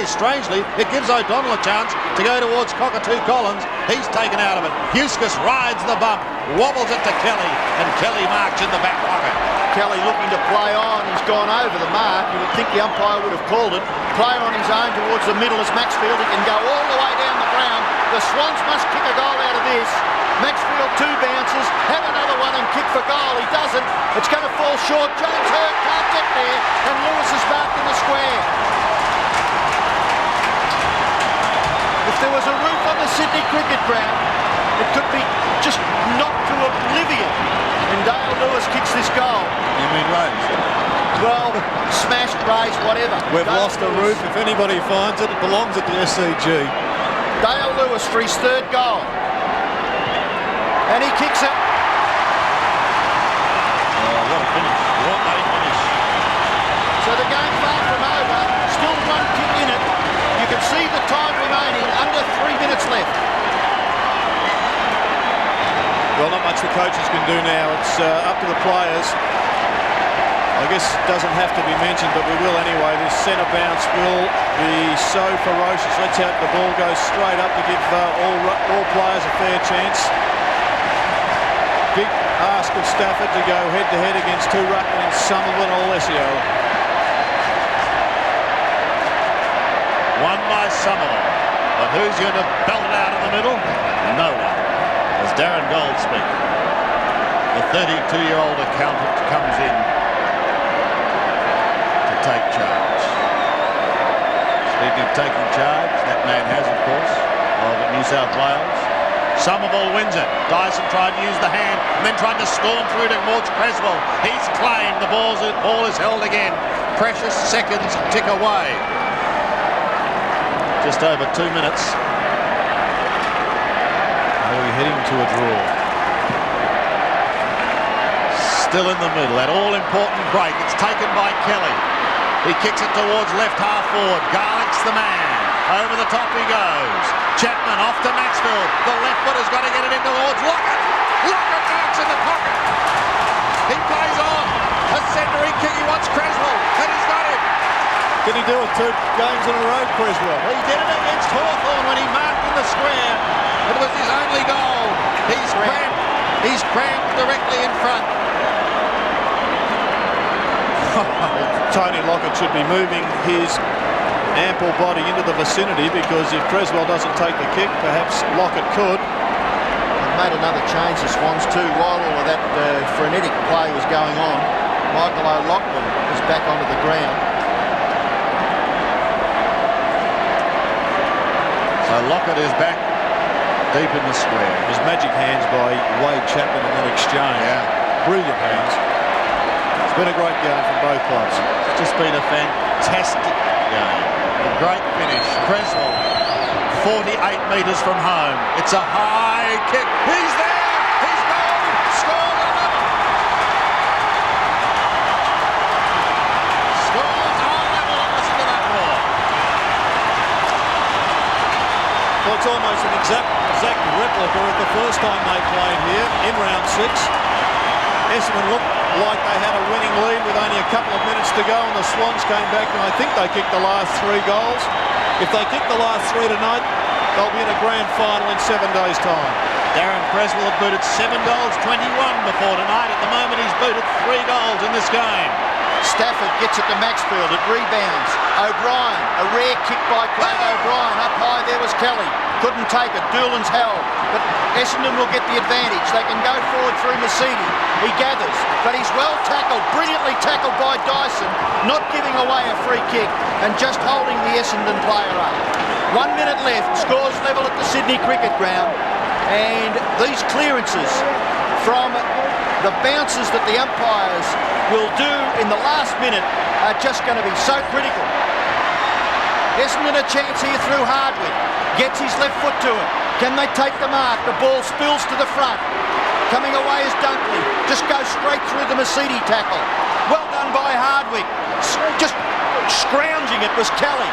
Strangely, it gives O'Donnell a chance to go towards Cockatoo Collins. He's taken out of it. Euskus rides the bump, wobbles it to Kelly, and Kelly marks in the back pocket. Kelly looking to play on. He's gone over the mark. You would think the umpire would have called it. Player on his own towards the middle as Maxfield. He can go all the way down the ground. The Swans must kick a goal out of this. Maxfield 2 bounces, have another one and kick for goal. He doesn't. It's going to fall short. James Hird can't get there, and Lewis is marked in the square. If there was a roof on the Sydney cricket ground, it could be just knocked to oblivion. And Dale Lewis kicks this goal. You mean raised? Well, smashed, raised, whatever. We've Dale lost a roof. If anybody finds it, it belongs at the SCG. Dale Lewis for his 3rd goal. And he kicks it. What a finish. What a finish. So the game far from over. Still 1 kick in it. You can see the time remaining. Under 3 minutes left. Well, not much the coaches can do now. It's up to the players. I guess it doesn't have to be mentioned, but we will anyway. This centre bounce will be so ferocious. Let's hope the ball goes straight up to give all players a fair chance. Big ask of Stafford to go head-to-head against 2 ruckmen in Somerville and Alessio. Won by Somerville. But who's going to belt it out in the middle? No one. As Darren Gold speaking. The 32-year-old accountant comes in to take charge. Speaking of taking charge, that man has, of course, of New South Wales. Somerville wins it. Dyson tried to use the hand and then tried to storm through towards Creswell. He's claimed. The ball is held again. Precious seconds tick away. Just over 2 minutes. Are we heading to a draw? Still in the middle. That all-important break. It's taken by Kelly. He kicks it towards left half forward. Garlick's the man. Over the top he goes. Chapman off to Maxfield. The left foot has got to get it in towards Lockett. Lockett marks in the pocket. He plays on. A centering kick. He wants Creswell. And he's got him. Can he do it 2 games in a row, Creswell? He did it against Hawthorn when he marked in the square. It was his only goal. He's cramped directly in front. Tony Lockett should be moving his ample body into the vicinity, because if Creswell doesn't take the kick, perhaps Lockett could. They've made another change, the Swans too, while all of that frenetic play was going on. Michael O'Loughlin is back onto the ground. So Lockett is back deep in the square. His magic hands by Wade Chapman in that exchange. Yeah. Brilliant hands. It's been a great game from both clubs. It's just been a fantastic game. A great finish. Creswell, 48 metres from home. It's a high kick. He's there! He's gone! Scores on level! Scores on level, and listen to that roar. Well, it's almost an exact replica of the first time they played here in round 6. Essendon looked like they had a winning lead with only a couple of minutes to go, and the Swans came back, and I think they kicked the last 3 goals. If they kick the last 3 tonight, they'll be in a grand final in 7 days' time. Darren Creswell had booted 7 goals, 21 before tonight. At the moment, he's booted 3 goals in this game. Stafford gets it to Maxfield, it rebounds. O'Brien, a rare kick by Craig O'Brien. Up high there was Kelly. Couldn't take it. Doolan's held. But Essendon will get the advantage. They can go forward through Mercedes. He gathers, but he's well tackled, brilliantly tackled by Dyson, not giving away a free kick and just holding the Essendon player up. 1 minute left, scores level at the Sydney Cricket Ground, and these clearances from the bounces that the umpires will do in the last minute are just going to be so critical. Essendon a chance here through Hardwick. Gets his left foot to it. Can they take the mark? The ball spills to the front. Coming away is Dunkley. Just goes straight through the Mercedes tackle. Well done by Hardwick. Just scrounging it was Kelly.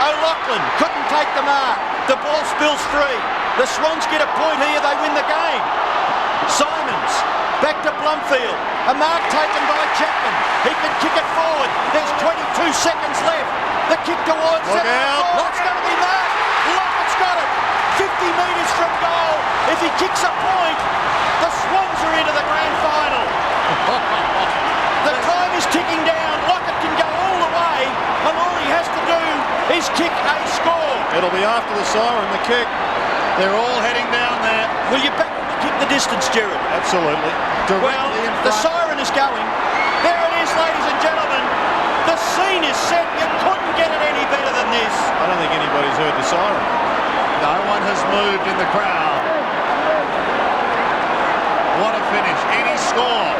O'Loughlin couldn't take the mark. The ball spills free. The Swans get a point here. They win the game. Simons back to Blumfield. A mark taken by Chapman. He can kick it forward. There's 22 seconds left. The kick towards Look out. What's going to be that? Lockett's got it. 50 metres from goal. If he kicks a point, the Swans are into the grand final. The time is ticking down. Lockett can go all the way, and all he has to do is kick a score. It'll be after the siren, the kick. They're all heading down there. Will you back to kick the distance, Jared? Absolutely. Well, the siren is going. There it is, ladies and gentlemen. The scene is set. You couldn't get it any better than this. I don't think anybody's heard the siren. No one has moved in the crowd. What a finish. Any score.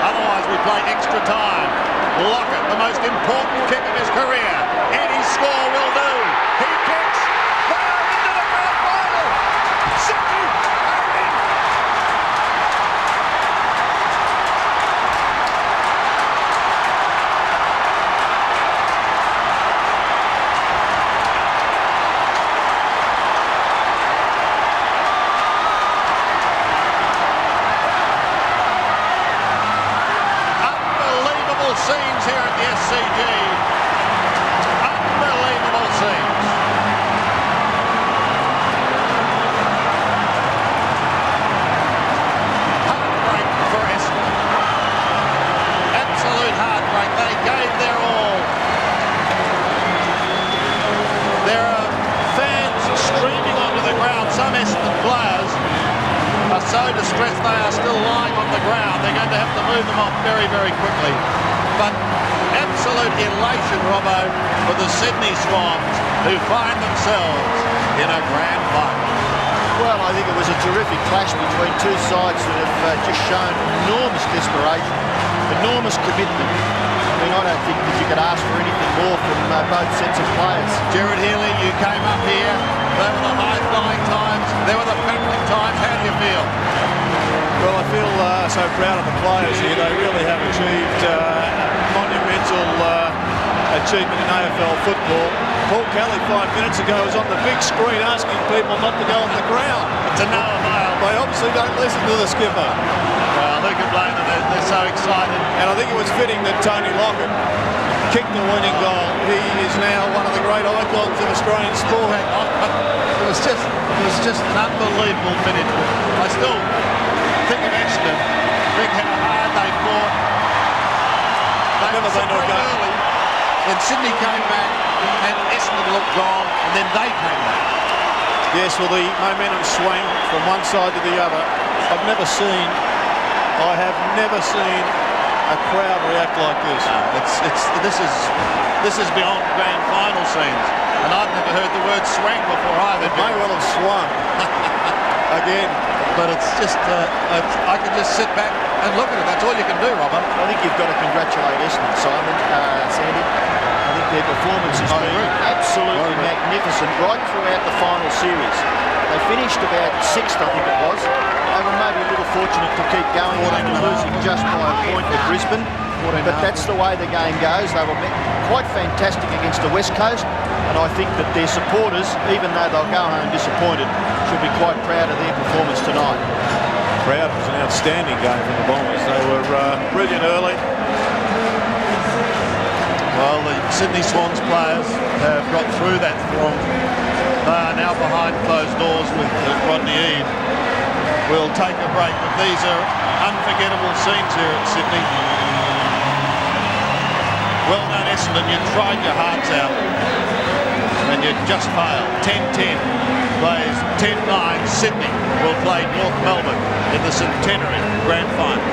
Otherwise we play extra time. Lockett, the most important kick of his career. Any score will do. He kicks. They are into the grand final. Sydney are in. Unbelievable scenes here at the SCG. Unbelievable scenes. Heartbreak for Essendon. Absolute heartbreak. They gave their all. There are fans streaming onto the ground. Some Essendon players are so distressed they are still lying on the ground. They're going to have to move them off very, very quickly. But absolute elation, Robbo, for the Sydney Swans, who find themselves in a grand final. Well, I think it was a terrific clash between two sides that have just shown enormous desperation, enormous commitment. I mean, I don't think that you could ask for anything more from both sets of players. Jared Healy, you came up here. They were the high-flying times. They were the battling times. How do you feel? Well, I feel so proud of the players here. They really have achieved monumental achievement in AFL football. Paul Kelly 5 minutes ago was on the big screen asking people not to go on the ground. To no avail. They obviously don't listen to the skipper. Well, who can blame them? They're so excited. And I think it was fitting that Tony Lockett kicked the winning goal. He is now one of the great icons of Australian sport. It was just an unbelievable finish. I still think of Essendon. Think how hard they fought. They Never been to a game. early. Then Sydney came back and Essendon looked gone, and then they came back. Yes, well, the momentum swung from one side to the other. I have never seen a crowd react like this. This is beyond grand final scenes, and I've never heard the word swang before either. It may well have swung again. But it's just, I can just sit back and look at it. That's all you can do, Robin. I think you've got to congratulate Essendon, Simon, Sandy. I think their performance has been absolutely magnificent right throughout the final series. They finished about 6th, I think it was. They were maybe a little fortunate to keep going after losing just by a point to Brisbane. But that's the way the game goes. They were quite fantastic against the West Coast, and I think that their supporters, even though they'll go home disappointed, should be quite proud of their performance tonight. Crowd was an outstanding game from the Bombers. They were brilliant early. Well, the Sydney Swans players have got through that throng. They are now behind closed doors with Rodney Eade. We'll take a break, but these are unforgettable scenes here at Sydney. Well done, Essendon. You tried your hearts out and you just failed. 10-10 plays 10-9. Sydney will play North Melbourne in the Centenary Grand Final.